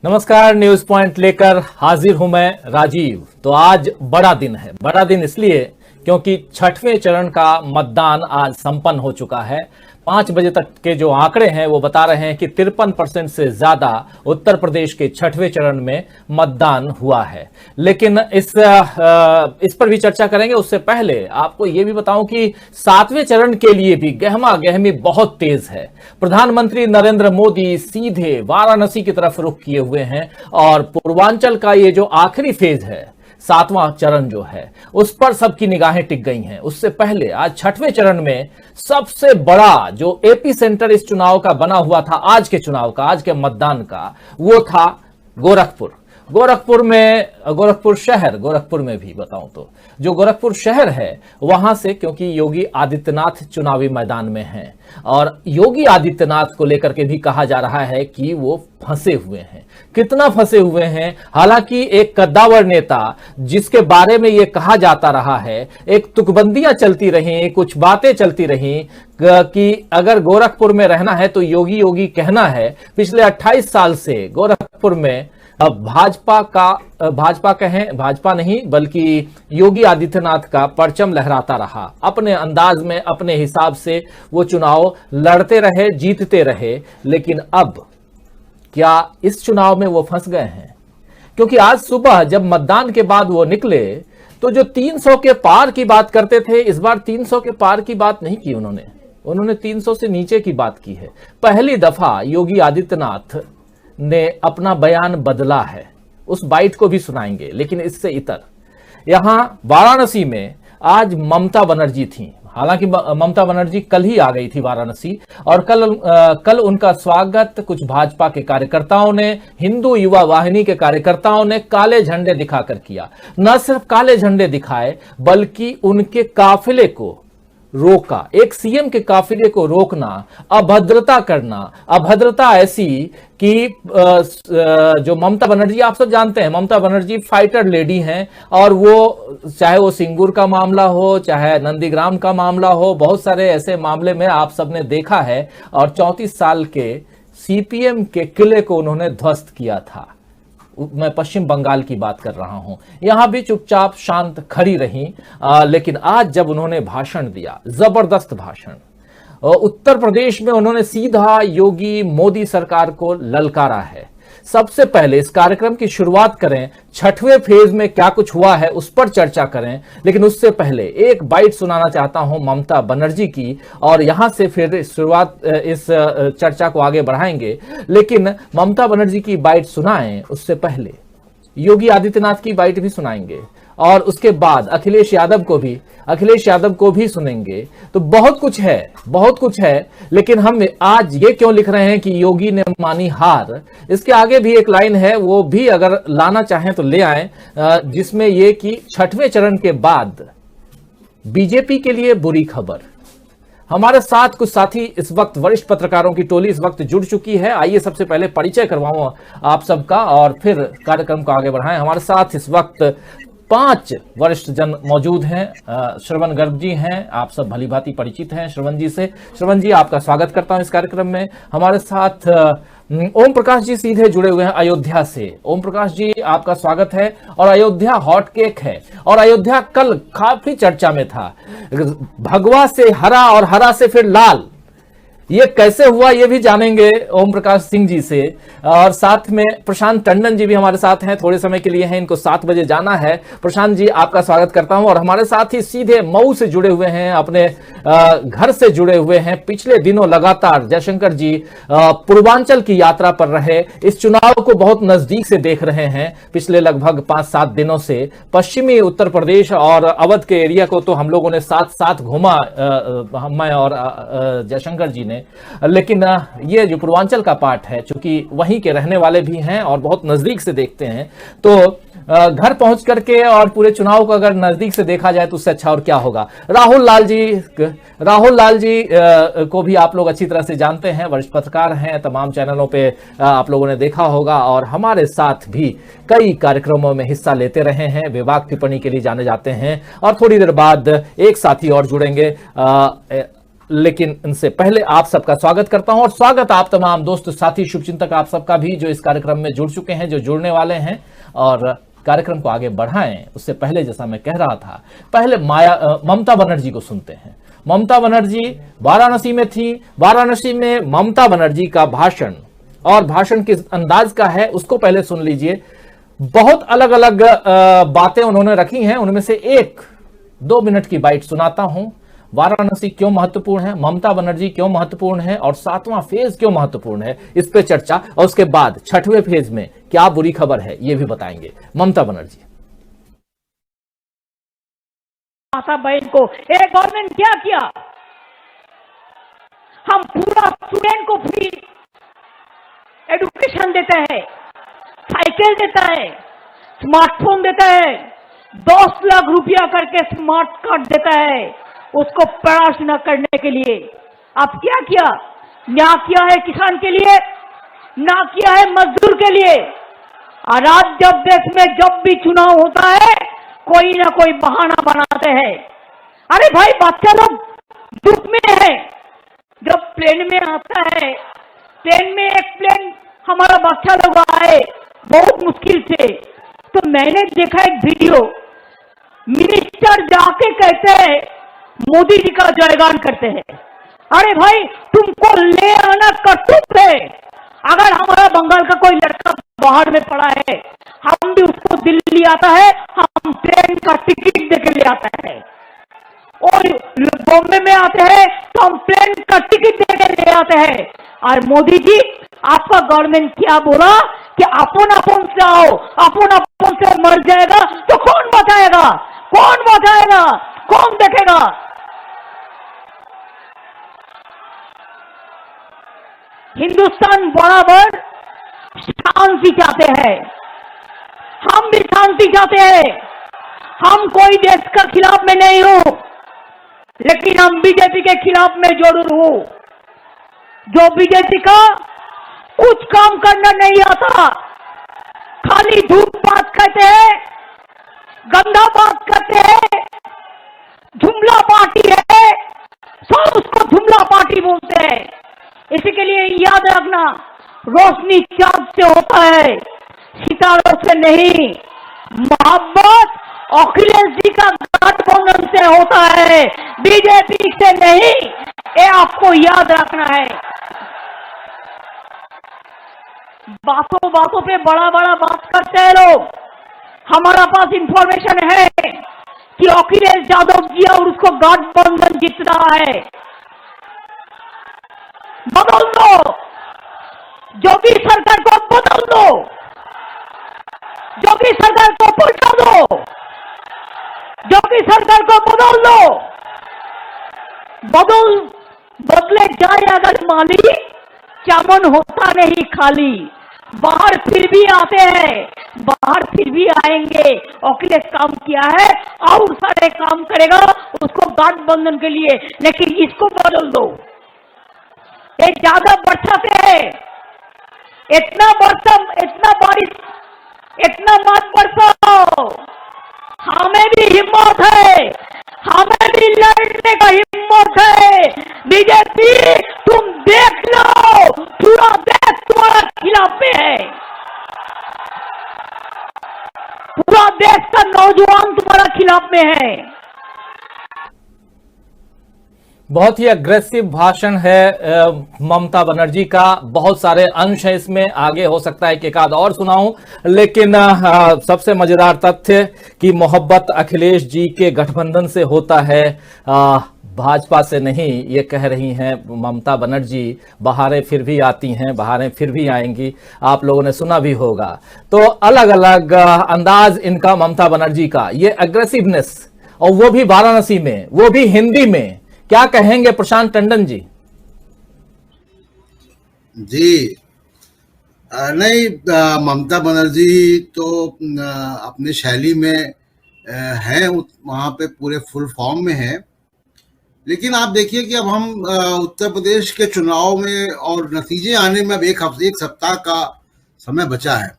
नमस्कार, news point लेकर हाजिर हूं मैं राजीव। तो आज बड़ा दिन है। बड़ा दिन इसलिए क्योंकि छठवें चरण का मतदान आज संपन्न हो चुका है। 5 बजे तक के जो आंकड़े हैं वो बता रहे हैं कि 53% से ज्यादा उत्तर प्रदेश के छठवें चरण में मतदान हुआ है। लेकिन इस पर भी चर्चा करेंगे। उससे पहले आपको ये भी बताऊं कि 7वें चरण के लिए भी गहमा गहमी बहुत तेज है। प्रधानमंत्री नरेंद्र मोदी सीधे वाराणसी की तरफ रुख किए हुए हैं और पूर्वांचल का ये जो आखिरी फेज है, 7वां चरण जो है, उस पर सबकी निगाहें टिक गई हैं। उससे पहले आज छठवें चरण में सबसे बड़ा जो एपी सेंटर इस चुनाव का बना हुआ था, आज के चुनाव का, आज के मतदान का, वो था गोरखपुर। गोरखपुर शहर, गोरखपुर में भी बताऊं तो जो गोरखपुर शहर है वहां से, क्योंकि योगी आदित्यनाथ चुनावी मैदान में हैं और योगी आदित्यनाथ को लेकर के भी कहा जा रहा है कि वो फंसे हुए हैं। कितना फंसे हुए हैं? हालांकि एक कद्दावर नेता जिसके बारे में ये कहा जाता रहा है, एक तुकबंदियां चलती रही, कुछ बातें चलती रही कि अगर गोरखपुर में रहना है तो योगी योगी कहना है। पिछले 28 साल से गोरखपुर में भाजपा नहीं बल्कि योगी आदित्यनाथ का परचम लहराता रहा। अपने अंदाज में, अपने हिसाब से वो चुनाव लड़ते रहे, जीतते रहे। लेकिन अब क्या इस चुनाव में वो फंस गए हैं? क्योंकि आज सुबह जब मतदान के बाद वो निकले तो जो 300 के पार की बात करते थे, इस बार 300 के पार की बात नहीं की उन्होंने 300 से नीचे की बात की है। पहली दफा योगी आदित्यनाथ ने अपना बयान बदला है। उस बाइट को भी सुनाएंगे। लेकिन इससे इतर यहां वाराणसी में आज ममता बनर्जी थी। हालांकि ममता बनर्जी कल ही आ गई थी वाराणसी और कल उनका स्वागत कुछ भाजपा के कार्यकर्ताओं ने, हिंदू युवा वाहिनी के कार्यकर्ताओं ने काले झंडे दिखाकर किया। न सिर्फ काले झंडे दिखाए बल्कि उनके काफिले को रोका। एक सीएम के काफिले को रोकना, अभद्रता करना, अभद्रता ऐसी कि जो ममता बनर्जी, आप सब जानते हैं ममता बनर्जी फाइटर लेडी हैं और वो चाहे वो सिंगूर का मामला हो, चाहे नंदीग्राम का मामला हो, बहुत सारे ऐसे मामले में आप सबने देखा है। और 34 साल के सीपीएम के किले को उन्होंने ध्वस्त किया था। मैं पश्चिम बंगाल की बात कर रहा हूं। यहां भी चुपचाप शांत खड़ी रही। लेकिन आज जब उन्होंने भाषण दिया, जबरदस्त भाषण, उत्तर प्रदेश में उन्होंने सीधा योगी मोदी सरकार को ललकारा है। सबसे पहले इस कार्यक्रम की शुरुआत करें, छठवें फेज में क्या कुछ हुआ है उस पर चर्चा करें। लेकिन उससे पहले एक बाइट सुनाना चाहता हूं ममता बनर्जी की और यहां से फिर शुरुआत इस चर्चा को आगे बढ़ाएंगे। लेकिन ममता बनर्जी की बाइट सुनाएं उससे पहले योगी आदित्यनाथ की बाइट भी सुनाएंगे और उसके बाद अखिलेश यादव को भी सुनेंगे। तो बहुत कुछ है। लेकिन हम आज ये क्यों लिख रहे हैं कि योगी ने मानी हार, इसके आगे भी एक लाइन है, वो भी अगर लाना चाहें तो ले आएं, जिसमें ये कि छठवें चरण के बाद बीजेपी के लिए बुरी खबर। हमारे साथ कुछ साथी इस वक्त, वरिष्ठ पत्रकारों की टोली इस वक्त जुड़ चुकी है। आइए सबसे पहले परिचय करवाऊं आप सबका और फिर कार्यक्रम को आगे बढ़ाएं। हमारे साथ इस वक्त 5 वरिष्ठ जन मौजूद हैं। श्रवण गर्ग जी हैं, आप सब भली भांति परिचित हैं श्रवण जी से। श्रवण जी, आपका स्वागत करता हूं इस कार्यक्रम में। हमारे साथ ओम प्रकाश जी सीधे जुड़े हुए हैं अयोध्या से। ओम प्रकाश जी, आपका स्वागत है। और अयोध्या हॉट केक है और अयोध्या कल काफी चर्चा में था। भगवा से हरा और हरा से फिर लाल, ये कैसे हुआ ये भी जानेंगे ओम प्रकाश सिंह जी से। और साथ में प्रशांत टंडन जी भी हमारे साथ हैं, थोड़े समय के लिए हैं, इनको 7 बजे जाना है। प्रशांत जी, आपका स्वागत करता हूं। और हमारे साथ ही सीधे मऊ से जुड़े हुए हैं, अपने घर से जुड़े हुए हैं। पिछले दिनों लगातार जयशंकर जी पूर्वांचल की यात्रा पर रहे, इस चुनाव को बहुत नजदीक से देख रहे हैं। पिछले लगभग 5-7 दिनों से पश्चिमी उत्तर प्रदेश और अवध के एरिया को तो हम लोगों ने साथ घूमा, मैं और जयशंकर जी ने। लेकिन ये जो पूर्वांचल का पार्ट है, चूंकि वहीं के रहने वाले भी हैं और बहुत नजदीक से देखते हैं, तो घर पहुंच करके और पूरे चुनाव को अगर नजदीक से देखा जाए तो उससे अच्छा और क्या होगा। राहुल लाल जी को भी आप लोग अच्छी तरह से जानते हैं, वरिष्ठ पत्रकार हैं, तमाम चैनलों पे आप लोगों ने देखा होगा और हमारे साथ भी कई कार्यक्रमों में हिस्सा लेते रहे हैं, विभाग टिप्पणी के लिए जाने जाते हैं। और थोड़ी देर बाद एक साथी और जुड़ेंगे, लेकिन इनसे पहले आप सबका स्वागत करता हूं और स्वागत आप तमाम दोस्त साथी शुभचिंतक आप सबका भी जो इस कार्यक्रम में जुड़ चुके हैं, जो जुड़ने वाले हैं और कार्यक्रम को आगे बढ़ाएं। उससे पहले जैसा मैं कह रहा था, पहले ममता बनर्जी को सुनते हैं। ममता बनर्जी वाराणसी में थी। वाराणसी में ममता बनर्जी का भाषण और भाषण किस अंदाज का है उसको पहले सुन लीजिए। बहुत अलग अलग बातें उन्होंने रखी हैं, उनमें से एक 2 मिनट की बाइट सुनाता हूं। वाराणसी क्यों महत्वपूर्ण है, ममता बनर्जी क्यों महत्वपूर्ण है और 7वां फेज क्यों महत्वपूर्ण है, इस पे चर्चा। और उसके बाद 6वें फेज में क्या बुरी खबर है ये भी बताएंगे ममता बनर्जी। माता बहन को एक गवर्नमेंट क्या किया? हम पूरा स्टूडेंट को फ्री एजुकेशन देता है, साइकिल देता है, स्मार्टफोन देता है, 10 लाख रुपया करके स्मार्ट कार्ड देता है उसको पढ़ाशुना करने के लिए। अब क्या किया? ना किया है किसान के लिए, ना किया है मजदूर के लिए। और आज जब देश में जब भी चुनाव होता है कोई ना कोई बहाना बनाते हैं। अरे भाई बच्चा लोग दुख में है। जब प्लेन में आता है, प्लेन में एक प्लेन हमारा बच्चा लोग आए बहुत मुश्किल से, तो मैंने देखा एक वीडियो, मिनिस्टर जाके कहते हैं मोदी जी का जयगान करते हैं। अरे भाई तुमको ले आना कर्तव्य है। अगर हमारा बंगाल का कोई लड़का बाहर में पड़ा है, हम भी उसको दिल्ली आता है, हम ट्रेन का टिकट देके ले आता है। और बॉम्बे में आते हैं तो हम प्लेन का टिकट देके ले आते हैं। और मोदी जी आपका गवर्नमेंट क्या बोला कि अपन अपन से आओ, अपन अपन से मर जाएगा तो कौन बचाएगा? कौन बचाएगा? कौन देखेगा? हिंदुस्तान बराबर शांति चाहते हैं, हम भी शांति चाहते हैं। हम कोई देश का खिलाफ में नहीं हूं, लेकिन हम बीजेपी के खिलाफ में जरूर हूं। जो बीजेपी का कुछ काम करना नहीं आता, खाली धूप बात करते हैं, गंदा बात करते हैं, जुमला पार्टी है, सब उसको जुमला पार्टी बोलते हैं। इसी के लिए याद रखना, रोशनी चांद से होता है, सितारों से नहीं। मोहब्बत अखिलेश जी का गठबंधन से होता है, बीजेपी से नहीं। ये आपको याद रखना है। बातों बातों पे बड़ा बड़ा बात करते हैं लोग। हमारा पास इंफॉर्मेशन है कि अखिलेश यादव जी और उसको गठबंधन जीत रहा है। बदल दो, योगी सरकार को बदल दो, योगी सरकार को पलटा दो, योगी सरकार को बदल दो। बदले जाए अगर माली, चामन होता नहीं खाली। बाहर फिर भी आते हैं, बाहर फिर भी आएंगे। अखिलेश काम किया है और सारे काम करेगा उसको गठबंधन के लिए, लेकिन इसको बदल दो। ये ज्यादा बरसाते हैं, इतना बारिश, इतना मत बरसाओ। हमें भी हिम्मत है, हमें भी लड़ने का हिम्मत है। बीजेपी तुम देख लो, पूरा देश तुम्हारा खिलाफ में है, पूरा देश का नौजवान तुम्हारा खिलाफ में है। बहुत ही अग्रेसिव भाषण है ममता बनर्जी का। बहुत सारे अंश हैं इसमें, आगे हो सकता है कि एक आध और सुनाऊं, लेकिन सबसे मजेदार तथ्य कि मोहब्बत अखिलेश जी के गठबंधन से होता है, भाजपा से नहीं, ये कह रही हैं ममता बनर्जी। बहारें फिर भी आती हैं, बहारें फिर भी आएंगी, आप लोगों ने सुना भी होगा। तो अलग अलग अंदाज इनका ममता बनर्जी का, ये अग्रेसिवनेस, और वो भी वाराणसी में, वो भी हिंदी में। क्या कहेंगे प्रशांत टंडन जी? जी नहीं, ममता बनर्जी तो अपने शैली में है, वहां पे पूरे फुल फॉर्म में है। लेकिन आप देखिए कि अब हम उत्तर प्रदेश के चुनाव में और नतीजे आने में अब एक सप्ताह का समय बचा है।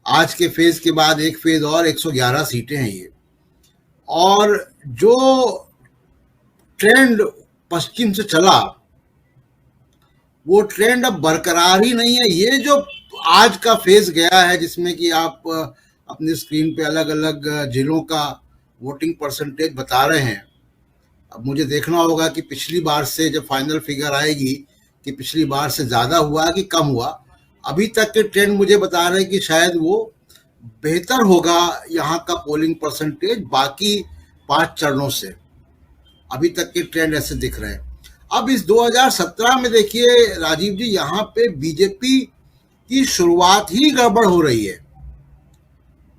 आज के फेज के बाद एक फेज और 111 सीटें हैं ये, और जो ट्रेंड पश्चिम से चला, वो ट्रेंड अब बरकरार ही नहीं है। ये जो आज का फेज गया है, जिसमें कि आप अपनी स्क्रीन पे अलग अलग जिलों का वोटिंग परसेंटेज बता रहे हैं, अब मुझे देखना होगा कि पिछली बार से जब फाइनल फिगर आएगी कि पिछली बार से ज़्यादा हुआ कि कम हुआ। अभी तक के ट्रेंड मुझे बता रहे हैं कि शायद वो बेहतर होगा यहाँ का पोलिंग परसेंटेज बाकी 5 चरणों से। अभी तक के ट्रेंड ऐसे दिख रहे हैं। अब इस 2017 में देखिए राजीव जी, यहाँ पे बीजेपी की शुरुआत ही गड़बड़ हो रही है।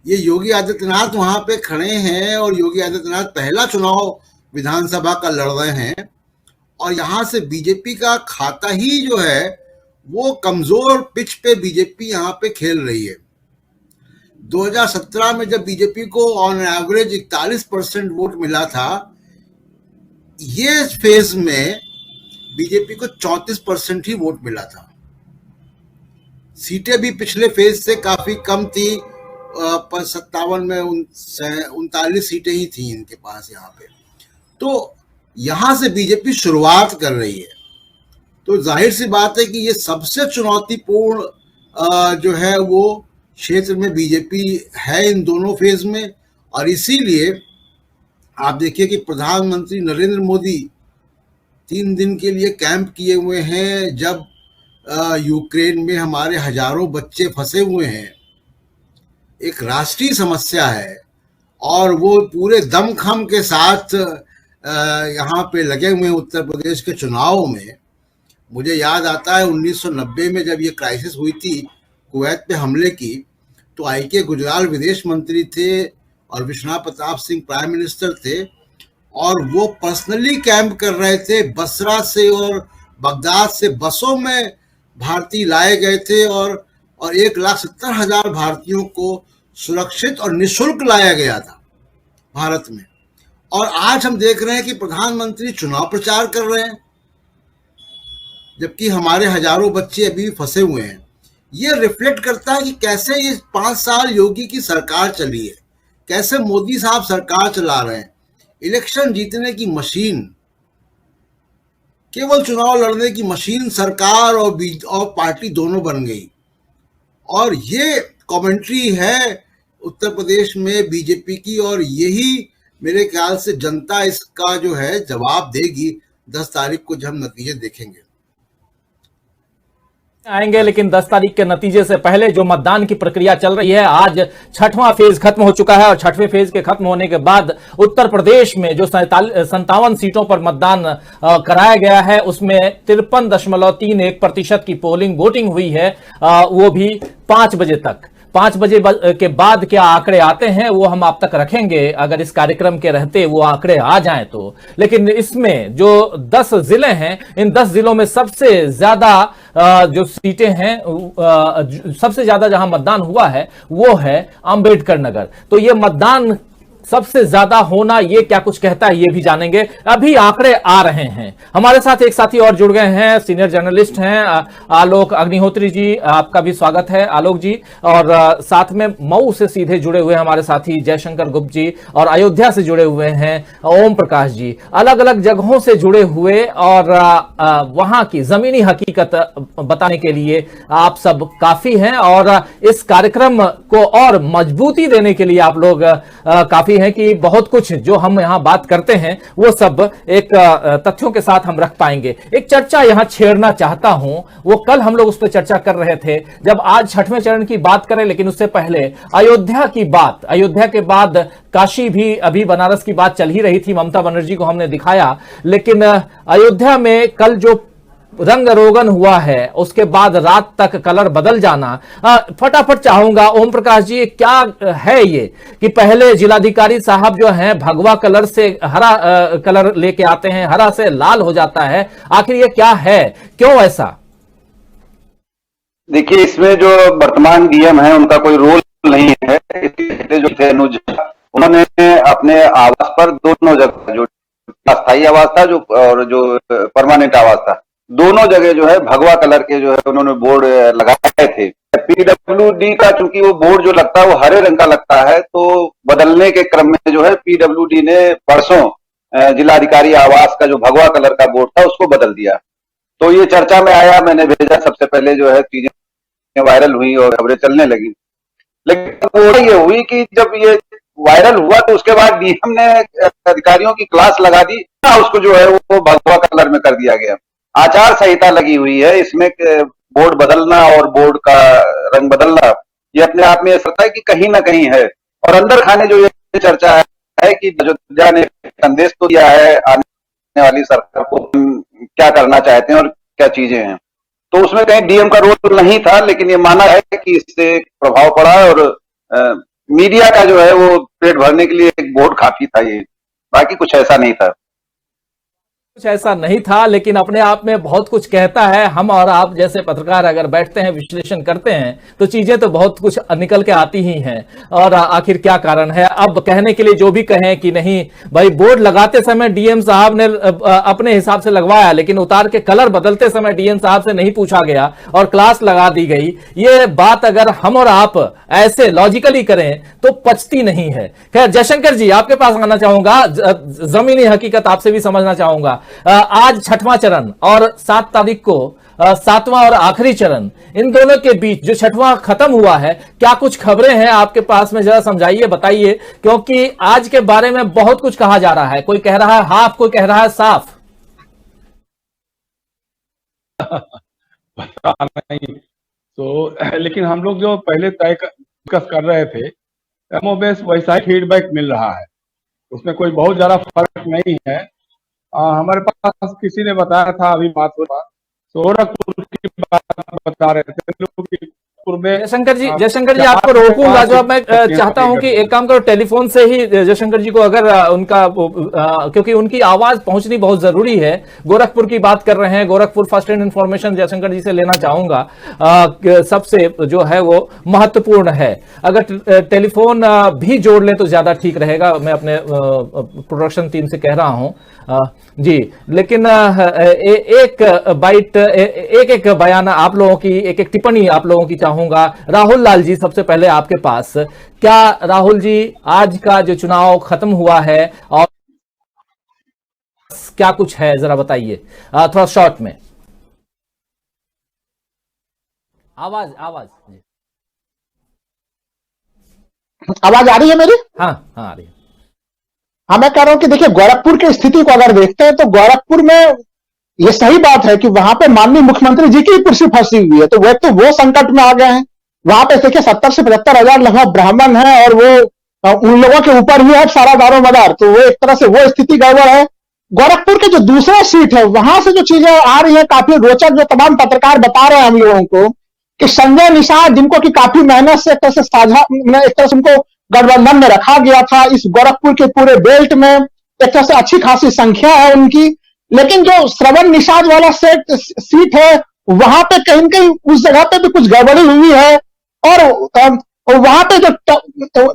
ये योगी आदित्यनाथ वहां पे खड़े हैं और योगी आदित्यनाथ पहला चुनाव विधानसभा का लड़ रहे हैं, और यहाँ से बीजेपी का खाता ही जो है वो कमजोर पिच पे बीजेपी यहाँ पे खेल रही है। 2017 में जब बीजेपी को ऑन एवरेज 41% वोट मिला था, ये फेज में बीजेपी को 34% ही वोट मिला था। सीटें भी पिछले फेज से काफी कम थी, 57 में 39 सीटें ही थी इनके पास यहाँ पे। तो यहां से बीजेपी शुरुआत कर रही है, तो जाहिर सी बात है कि ये सबसे चुनौतीपूर्ण जो है वो क्षेत्र में बीजेपी है इन दोनों फेज में। और इसीलिए आप देखिए कि प्रधानमंत्री नरेंद्र मोदी 3 दिन के लिए कैंप किए हुए हैं, जब यूक्रेन में हमारे हजारों बच्चे फंसे हुए हैं। एक राष्ट्रीय समस्या है और वो पूरे दमखम के साथ यहाँ पे लगे हुए हैं उत्तर प्रदेश के चुनाव में। मुझे याद आता है 1990 में जब ये क्राइसिस हुई थी कुवैत पे हमले की, तो आई.के. गुजराल विदेश मंत्री थे और विश्वनाथ प्रताप सिंह प्राइम मिनिस्टर थे, और वो पर्सनली कैंप कर रहे थे। बसरा से और बगदाद से बसों में भारतीय लाए गए थे और 1,70,000 भारतीयों को सुरक्षित और निःशुल्क लाया गया था भारत में। और आज हम देख रहे हैं कि प्रधानमंत्री चुनाव प्रचार कर रहे हैं, जबकि हमारे हजारों बच्चे अभी फंसे हुए हैं। ये रिफ्लेक्ट करता है कि कैसे ये 5 साल योगी की सरकार चली है, कैसे मोदी साहब सरकार चला रहे हैं। इलेक्शन जीतने की मशीन, केवल चुनाव लड़ने की मशीन सरकार और पार्टी दोनों बन गई। और ये कमेंट्री है उत्तर प्रदेश में बीजेपी की, और यही मेरे ख्याल से जनता इसका जो है जवाब देगी 10 तारीख को, जब हम नतीजे देखेंगे। आएंगे, लेकिन 10 तारीख के नतीजे से पहले जो मतदान की प्रक्रिया चल रही है, आज 6वां फेज खत्म हो चुका है और 6वें फेज के खत्म होने के बाद उत्तर प्रदेश में जो 57 सीटों पर मतदान कराया गया है, उसमें 53.31% की पोलिंग वोटिंग हुई है, वो भी 5 बजे तक। 5 बजे के बाद क्या आंकड़े आते हैं वो हम आप तक रखेंगे, अगर इस कार्यक्रम के रहते वो आंकड़े आ जाएं तो। लेकिन इसमें जो 10 जिले हैं, इन 10 जिलों में सबसे ज्यादा जो सीटें हैं, सबसे ज्यादा जहां मतदान हुआ है वो है अंबेडकर नगर। तो ये मतदान सबसे ज्यादा होना ये क्या कुछ कहता है, ये भी जानेंगे। अभी आंकड़े आ रहे हैं। हमारे साथ एक साथी और जुड़ गए हैं, सीनियर जर्नलिस्ट हैं आलोक अग्निहोत्री जी, आपका भी स्वागत है आलोक जी। और साथ में मऊ से सीधे जुड़े हुए हमारे साथी जयशंकर गुप्त जी, और अयोध्या से जुड़े हुए हैं ओम प्रकाश जी। अलग अलग जगहों से जुड़े हुए और वहां की जमीनी हकीकत बताने के लिए आप सब काफी हैं, और इस कार्यक्रम को और मजबूती देने के लिए आप लोग काफी है कि बहुत कुछ जो हम यहां बात करते हैं वो सब एक तथ्यों के साथ हम रख पाएंगे। एक चर्चा यहां छेड़ना चाहता हूं, वो कल हम लोग उस पर चर्चा कर रहे थे जब आज 6वें चरण की बात करें, लेकिन उससे पहले अयोध्या की बात। अयोध्या के बाद काशी भी, अभी बनारस की बात चल ही रही थी, ममता बनर्जी को हमने दिखाया, लेकिन अयोध्या में कल जो रंग रोगन हुआ है उसके बाद रात तक कलर बदल जाना, फटाफट चाहूंगा ओम प्रकाश जी, क्या है ये कि पहले जिलाधिकारी साहब जो हैं भगवा कलर से हरा कलर लेके आते हैं, हरा से लाल हो जाता है, आखिर ये क्या है, क्यों ऐसा? देखिए, इसमें जो वर्तमान डीएम है उनका कोई रोल नहीं है। जो थे अनुज, उन्होंने अपने आवास पर दोनों जगह, जो अस्थायी आवास था जो और जो परमानेंट आवास था, दोनों जगह जो है भगवा कलर के जो है उन्होंने बोर्ड लगाए थे। पीडब्ल्यूडी का चूंकि वो बोर्ड जो लगता है वो हरे रंग का लगता है, तो बदलने के क्रम में जो है पीडब्ल्यूडी ने परसों जिलाधिकारी आवास का जो भगवा कलर का बोर्ड था उसको बदल दिया। तो ये चर्चा में आया, मैंने भेजा, सबसे पहले जो है चीजें वायरल हुई और खबरें चलने लगी। लेकिन वो ये हुई कि जब ये वायरल हुआ तो उसके बाद डीएम ने अधिकारियों की क्लास लगा दी, उसको जो है वो भगवा कलर में कर दिया गया। आचार संहिता लगी हुई है, इसमें बोर्ड बदलना और बोर्ड का रंग बदलना ये अपने आप में ऐसा है कि कहीं ना कहीं है। और अंदर खाने जो ये चर्चा है कि अयोध्या ने संदेश तो दिया है आने वाली सरकार को क्या करना चाहते हैं और क्या चीजें हैं, तो उसमें कहीं डीएम का रोल नहीं था, लेकिन ये माना है कि इससे प्रभाव पड़ा है और मीडिया का जो है वो पेट भरने के लिए एक बोर्ड काफी था, ये बाकी कुछ ऐसा नहीं था। कुछ ऐसा नहीं था, लेकिन अपने आप में बहुत कुछ कहता है। हम और आप जैसे पत्रकार अगर बैठते हैं, विश्लेषण करते हैं, तो चीजें तो बहुत कुछ निकल के आती ही हैं। और आखिर क्या कारण है? अब कहने के लिए जो भी कहें कि नहीं भाई, बोर्ड लगाते समय डीएम साहब ने अपने हिसाब से लगवाया, लेकिन उतार के कलर बदलते समय डीएम साहब से नहीं पूछा गया और क्लास लगा दी गई। ये बात अगर हम और आप ऐसे लॉजिकली करें तो पचती नहीं है। खैर, जयशंकर जी आपके पास आना चाहूंगा, जमीनी हकीकत आपसे भी समझना चाहूंगा। आज छठवां चरण और 7 तारीख को 7वां और आखिरी चरण, इन दोनों के बीच जो छठवां खत्म हुआ है, क्या कुछ खबरें हैं आपके पास में? जरा समझाइए, बताइए, क्योंकि आज के बारे में बहुत कुछ कहा जा रहा है। कोई कह रहा है हाफ, कोई कह रहा है साफ। पता नहीं तो, लेकिन हम लोग जो पहले डिस्कस कर रहे थे, कमोबेश वैसा ही फीडबैक मिल रहा है, उसमें कोई बहुत ज्यादा फर्क नहीं है। हमारे पास किसी ने बताया था, अभी बात हो रहा गोरखपुर की बात बता रहे थे लोग कि जयशंकर जी आपको रोकूंगा। जो मैं चाहता हूं कि एक काम करो, टेलीफोन से ही जयशंकर जी को अगर उनका, क्योंकि उनकी आवाज पहुंचनी बहुत जरूरी है। गोरखपुर की बात कर रहे हैं, Gorakhpur first hand information Jaishankar ji से लेना चाहूंगा, सबसे जो है वो महत्वपूर्ण है। अगर टेलीफोन भी जोड़ ले तो ज्यादा ठीक रहेगा, मैं अपने प्रोडक्शन टीम से कह रहा हूं जी। लेकिन एक बाइट, एक बयान आप लोगों की, एक टिप्पणी आप लोगों की चाहूंगा। राहुल लाल जी, सबसे पहले आपके पास, क्या राहुल जी आज का जो चुनाव खत्म हुआ है और क्या कुछ है, जरा बताइए थोड़ा शॉर्ट में। आवाज आ रही है मेरी? हाँ आ रही है। हाँ, मैं कह रहा हूं कि देखिए, गोरखपुर की स्थिति को अगर देखते हैं तो गोरखपुर में ये सही बात है कि वहां पे माननीय मुख्यमंत्री जी की कुर्सी फंसी हुई है, तो वो संकट में आ गए हैं। वहां पे देखिए 70 से 75 हजार लगभग ब्राह्मण है और वो उन लोगों के ऊपर ही है सारा दारोमदार, तो वो एक तरह से वो स्थिति गड़बड़ है। गोरखपुर के जो दूसरा सीट है, वहां से जो चीजें आ रही है काफी रोचक, जो तमाम पत्रकार बता रहे हैं हम लोगों को कि संजय निषाद, जिनको की काफी मेहनत से एक तरह से साझा, एक तरह से उनको गठबंधन में रखा गया था, इस गोरखपुर के पूरे बेल्ट में एक तरह से अच्छी खासी संख्या है उनकी, लेकिन जो श्रवण निषाद वाला सीट है, वहां पे कहीं न कहीं उस जगह पे भी कुछ गड़बड़ी हुई है। और वहां पे जो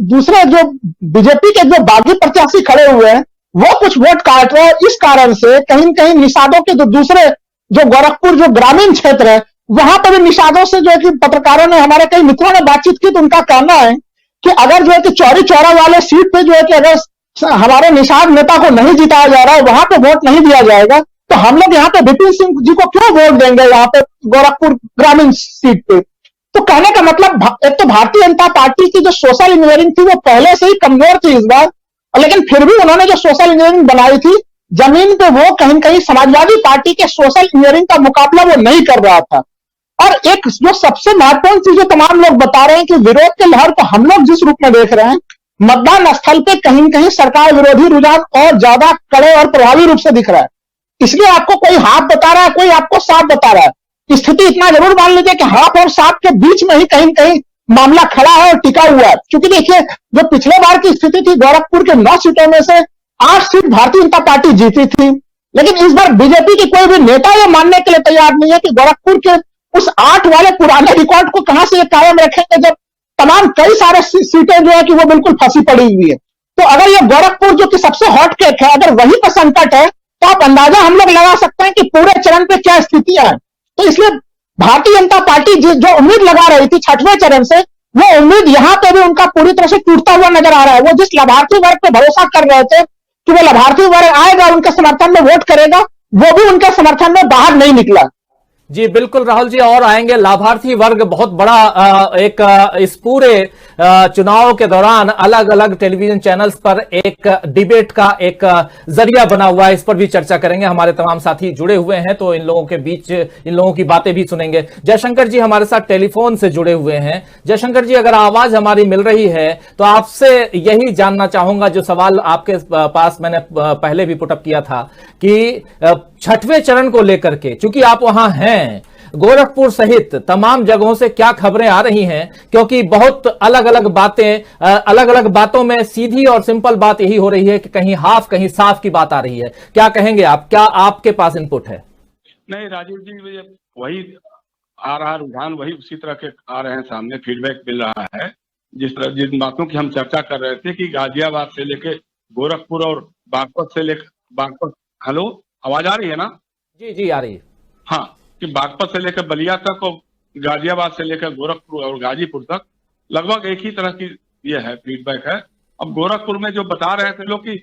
दूसरे जो बीजेपी के जो बागी प्रत्याशी खड़े हुए हैं, वो कुछ वोट काट रहे हैं। इस कारण से कहीं न कहीं निषादों के जो दूसरे जो गोरखपुर जो ग्रामीण क्षेत्र है, वहां पर भी निषादों से जो है कि पत्रकारों ने, हमारे कई मित्रों ने बातचीत की, तो उनका कहना है कि अगर जो है कि चौरी चौरा वाले सीट पे जो है कि अगर हमारे निषाद नेता को नहीं जिताया जा रहा है, वहां पे वोट नहीं दिया जाएगा, तो हम लोग यहाँ पे विपिन सिंह जी को क्यों वोट देंगे यहाँ पे गोरखपुर ग्रामीण सीट पे। तो कहने का मतलब, एक तो भारतीय जनता पार्टी की जो सोशल इंजीनियरिंग थी वो पहले से ही कमजोर थी इस बार, लेकिन फिर भी उन्होंने जो सोशल इंजीनियरिंग बनाई थी जमीन पे, वो कहीं न कहीं समाजवादी पार्टी के सोशल इंजीनियरिंग का मुकाबला वो नहीं कर रहा था। और एक जो सबसे महत्वपूर्ण चीज जो तमाम लोग बता रहे हैं कि विरोध के लहर को हम लोग जिस रूप में देख रहे हैं, मतदान स्थल पे कहीं न कहीं सरकार विरोधी रुझान और ज्यादा कड़े और प्रभावी रूप से दिख रहा है। इसलिए आपको कोई हाफ बता रहा है, कोई आपको साफ बता रहा है। स्थिति इतना जरूर मान लीजिए कि हाफ और साफ के बीच में ही कहीं न कहीं मामला खड़ा है और टिका हुआ है। क्योंकि देखिए, जो पिछले बार की स्थिति थी, गोरखपुर के 9 सीटों में से 8 सीट भारतीय जनता पार्टी जीती थी, लेकिन इस बार बीजेपी के कोई भी नेता ये मानने के लिए तैयार नहीं है कि गोरखपुर के उस 8 वाले पुराने रिकॉर्ड को कहां से कायम रखेंगे, जब तमाम कई सारे सीटें जो है कि वो बिल्कुल फंसी पड़ी हुई है। तो अगर ये गोरखपुर जो कि सबसे हॉट केक है, अगर वहीं पर संकट है, तो आप अंदाजा हम लोग लगा सकते हैं कि पूरे चरण पे क्या स्थितियां हैं। तो इसलिए भारतीय जनता पार्टी जो उम्मीद लगा रही थी छठवें चरण से, वो उम्मीद यहां पे भी उनका पूरी तरह से टूटता हुआ नजर आ रहा है। वो जिस लाभार्थी वर्ग पे भरोसा कर रहे थे कि वो लाभार्थी वर्ग आएगा, उनके समर्थन में वोट करेगा, वो भी उनके समर्थन में बाहर नहीं निकला। जी बिल्कुल राहुल जी, और आएंगे। लाभार्थी वर्ग बहुत बड़ा इस पूरे चुनाव के दौरान अलग अलग टेलीविजन चैनल्स पर एक डिबेट का एक जरिया बना हुआ है। इस पर भी चर्चा करेंगे। हमारे तमाम साथी जुड़े हुए हैं तो इन लोगों के बीच इन लोगों की बातें भी सुनेंगे। जयशंकर जी हमारे साथ टेलीफोन से जुड़े हुए हैं। जयशंकर जी, अगर आवाज हमारी मिल रही है तो आपसे यही जानना चाहूंगा, जो सवाल आपके पास मैंने पहले भी पुटअप किया था कि छठवें चरण को लेकर के, चूंकि आप वहां हैं, गोरखपुर सहित तमाम जगहों से क्या खबरें आ रही हैं, क्योंकि बहुत अलग अलग बातों में सीधी और सिंपल बात यही हो रही है कि कहीं हाफ कहीं साफ की बात आ रही है। क्या कहेंगे आप, क्या आपके पास इनपुट है? नहीं राजीव जी, वही आ रहा रुझान, वही उसी तरह के आ रहे हैं सामने, फीडबैक मिल रहा है। जिन बातों की हम चर्चा कर रहे थे कि गाजियाबाद से लेके गोरखपुर और बागपत, हेलो आवाज आ रही है ना? जी जी आ रही है। हाँ, कि बागपत से लेकर बलिया तक और गाजियाबाद से लेकर गोरखपुर और गाजीपुर तक लगभग एक ही तरह की ये है, फीडबैक है। अब गोरखपुर में जो बता रहे थे लोग कि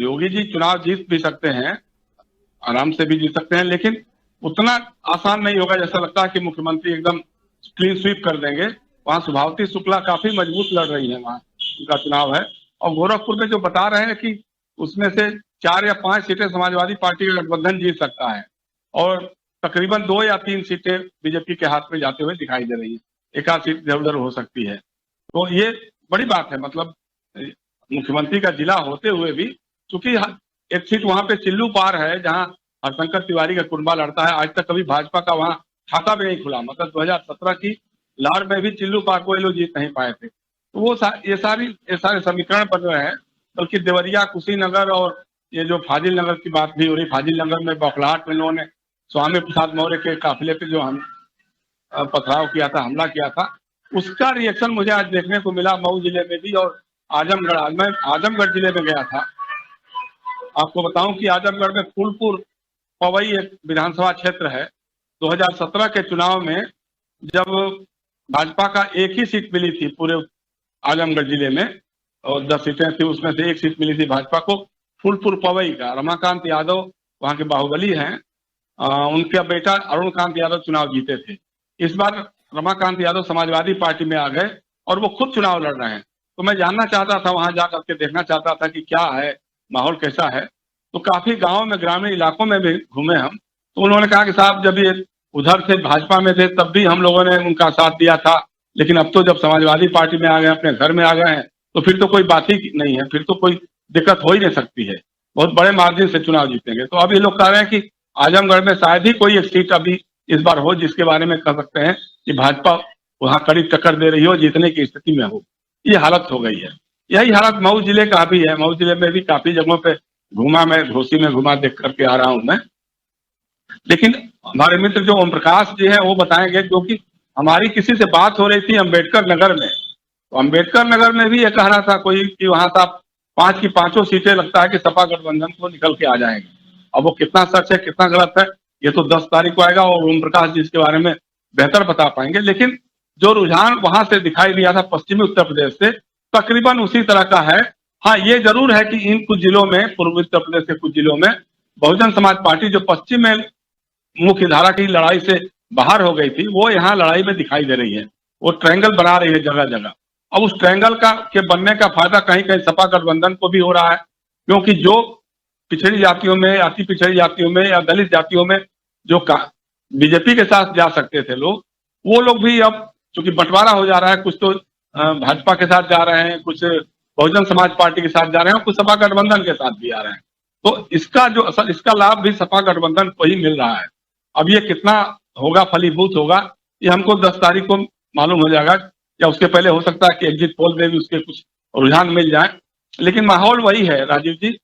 योगी जी चुनाव जीत भी सकते हैं, आराम से भी जीत सकते हैं, लेकिन उतना आसान नहीं होगा जैसा लगता है कि मुख्यमंत्री एकदम क्लीन स्वीप कर देंगे। वहां सुभावती शुक्ला काफी मजबूत लड़ रही है, वहां उनका चुनाव है। और गोरखपुर में जो बता रहे हैं कि उसमें से 4 या 5 सीटें समाजवादी पार्टी का गठबंधन जीत सकता है और तकरीबन 2 या 3 सीटें बीजेपी के हाथ में जाते हुए दिखाई दे रही है। एक आध सीट इधर उधर हो सकती है, तो ये बड़ी बात है। मतलब मुख्यमंत्री का जिला होते हुए भी, चूंकि एक सीट वहां पे चिल्लू पार है जहां हरशंकर तिवारी का कुनबा लड़ता है, आज तक कभी भाजपा का वहां खाता भी नहीं खुला। मतलब 2017 की लहर में भी चिल्लू पार को ये लोग जीत नहीं पाए थे। तो वो ये सारे समीकरण बन रहे हैं। बल्कि देवरिया, कुशीनगर और ये जो फाजिल नगर की बात भी हो रही, फाजिल नगर में बौखलाहट में लोगों ने स्वामी प्रसाद मौर्य के काफिले पे जो हम पथराव किया था, हमला किया था, उसका रिएक्शन मुझे आज देखने को मिला मऊ जिले में भी और आजमगढ़। आज मैं आजमगढ़ जिले में गया था। आपको बताऊं कि आजमगढ़ में फूलपुर पवई एक विधानसभा क्षेत्र है। 2017 के चुनाव में जब भाजपा का एक ही सीट मिली थी पूरे आजमगढ़ जिले में और 10 सीटें थी, उसमें से एक सीट मिली थी भाजपा को, फूलपुर पवई का। रमाकांत यादव वहां के बाहुबली हैं, उनका बेटा अरुणकांत यादव चुनाव जीते थे। इस बार रमाकांत यादव समाजवादी पार्टी में आ गए और वो खुद चुनाव लड़ रहे हैं। तो मैं जानना चाहता था, वहां जाकर के देखना चाहता था कि क्या है, माहौल कैसा है। तो काफी गाँव में, ग्रामीण इलाकों में भी घूमे हम, तो उन्होंने कहा कि साहब जब ये उधर से भाजपा में थे तब भी हम लोगों ने उनका साथ दिया था, लेकिन अब तो जब समाजवादी पार्टी में आ गए, अपने घर में आ गए हैं, तो फिर तो कोई बात ही नहीं है, फिर तो कोई दिक्कत हो ही नहीं सकती है, बहुत बड़े मार्जिन से चुनाव जीतेंगे। तो अब ये लोग कह रहे हैं कि आजमगढ़ में शायद ही कोई एक सीट अभी इस बार हो जिसके बारे में कह सकते हैं कि भाजपा वहां कड़ी टक्कर दे रही हो, जीतने की स्थिति में हो। ये हालत हो गई है। यही हालत मऊ जिले का भी है। मऊ जिले में भी काफी जगहों पे घूमा, मैं घोसी में घुमा, देख करके आ रहा हूं मैं। लेकिन हमारे मित्र जो ओम प्रकाश जी है वो बताएंगे, क्योंकि हमारी किसी से बात हो रही थी अम्बेडकर नगर में, तो अम्बेडकर नगर में भी ये कह रहा था कोई कि वहां साहब 5 की 5 सीटें लगता है कि सपा गठबंधन को निकल के आ जाएंगे। अब वो कितना सच है कितना गलत है ये तो 10 तारीख को आएगा और ओम प्रकाश जी इसके बारे में बेहतर बता पाएंगे। लेकिन जो रुझान वहां से दिखाई दिया था पश्चिमी उत्तर प्रदेश से, तकरीबन उसी तरह का है। हाँ, ये जरूर है कि इन कुछ जिलों में, पूर्वी उत्तर प्रदेश के कुछ जिलों में बहुजन समाज पार्टी जो पश्चिम में मुख्य धारा की लड़ाई से बाहर हो गई थी, वो यहाँ लड़ाई में दिखाई दे रही है। वो ट्रायंगल बना रही है जगह जगह। अब उस ट्रायंगल के बनने का फायदा कहीं कहीं सपा गठबंधन को भी हो रहा है, क्योंकि जो पिछड़ी जातियों में, अति पिछड़ी जातियों में या दलित जातियों में जो बीजेपी के साथ जा सकते थे लोग, वो लोग भी अब चूंकि बंटवारा हो जा रहा है, कुछ तो भाजपा के साथ जा रहे हैं, कुछ बहुजन समाज पार्टी के साथ जा रहे हैं, कुछ सपा गठबंधन के साथ भी आ रहे हैं। तो इसका जो असर, इसका लाभ भी सपा गठबंधन को ही मिल रहा है। अब ये कितना होगा, फलीभूत होगा, ये हमको 10 तारीख को मालूम हो जाएगा, या उसके पहले हो सकता है कि एग्जिट पोल में भी उसके कुछ रुझान मिल जाए। लेकिन माहौल वही है राजीव जी,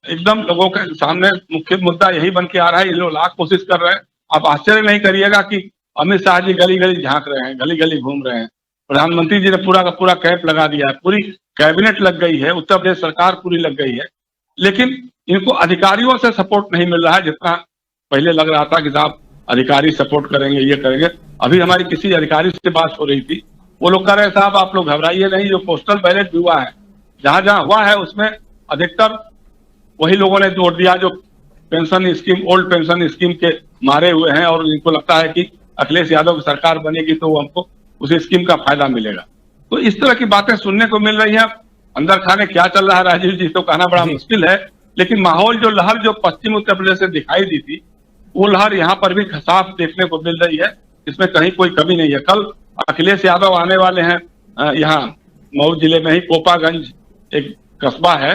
एकदम लोगों के सामने मुख्य मुद्दा यही बन के आ रहा है। ये लोग लाख कोशिश कर रहे हैं। आप आश्चर्य नहीं करिएगा कि अमित शाह जी गली गली झांक रहे हैं, गली गली घूम रहे हैं। प्रधानमंत्री जी ने पूरा का पूरा कैंप लगा दिया है, पूरी कैबिनेट लग गई है, उत्तर प्रदेश सरकार पूरी लग गई है, लेकिन इनको अधिकारियों से सपोर्ट नहीं मिल रहा है जितना पहले लग रहा था कि साहब अधिकारी सपोर्ट करेंगे, ये करेंगे। अभी हमारी किसी अधिकारी से बात हो रही थी, वो लोग कह रहे हैं साहब आप लोग घबराइए नहीं, जो पोस्टल बैलेट हुआ है, जहां जहां हुआ है उसमें अधिकतर वही लोगों ने जोड़ दिया जो pension scheme, old pension scheme के मारे हुए हैं, और इनको लगता है कि अखिलेश यादव की सरकार बनेगी तो हमको उस स्कीम का फायदा मिलेगा। तो इस तरह की बातें सुनने को मिल रही हैं। अंदर खाने क्या चल रहा है राजीव जी, तो कहना बड़ा मुश्किल है, लेकिन माहौल जो लहर जो पश्चिम उत्तर प्रदेश से दिखाई दी थी, वो लहर यहाँ पर भी साफ देखने को मिल रही है। इसमें कहीं कोई कमी नहीं है। कल अखिलेश यादव आने वाले हैं यहाँ मऊ जिले में ही कोपागंज एक कस्बा है,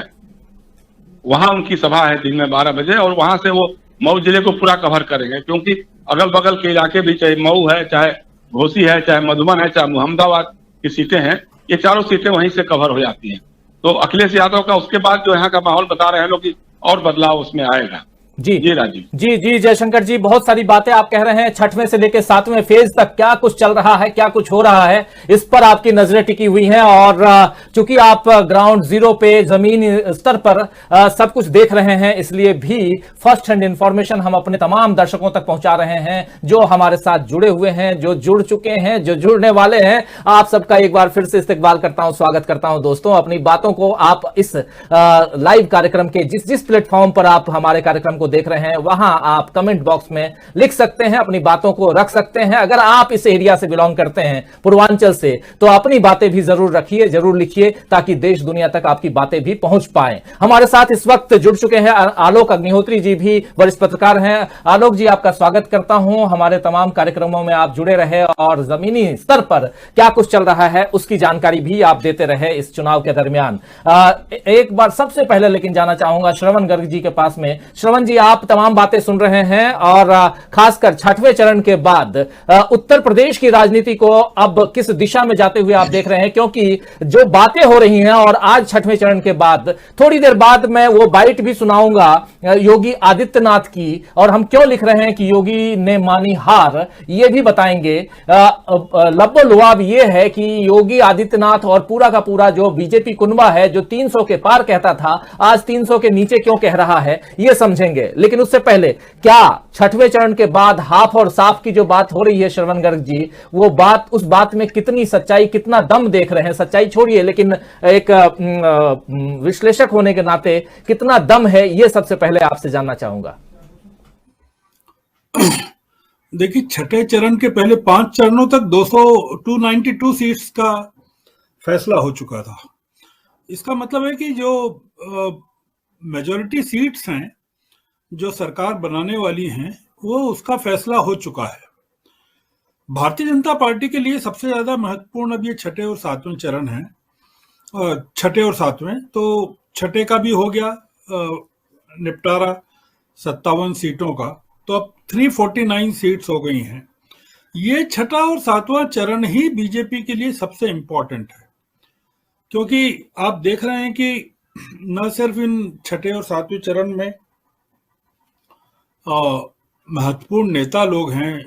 वहां उनकी सभा है दिन में 12 बजे, और वहां से वो मऊ जिले को पूरा कवर करेंगे, क्योंकि अगल बगल के इलाके भी, चाहे मऊ है, चाहे घोसी है, चाहे मधुबन है, चाहे मुहम्मदाबाद की सीटें हैं, ये चारों सीटें वहीं से कवर हो जाती हैं। तो अखिलेश यादव का उसके बाद जो यहाँ का माहौल बता रहे हैं लोग कि और बदलाव उसमें आएगा। जी राजीव जी जयशंकर जी, बहुत सारी बातें आप कह रहे हैं। 6वें से लेकर 7वें फेज तक क्या कुछ चल रहा है, क्या कुछ हो रहा है, इस पर आपकी नजरें टिकी हुई हैं। और चूंकि आप ग्राउंड जीरो पे, जमीन स्तर पर सब कुछ देख रहे हैं, इसलिए भी फर्स्ट हैंड इंफॉर्मेशन हम अपने तमाम दर्शकों तक पहुंचा रहे हैं, जो हमारे साथ जुड़े हुए हैं, जो जुड़ चुके हैं, जो जुड़ने वाले हैं। आप सबका एक बार फिर से इस्तकबाल करता हूं, स्वागत करता हूं। दोस्तों, अपनी बातों को आप इस लाइव कार्यक्रम के जिस प्लेटफॉर्म पर आप हमारे कार्यक्रम को देख रहे हैं, वहां आप कमेंट बॉक्स में लिख सकते हैं, अपनी बातों को रख सकते हैं। अगर आप इस एरिया से बिलोंग करते हैं, पूर्वांचल से, तो अपनी बातें भी जरूर रखिए, जरूर लिखिए, ताकि देश दुनिया तक आपकी बातें भी पहुंच पाए। हमारे साथ इस वक्त जुड़ चुके हैं आलोक अग्निहोत्री जी, भी वरिष्ठ पत्रकार हैं। आलोक जी, आपका स्वागत करता हूं। हमारे तमाम कार्यक्रमों में आप जुड़े रहे और जमीनी स्तर पर क्या कुछ चल रहा है उसकी जानकारी भी आप देते रहे इस चुनाव के दरमियान। एक बार सबसे पहले लेकिन जाना चाहूंगा श्रवण गर्ग जी के पास में। श्रवण जी, आप तमाम बातें सुन रहे हैं, और खासकर 6वें चरण के बाद उत्तर प्रदेश की राजनीति को अब किस दिशा में जाते हुए आप देख रहे हैं, क्योंकि जो बातें हो रही हैं, और आज 6वें चरण के बाद थोड़ी देर बाद मैं वो बाइट भी सुनाऊंगा योगी आदित्यनाथ की, और हम क्यों लिख रहे हैं कि योगी ने मानी हार, ये भी बताएंगे। लब्बो लुआब ये है कि योगी आदित्यनाथ और पूरा का पूरा जो बीजेपी कुनबा है, जो 300 के पार कहता था, आज 300 के नीचे क्यों कह रहा है, ये समझेंगे। लेकिन उससे पहले, क्या 6वें चरण के बाद हाफ और साफ की जो बात हो रही है श्रवण गर्ग जी, वो बात, उस बात में कितनी सच्चाई, कितना दम देख रहे हैं? सच्चाई छोड़िए, लेकिन एक विश्लेषक होने के नाते कितना दम है, ये सबसे पहले आपसे जानना चाहूंगा। देखिए, 6ठे चरण के पहले 5 चरणों तक 292 सीट्स का फैसला हो चुका था। इसका मतलब है कि जो मेजॉरिटी सीट्स हैं जो सरकार बनाने वाली हैं, वो उसका फैसला हो चुका है। भारतीय जनता पार्टी के लिए सबसे ज्यादा महत्वपूर्ण अब ये 6ठे और 7वें चरण है। 6ठे और 7वें, तो 6ठे का भी हो गया निपटारा 57 सीटों का, तो अब 349 सीट्स हो गई हैं। ये 6ठा और 7वां चरण ही बीजेपी के लिए सबसे इंपॉर्टेंट है, क्योंकि आप देख रहे हैं कि न सिर्फ इन 6ठे और 7वें चरण में महत्वपूर्ण नेता लोग हैं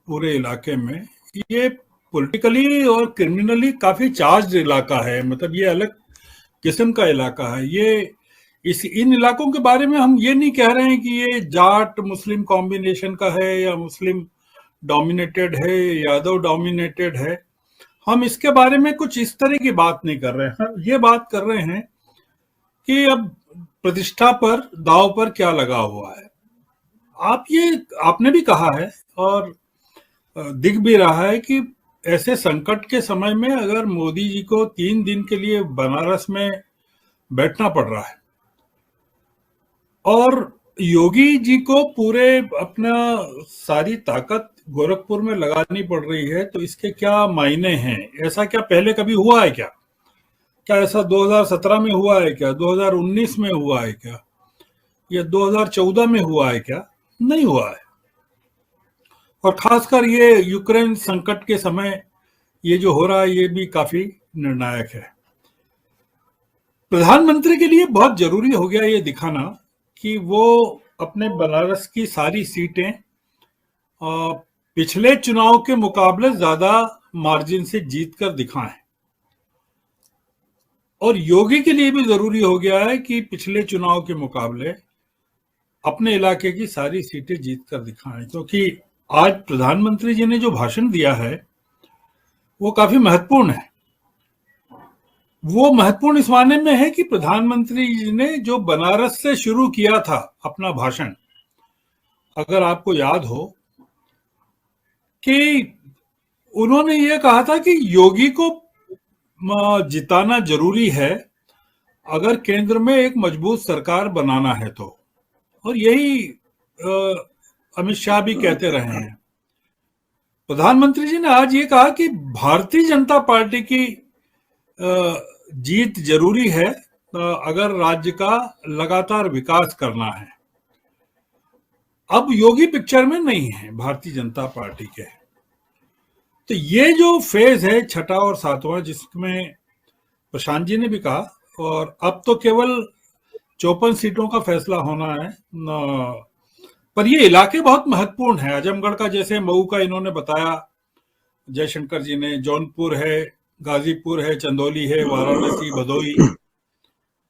पूरे इलाके में, ये पॉलिटिकली और क्रिमिनली काफी चार्ज इलाका है, मतलब ये अलग किस्म का इलाका है। ये इन इलाकों के बारे में हम ये नहीं कह रहे हैं कि ये जाट मुस्लिम कॉम्बिनेशन का है, या मुस्लिम डोमिनेटेड है, यादव डोमिनेटेड है। हम इसके बारे में कुछ इस तरह की बात नहीं कर रहे हैं। ये बात कर रहे हैं कि अब प्रतिष्ठा पर, दांव पर क्या लगा हुआ है। आपने भी कहा है और दिख भी रहा है कि ऐसे संकट के समय में अगर मोदी जी को 3 दिन के लिए बनारस में बैठना पड़ रहा है, और योगी जी को पूरे अपना सारी ताकत गोरखपुर में लगानी पड़ रही है, तो इसके क्या मायने हैं? ऐसा क्या पहले कभी हुआ है क्या? क्या ऐसा 2017 में हुआ है क्या? 2019 में हुआ है क्या? या 2014 में हुआ है क्या? नहीं हुआ है। और खासकर ये यूक्रेन संकट के समय ये जो हो रहा है, ये भी काफी निर्णायक है। प्रधानमंत्री के लिए बहुत जरूरी हो गया ये दिखाना कि वो अपने बनारस की सारी सीटें पिछले चुनाव के मुकाबले ज्यादा मार्जिन से जीत कर दिखाएं। और योगी के लिए भी जरूरी हो गया है कि पिछले चुनाव के मुकाबले अपने इलाके की सारी सीटें जीत कर दिखाएं, क्योंकि आज प्रधानमंत्री जी ने जो भाषण दिया है वो काफी महत्वपूर्ण है। वो महत्वपूर्ण इस मायने में है कि प्रधानमंत्री जी ने जो बनारस से शुरू किया था अपना भाषण, अगर आपको याद हो कि उन्होंने ये कहा था कि योगी को जिताना जरूरी है अगर केंद्र में एक मजबूत सरकार बनाना है तो, और यही अमित शाह भी कहते रहे हैं। प्रधानमंत्री जी ने आज ये कहा कि भारतीय जनता पार्टी की जीत जरूरी है अगर राज्य का लगातार विकास करना है। अब योगी पिक्चर में नहीं है भारतीय जनता पार्टी के, तो ये जो फेज है छठा और सातवां, जिसमें प्रशांत जी ने भी कहा, और अब तो केवल 54 सीटों का फैसला होना है, पर ये इलाके बहुत महत्वपूर्ण है। आजमगढ़ का जैसे मऊ का इन्होंने बताया जयशंकर जी ने, जौनपुर है, गाजीपुर है, चंदौली है, वाराणसी, भदोही,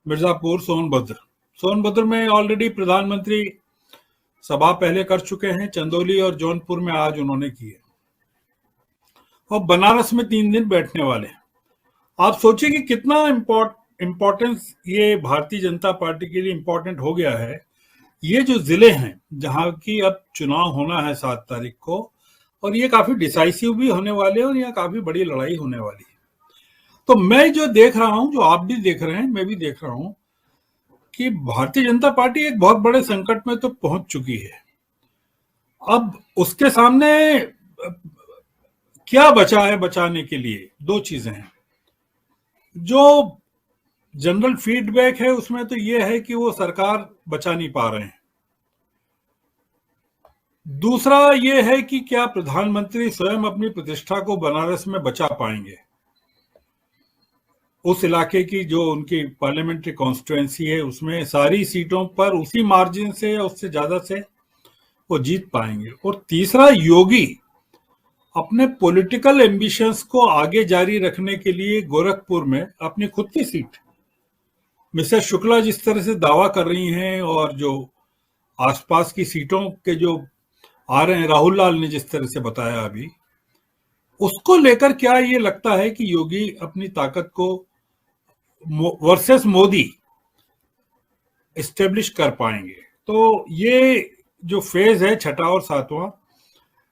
मिर्जापुर, सोनभद्र में ऑलरेडी प्रधानमंत्री सभा पहले कर चुके हैं। चंदौली और जौनपुर में आज उन्होंने की है, और बनारस में 3 दिन बैठने वाले हैं। आप सोचिए कि कितना इम्पोर्टेंस ये भारतीय जनता पार्टी के लिए इम्पोर्टेंट हो गया है। ये जो जिले हैं जहां की अब चुनाव होना है 7 तारीख को, और ये काफी डिसाइसिव भी होने वाले हैं और यहाँ काफी बड़ी लड़ाई होने वाली है। तो मैं जो देख रहा हूं, जो आप भी देख रहे हैं, मैं भी देख रहा हूं कि भारतीय जनता पार्टी एक बहुत बड़े संकट में तो पहुंच चुकी है। अब उसके सामने क्या बचा है बचाने के लिए? 2 चीजें हैं। जो जनरल फीडबैक है उसमें तो ये है कि वो सरकार बचा नहीं पा रहे हैं। दूसरा ये है कि क्या प्रधानमंत्री स्वयं अपनी प्रतिष्ठा को बनारस में बचा पाएंगे। उस इलाके की जो उनकी पार्लियामेंट्री कॉन्स्टिट्यूएंसी है उसमें सारी सीटों पर उसी मार्जिन से या उससे ज्यादा से वो जीत पाएंगे। और तीसरा, योगी अपने पॉलिटिकल एम्बिशंस को आगे जारी रखने के लिए गोरखपुर में अपनी खुद की सीट, मिसेस शुक्ला जिस तरह से दावा कर रही हैं, और जो आसपास की सीटों के जो आ रहे हैं, राहुल लाल ने जिस तरह से बताया अभी, उसको लेकर क्या ये लगता है कि योगी अपनी ताकत को वर्सेस मोदी एस्टेब्लिश कर पाएंगे। तो ये जो फेज है छठा और सातवां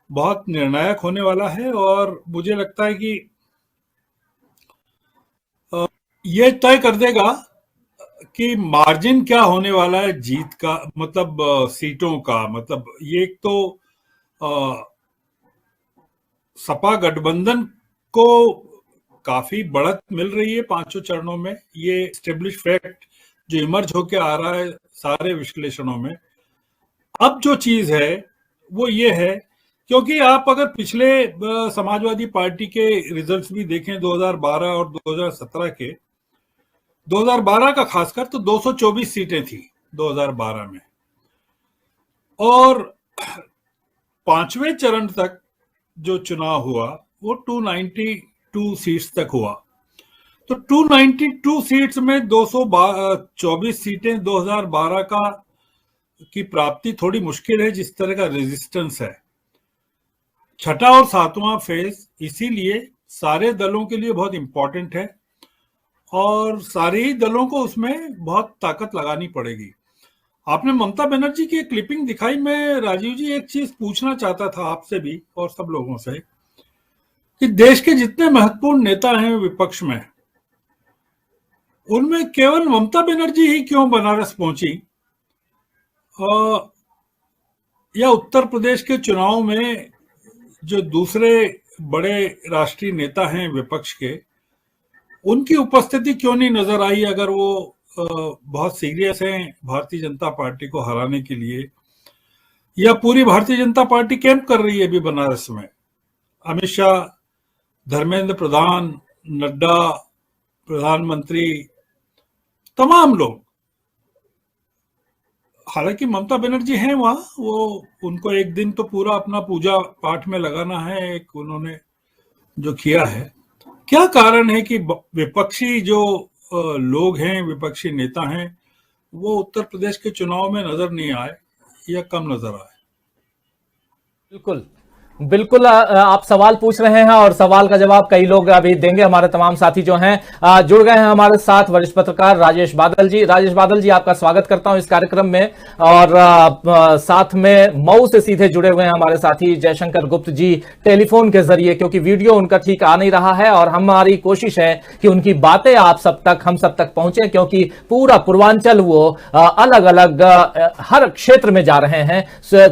बहुत निर्णायक होने वाला है, और मुझे लगता है कि ये तय कर देगा कि मार्जिन क्या होने वाला है जीत का, मतलब सीटों का। मतलब ये एक तो सपा गठबंधन को काफी बढ़त मिल रही है 5 चरणों में, ये एस्टेब्लिश फैक्ट जो इमर्ज होके आ रहा है सारे विश्लेषणों में। अब जो चीज है वो ये है, क्योंकि आप अगर पिछले समाजवादी पार्टी के रिजल्ट्स भी देखें 2012 और 2017 के, 2012 का खासकर तो 224 सीटें थी 2012 में, और 5वें चरण तक जो चुनाव हुआ वो 292 सीट्स तक हुआ। तो 292 सीट्स में 224 सीटें 2012 का की प्राप्ति थोड़ी मुश्किल है, जिस तरह का रेजिस्टेंस है। छठा और सातवां फेज इसीलिए सारे दलों के लिए बहुत इंपॉर्टेंट है, और सारे ही दलों को उसमें बहुत ताकत लगानी पड़ेगी। आपने ममता बनर्जी की एक क्लिपिंग दिखाई। मैं राजीव जी एक चीज पूछना चाहता था आपसे भी और सब लोगों से, कि देश के जितने महत्वपूर्ण नेता हैं विपक्ष में, उनमें केवल ममता बनर्जी ही क्यों बनारस पहुंची, या उत्तर प्रदेश के चुनाव में जो दूसरे बड़े राष्ट्रीय नेता हैं विपक्ष के, उनकी उपस्थिति क्यों नहीं नजर आई? अगर वो बहुत सीरियस हैं भारतीय जनता पार्टी को हराने के लिए, या पूरी भारतीय जनता पार्टी कैंप कर रही है अभी बनारस में। अमित शाह, धर्मेंद्र प्रधान, नड्डा, प्रधानमंत्री, तमाम लोग। हालांकि ममता बनर्जी हैं वहां, वो उनको एक दिन तो पूरा अपना पूजा पाठ में लगाना है, एक उन्होंने जो किया है। क्या कारण है कि विपक्षी जो लोग हैं, विपक्षी नेता हैं, वो उत्तर प्रदेश के चुनाव में नजर नहीं आए या कम नजर आए? बिल्कुल बिल्कुल आप सवाल पूछ रहे हैं और सवाल का जवाब कई लोग अभी देंगे। हमारे तमाम साथी जो हैं जुड़ गए हैं हमारे साथ। वरिष्ठ पत्रकार राजेश बादल जी आपका स्वागत करता हूं इस कार्यक्रम में। और साथ में मऊ से सीधे जुड़े हुए हैं हमारे साथी जयशंकर गुप्त जी टेलीफोन के जरिए, क्योंकि वीडियो उनका ठीक आ नहीं रहा है और हमारी कोशिश है कि उनकी बातें हम सब तक पहुंचे, क्योंकि पूरा पूर्वांचल वो अलग अलग हर क्षेत्र में जा रहे हैं।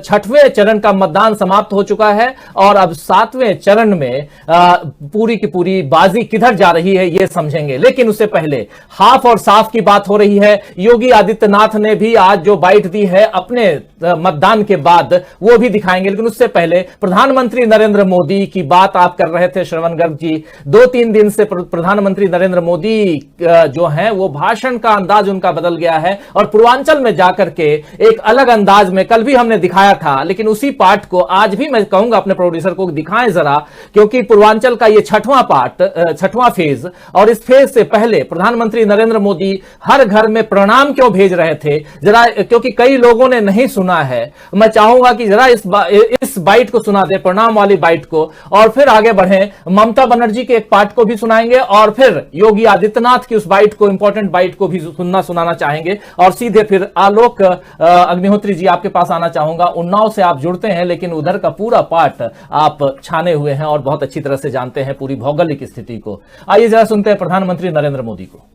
6वें चरण का मतदान समाप्त हो चुका है और अब 7वें चरण में पूरी की पूरी बाजी किधर जा रही है ये समझेंगे। लेकिन उससे पहले हाफ और साफ की बात हो रही है। योगी आदित्यनाथ ने भी आज जो बाइट दी है अपने मतदान के बाद वो भी दिखाएंगे। लेकिन उससे पहले प्रधानमंत्री नरेंद्र मोदी की बात आप कर रहे थे श्रवण गर्ग जी। 2-3 दिन से प्रधानमंत्री नरेंद्र मोदी जो हैं वो भाषण का अंदाज उनका बदल गया है और पूर्वांचल में जाकर के एक अलग अंदाज में कल भी हमने दिखाया था, लेकिन उसी पार्ट को आज भी मैं कहूंगा अपने प्रोड्यूसर को दिखाएं जरा, क्योंकि पूर्वांचल का ये 6वां फेज और इस फेज से पहले प्रधानमंत्री नरेंद्र मोदी हर घर में प्रणाम क्यों भेज रहे थे जरा, क्योंकि कई लोगों ने नहीं सुना है। मैं चाहूंगा कि जरा इस बाइट को सुना दे, प्रणाम वाली बाइट को, और फिर आगे बढ़े। ममता बनर्जी के एक पार्ट को भी सुनाएंगे और फिर योगी आदित्यनाथ की उस बाइट को, इंपॉर्टेंट बाइट को भी सुनाना चाहेंगे और सीधे फिर आलोक अग्निहोत्री जी आपके पास आना चाहूंगा। उन्नाव से आप जुड़ते हैं लेकिन उधर का पूरा पार्ट आप छाने हुए हैं और बहुत अच्छी तरह से जानते हैं पूरी भौगोलिक स्थिति को। आइए जरा सुनते हैं प्रधानमंत्री नरेंद्र मोदी को।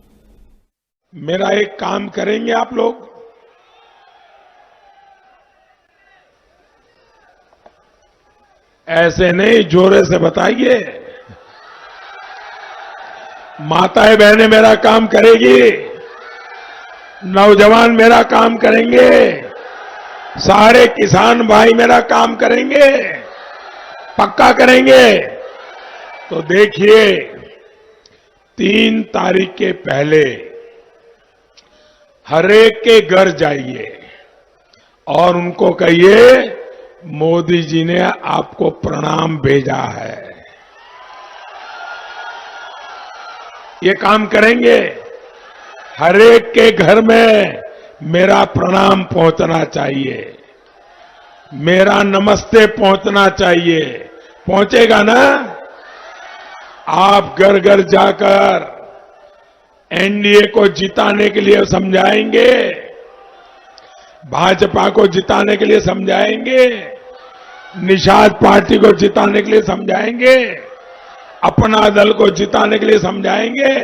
मेरा एक काम करेंगे आप लोग, ऐसे नहीं जोरे से बताइए। माताएं बहनें मेरा काम करेगी, नौजवान मेरा काम करेंगे, सारे किसान भाई मेरा काम करेंगे, पक्का करेंगे। तो देखिए 3 तारीख के पहले हरेक के घर जाइए और उनको कहिए मोदी जी ने आपको प्रणाम भेजा है। ये काम करेंगे। हरेक के घर में मेरा प्रणाम पहुंचना चाहिए, मेरा नमस्ते पहुंचना चाहिए। पहुंचेगा ना? आप घर घर जाकर एनडीए को जिताने के लिए समझाएंगे, भाजपा को जिताने के लिए समझाएंगे, निषाद पार्टी को जिताने के लिए समझाएंगे, अपना दल को जिताने के लिए समझाएंगे।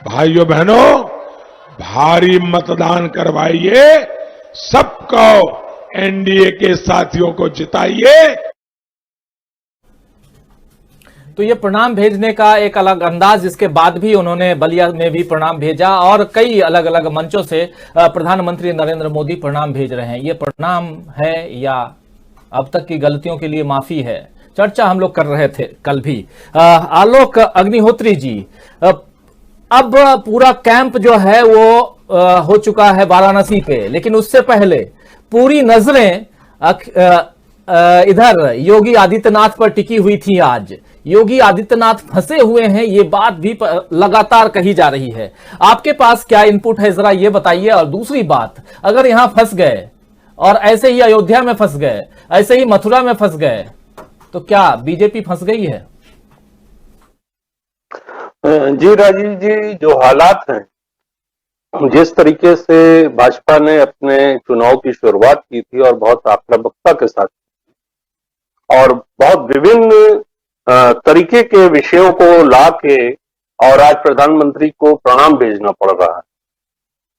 भाइयों बहनों, भारी मतदान करवाइए, सबको एनडीए के साथियों को जिताइए। तो ये प्रणाम भेजने का एक अलग अंदाज, इसके बाद भी उन्होंने बलिया में भी प्रणाम भेजा और कई अलग अलग मंचों से प्रधानमंत्री नरेंद्र मोदी प्रणाम भेज रहे हैं। ये प्रणाम है या अब तक की गलतियों के लिए माफी है, चर्चा हम लोग कर रहे थे कल भी। आलोक अग्निहोत्री जी, अब पूरा कैंप जो है वो हो चुका है वाराणसी पे, लेकिन उससे पहले पूरी नजरें इधर योगी आदित्यनाथ पर टिकी हुई थी। आज योगी आदित्यनाथ फंसे हुए हैं, ये बात भी लगातार कही जा रही है। आपके पास क्या इनपुट है जरा ये बताइए। और दूसरी बात, अगर यहां फंस गए और ऐसे ही अयोध्या में फंस गए, ऐसे ही मथुरा में फंस गए, तो क्या बीजेपी फंस गई है? जी राजीव जी, जो हालात हैं, जिस तरीके से भाजपा ने अपने चुनाव की शुरुआत की थी और बहुत आक्रामकता के साथ और बहुत विभिन्न तरीके के विषयों को लाके और आज प्रधानमंत्री को प्रणाम भेजना पड़ रहा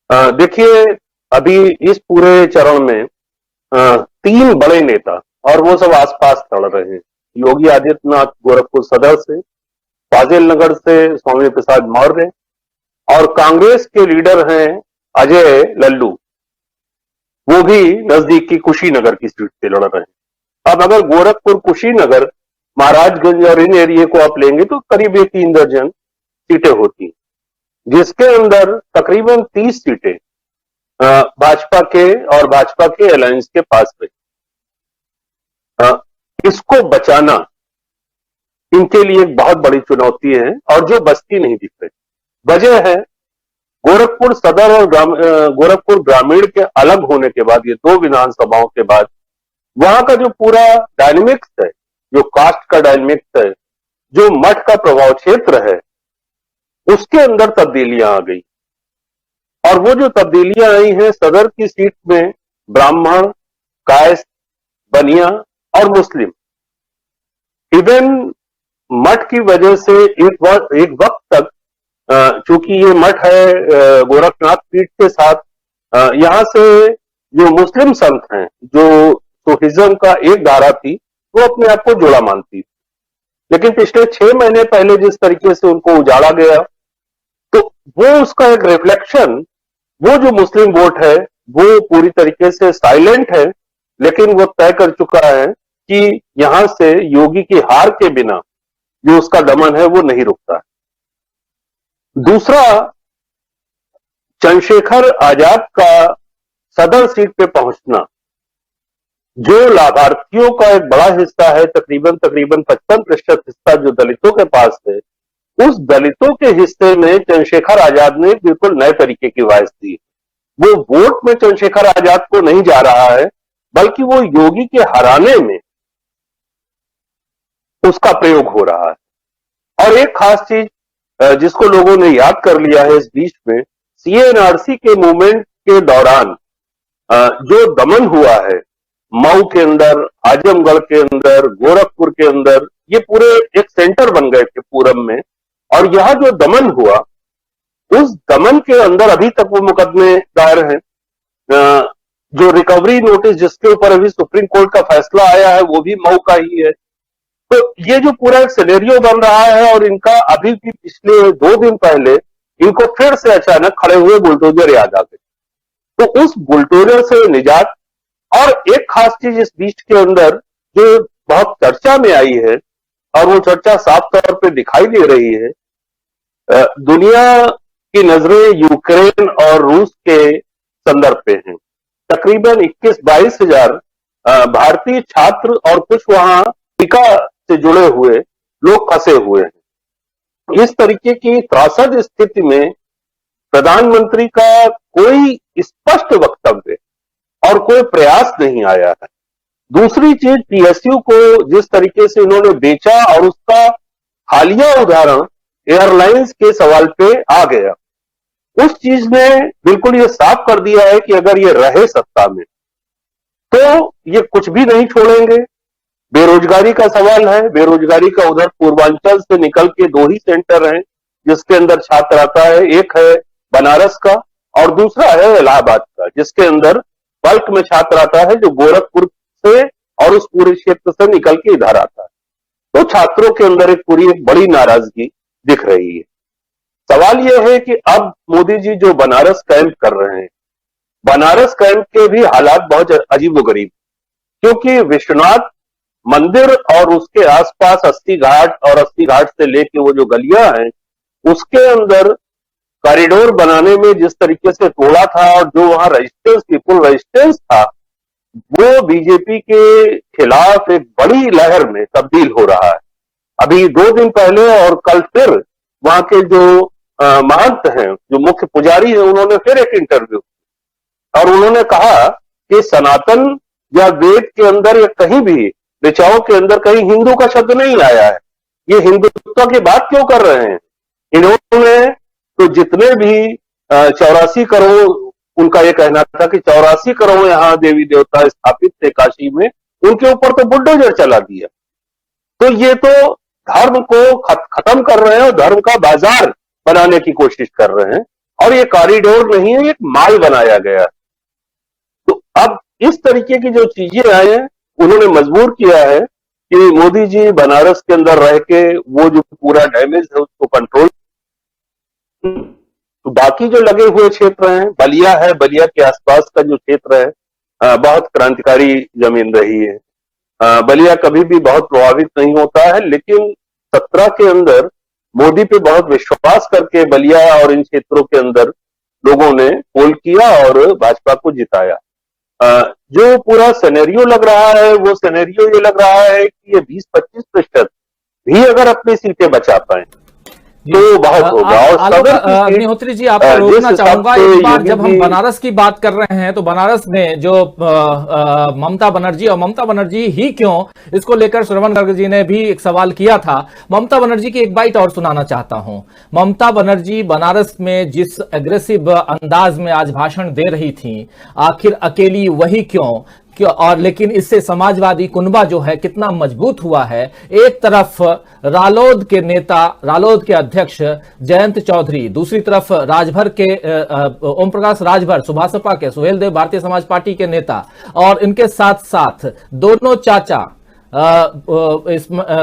है। देखिए अभी इस पूरे चरण में 3 बड़े नेता और वो सब आसपास लड़ रहे हैं। योगी आदित्यनाथ गोरखपुर सदर से, फाजिल नगर से स्वामी प्रसाद मौर्य और कांग्रेस के लीडर हैं अजय लल्लू, वो भी नजदीक की कुशीनगर की सीट से लड़ रहे हैं। अब अगर गोरखपुर, कुशीनगर, महाराजगंज और इन एरिया को आप लेंगे तो करीब 3 दर्जन सीटें होती, जिसके अंदर तकरीबन 30 सीटें भाजपा के और भाजपा के अलायंस के पास में। इसको बचाना इनके लिए एक बहुत बड़ी चुनौती है और जो बचती नहीं दिख रही। वजह है गोरखपुर सदर और गोरखपुर ग्रामीण के अलग होने के बाद, ये 2 विधानसभाओं के बाद वहां का जो पूरा डायनेमिक्स है जो कास्ट का डायनेमिक्स है, जो मठ का प्रभाव क्षेत्र है, उसके अंदर तब्दीलियां आ गई। और वो जो तब्दीलियां आई हैं, सदर की सीट में ब्राह्मण, कायस्थ, बनिया और मुस्लिम, इवन मठ की वजह से एक वक्त तक, चूंकि ये मठ है गोरखनाथ पीठ के साथ, यहां से जो मुस्लिम संत हैं, जो सूफिज्म का एक धारा थी, वो अपने आप को जोड़ा मानती थी। लेकिन पिछले 6 महीने पहले जिस तरीके से उनको उजाड़ा गया, तो वो उसका एक रिफ्लेक्शन, वो जो मुस्लिम वोट है वो पूरी तरीके से साइलेंट है, लेकिन वो तय कर चुका है कि यहां से योगी की हार के बिना जो उसका दमन है वो नहीं रुकता है। दूसरा, चंद्रशेखर आजाद का सदर सीट पे पहुंचना, जो लाभार्थियों का एक बड़ा हिस्सा है, तकरीबन 55% हिस्सा जो दलितों के पास है, उस दलितों के हिस्से में चंद्रशेखर आजाद ने बिल्कुल नए तरीके की वॉइस दी। वो वोट में चंद्रशेखर आजाद को नहीं जा रहा है, बल्कि वो योगी के हराने में उसका प्रयोग हो रहा है। और एक खास चीज जिसको लोगों ने याद कर लिया है इस बीच में, सीएनआरसी के मूवमेंट के दौरान जो दमन हुआ है मऊ के अंदर, आजमगढ़ के अंदर, गोरखपुर के अंदर, ये पूरे एक सेंटर बन गए थे पूरब में। और यह जो दमन हुआ, उस दमन के अंदर अभी तक वो मुकदमे दायर हैं। जो रिकवरी नोटिस जिसके ऊपर अभी सुप्रीम कोर्ट का फैसला आया है, वो भी मऊ का ही है। तो ये जो पूरा एक सिनेरियो बन रहा है, और इनका अभी भी पिछले 2 दिन पहले इनको फिर से अचानक खड़े हुए बुलडोजर याद आ गए। तो उस बुलडोजर से निजात, और एक खास चीज इस बीच के अंदर जो बहुत चर्चा में आई है, और वो चर्चा साफ तौर पे दिखाई दे रही है, दुनिया की नजरें यूक्रेन और रूस के संदर्भ पे हैं। तकरीबन 21-22 हजार भारतीय छात्र और कुछ वहां टीका से जुड़े हुए लोग फंसे हुए हैं। इस तरीके की त्रासद स्थिति में प्रधानमंत्री का कोई स्पष्ट वक्तव्य और कोई प्रयास नहीं आया है। दूसरी चीज, पीएसयू को जिस तरीके से इन्होंने बेचा, और उसका हालिया उदाहरण एयरलाइंस के सवाल पे आ गया, उस चीज ने बिल्कुल ये साफ कर दिया है कि अगर ये रहे सत्ता में तो ये कुछ भी नहीं छोड़ेंगे। बेरोजगारी का सवाल है, बेरोजगारी का उधर पूर्वांचल से निकल के 2 ही सेंटर हैं जिसके अंदर छात्र आता है, एक है बनारस का और दूसरा है इलाहाबाद का, जिसके अंदर बल्क में छात्र आता है, जो गोरखपुर से और उस पूरे क्षेत्र से निकल के इधर आता है। तो छात्रों के अंदर एक बड़ी नाराजगी दिख रही है। सवाल यह है कि अब मोदी जी जो बनारस कैंप कर रहे हैं, बनारस कैंप के भी हालात बहुत अजीबोगरीब, क्योंकि विश्वनाथ मंदिर और उसके आसपास अस्सी घाट, और अस्सी घाट से लेके वो जो गलियां हैं, उसके अंदर कॉरिडोर बनाने में जिस तरीके से तोड़ा था, और जो वहां रेजिस्टेंस, पीपुल रेजिस्टेंस था, वो बीजेपी के खिलाफ एक बड़ी लहर में तब्दील हो रहा है। अभी 2 दिन पहले और कल फिर वहां के जो महंत हैं, जो मुख्य पुजारी हैं, उन्होंने फिर एक इंटरव्यू, और उन्होंने कहा कि सनातन या वेद के अंदर या कहीं भी ऋचाओं के अंदर कहीं हिंदू का शब्द नहीं आया है। ये हिंदुत्व की बात क्यों कर रहे हैं? इन्होंने तो जितने भी 84 करोड़, उनका ये कहना था कि 84 करोड़ यहाँ देवी देवता स्थापित थे काशी में, उनके ऊपर तो बुलडोजर चला दिया। तो ये तो धर्म को खत्म कर रहे हैं और धर्म का बाजार बनाने की कोशिश कर रहे हैं, और ये कॉरिडोर नहीं है, एक माल बनाया गया। तो अब इस तरीके की जो चीजें आई हैं, उन्होंने मजबूर किया है कि मोदी जी बनारस के अंदर रह के वो जो पूरा डैमेज है उसको कंट्रोल। तो बाकी जो लगे हुए क्षेत्र हैं, बलिया है, बलिया के आसपास का जो क्षेत्र है, बहुत क्रांतिकारी जमीन रही है। बलिया कभी भी बहुत प्रभावित नहीं होता है, लेकिन 17 के अंदर मोदी पे बहुत विश्वास करके बलिया और इन क्षेत्रों के अंदर लोगों ने पोल किया और भाजपा को जिताया। जो पूरा सिनेरियो लग रहा है, वो सिनेरियो ये लग रहा है कि ये 20-25% भी अगर अपनी सीटें बचा पाए। तो बहुत होगा। और आलोक सदर की अग्निहोत्री जी, आपको जिस रोकना हिसाब चाहूंगा। से इस बार योगी जब हम जी- बनारस की बात कर रहे हैं तो बनारस में जो ममता बनर्जी, और ममता बनर्जी ही क्यों, इसको लेकर श्रवण गर्ग जी ने भी एक सवाल किया था। ममता बनर्जी की एक बाइट और सुनाना चाहता हूं। ममता बनर्जी बनारस में जिस एग्रेसिव अंदाज में आज भाषण दे रही थी, आखिर अकेली वही क्यों, और लेकिन इससे समाजवादी कुनबा जो है कितना मजबूत हुआ है। एक तरफ रालोद के नेता, रालोद के अध्यक्ष जयंत चौधरी, दूसरी तरफ राजभर के ओम प्रकाश राजभर, सुभाषपा के सुहेल देव भारतीय समाज पार्टी के नेता, और इनके साथ साथ दोनों चाचा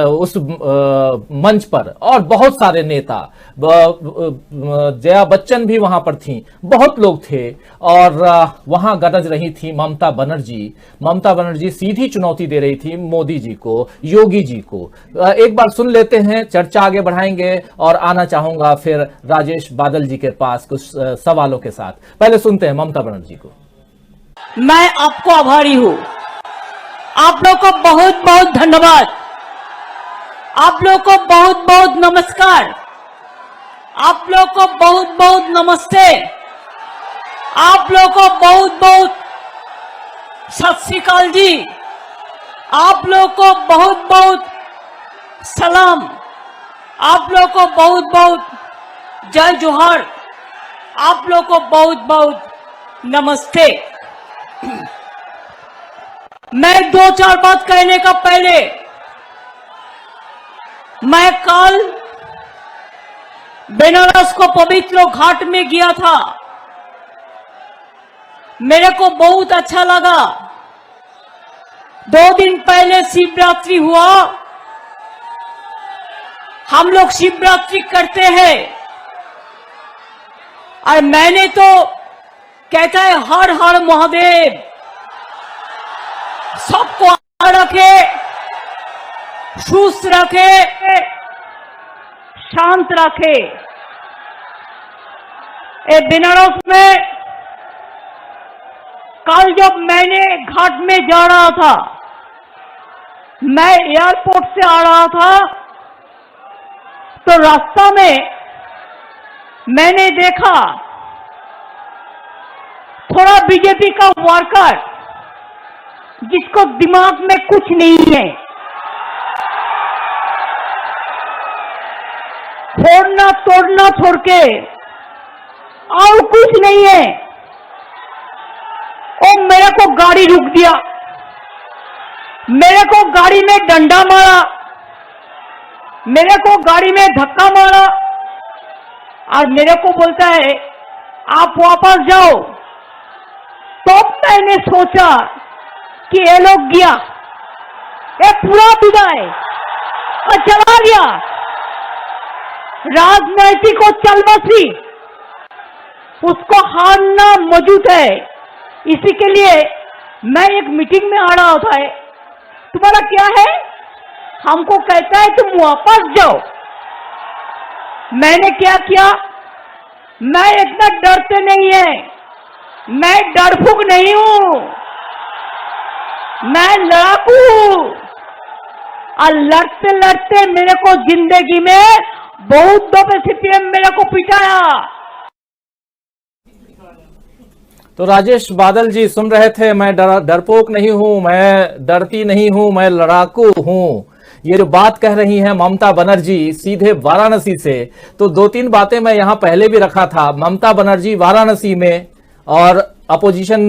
उस मंच पर, और बहुत सारे नेता, जया बच्चन भी वहां पर थी, बहुत लोग थे, और वहां गरज रही थी ममता बनर्जी। ममता बनर्जी सीधी चुनौती दे रही थी मोदी जी को, योगी जी को। एक बार सुन लेते हैं, चर्चा आगे बढ़ाएंगे, और आना चाहूंगा फिर राजेश बादल जी के पास कुछ सवालों के साथ। पहले सुनते हैं ममता बनर्जी को। मैं आपको आभारी हूं। आप लोग को बहुत बहुत धन्यवाद। आप लोग को बहुत बहुत नमस्कार। आप लोग को बहुत बहुत नमस्ते। आप लोग को बहुत बहुत सत श्री अकाल जी। आप लोग को बहुत बहुत सलाम। आप लोग को बहुत बहुत जय जोहार। आप लोग को बहुत बहुत नमस्ते। मैं दो चार बात कहने का पहले, मैं कल बनारस को पवित्र घाट में गया था। मेरे को बहुत अच्छा लगा। 2 दिन पहले शिवरात्रि हुआ। हम लोग शिवरात्रि करते हैं, और मैंने तो कहता है हर हर महादेव, सबको रखे, सुस्त रखे, शांत रखे। ए बनारस में कल जब मैंने घाट में जा रहा था, मैं एयरपोर्ट से आ रहा था, तो रास्ता में मैंने देखा थोड़ा बीजेपी का वर्कर जिसको दिमाग में कुछ नहीं है, फोड़ना तोड़ना छोड़ के और कुछ नहीं है, और मेरे को गाड़ी रुक दिया, मेरे को गाड़ी में डंडा मारा, मेरे को गाड़ी में धक्का मारा, और मेरे को बोलता है आप वापस जाओ। तो मैंने सोचा कि ये लोग गया, ये पूरा विदाई और चला गया, राजनीतिक को चल बसी, उसको हारना मौजूद है। इसी के लिए मैं एक मीटिंग में आ रहा था। तुम्हारा क्या है? हमको कहता है तुम वापस जाओ। मैंने क्या किया? मैं इतना डरते नहीं है, मैं डरफुक नहीं हूं, मैं लड़ाकू हूं, और लड़ते लड़ते मेरे को जिंदगी में बहुत दफे सीपीएम मेरे को पिटाया। तो राजेश बादल जी सुन रहे थे, मैं डरपोक नहीं हूं, मैं डरती नहीं हूं, मैं लड़ाकू हूं। ये जो बात कह रही हैं ममता बनर्जी सीधे वाराणसी से। तो 2-3 बातें मैं यहां पहले भी रखा था। ममता बनर्जी वाराणसी में और अपोजिशन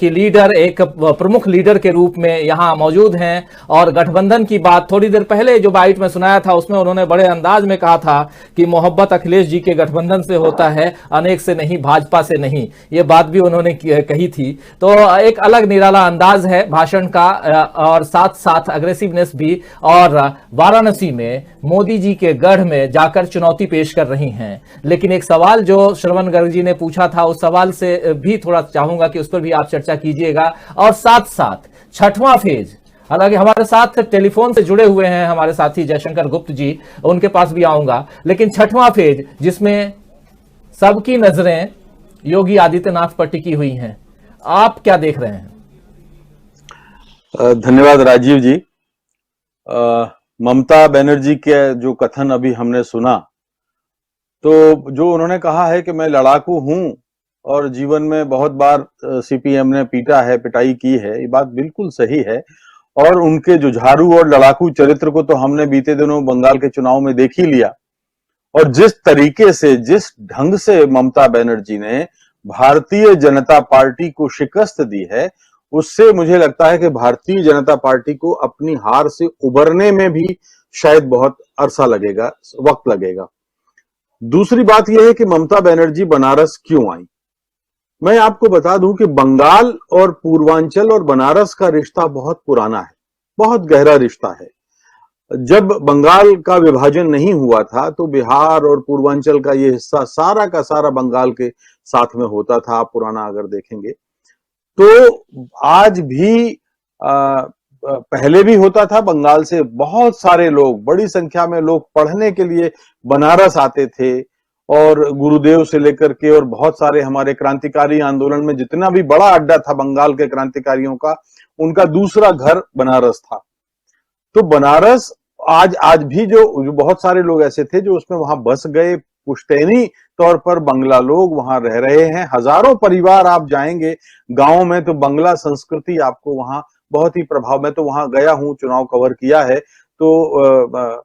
की लीडर, एक प्रमुख लीडर के रूप में यहां मौजूद हैं। और गठबंधन की बात थोड़ी देर पहले जो बाइट में सुनाया था उसमें उन्होंने बड़े अंदाज में कहा था कि मोहब्बत अखिलेश जी के गठबंधन से होता है, अनेक से नहीं, भाजपा से नहीं। ये बात भी उन्होंने कही थी। तो एक अलग निराला अंदाज है भाषण का, और साथ साथ अग्रेसिवनेस भी। और वाराणसी में मोदी जी के गढ़ में जाकर चुनौती पेश कर रही हैं। लेकिन एक सवाल जो श्रवण गर्ग जी ने पूछा था, उस सवाल से भी थोड़ा चाहूंगा कि उस पर भी आप चर्चा कीजिएगा। और साथ साथ छठवां फेज, हालांकि हमारे साथ टेलीफोन से जुड़े हुए हैं हमारे साथी जयशंकर गुप्त जी, उनके पास भी आऊंगा। लेकिन छठवां फेज जिसमें सबकी नजरें योगी आदित्यनाथ पर टिकी हुई हैं, आप क्या देख रहे हैं? धन्यवाद राजीव जी। ममता बनर्जी के जो कथन अभी हमने सुना, तो जो उन्होंने कहा है कि मैं लड़ाकू हूं और जीवन में बहुत बार सीपीएम ने पीटा है, पिटाई की है, ये बात बिल्कुल सही है। और उनके जुझारू और लड़ाकू चरित्र को तो हमने बीते दिनों बंगाल के चुनाव में देख ही लिया। और जिस तरीके से, जिस ढंग से ममता बनर्जी ने भारतीय जनता पार्टी को शिकस्त दी है, उससे मुझे लगता है कि भारतीय जनता पार्टी को अपनी हार से उबरने में भी शायद बहुत अरसा लगेगा, वक्त लगेगा। दूसरी बात यह है कि ममता बनर्जी बनारस क्यों आई। मैं आपको बता दूं कि बंगाल और पूर्वांचल और बनारस का रिश्ता बहुत पुराना है, बहुत गहरा रिश्ता है। जब बंगाल का विभाजन नहीं हुआ था तो बिहार और पूर्वांचल का ये हिस्सा सारा का सारा बंगाल के साथ में होता था। आप पुराना अगर देखेंगे तो आज भी पहले भी होता था। बंगाल से बहुत सारे लोग, बड़ी संख्या में लोग पढ़ने के लिए बनारस आते थे और गुरुदेव से लेकर के और बहुत सारे हमारे क्रांतिकारी आंदोलन में जितना भी बड़ा अड्डा था बंगाल के क्रांतिकारियों का, उनका दूसरा घर बनारस था। तो बनारस आज भी जो बहुत सारे लोग ऐसे थे जो उसमें वहां बस गए, पुश्तैनी तौर पर बंगला लोग वहां रह रहे हैं। हजारों परिवार आप जाएंगे गांव में तो बंगला संस्कृति आपको वहां बहुत ही प्रभाव। मैं तो वहां गया हूं, चुनाव कवर किया है, तो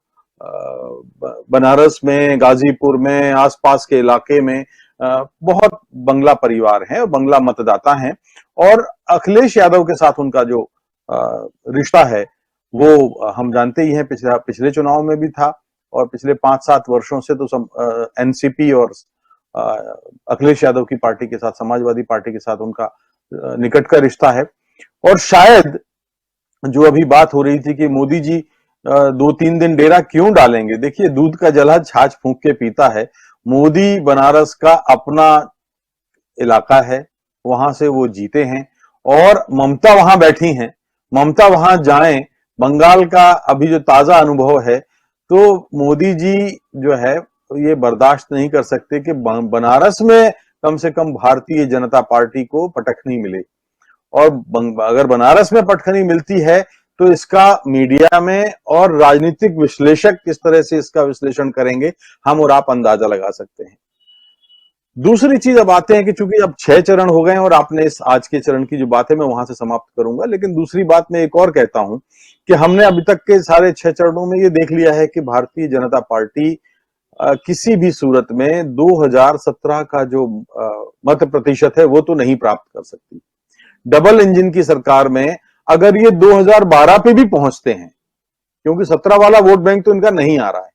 बनारस में, गाजीपुर में, आसपास के इलाके में बहुत बंगला परिवार हैं और बंगला मतदाता हैं। और अखिलेश यादव के साथ उनका जो रिश्ता है वो हम जानते ही हैं, पिछले चुनाव में भी था और पिछले 5-7 वर्षों से तो एनसीपी और अखिलेश यादव की पार्टी के साथ, समाजवादी पार्टी के साथ उनका निकट का रिश्ता है। और शायद जो अभी बात हो रही थी कि मोदी जी 2-3 दिन डेरा क्यों डालेंगे, देखिए दूध का जल्द छाछ फूंक के पीता है। मोदी बनारस का अपना इलाका है, वहां से वो जीते हैं और ममता वहां बैठी हैं। ममता वहां जाएं, बंगाल का अभी जो ताजा अनुभव है, तो मोदी जी जो है ये बर्दाश्त नहीं कर सकते कि बनारस में कम से कम भारतीय जनता पार्टी को पटखनी मिले। और अगर बनारस में पटखनी मिलती है तो इसका मीडिया में और राजनीतिक विश्लेषक किस तरह से इसका विश्लेषण करेंगे, हम और आप अंदाजा लगा सकते हैं। दूसरी चीज अब आते हैं कि चूंकि अब 6 चरण हो गए और आपने इस आज के चरण की जो बात है मैं वहां से समाप्त करूंगा, लेकिन दूसरी बात मैं एक और कहता हूं कि हमने अभी तक के सारे 6 चरणों में ये देख लिया है कि भारतीय जनता पार्टी किसी भी सूरत में 2017 का जो मत प्रतिशत है वो तो नहीं प्राप्त कर सकती। डबल इंजन की सरकार में अगर ये 2012 पे भी पहुंचते हैं, क्योंकि 17 वाला वोट बैंक तो इनका नहीं आ रहा है,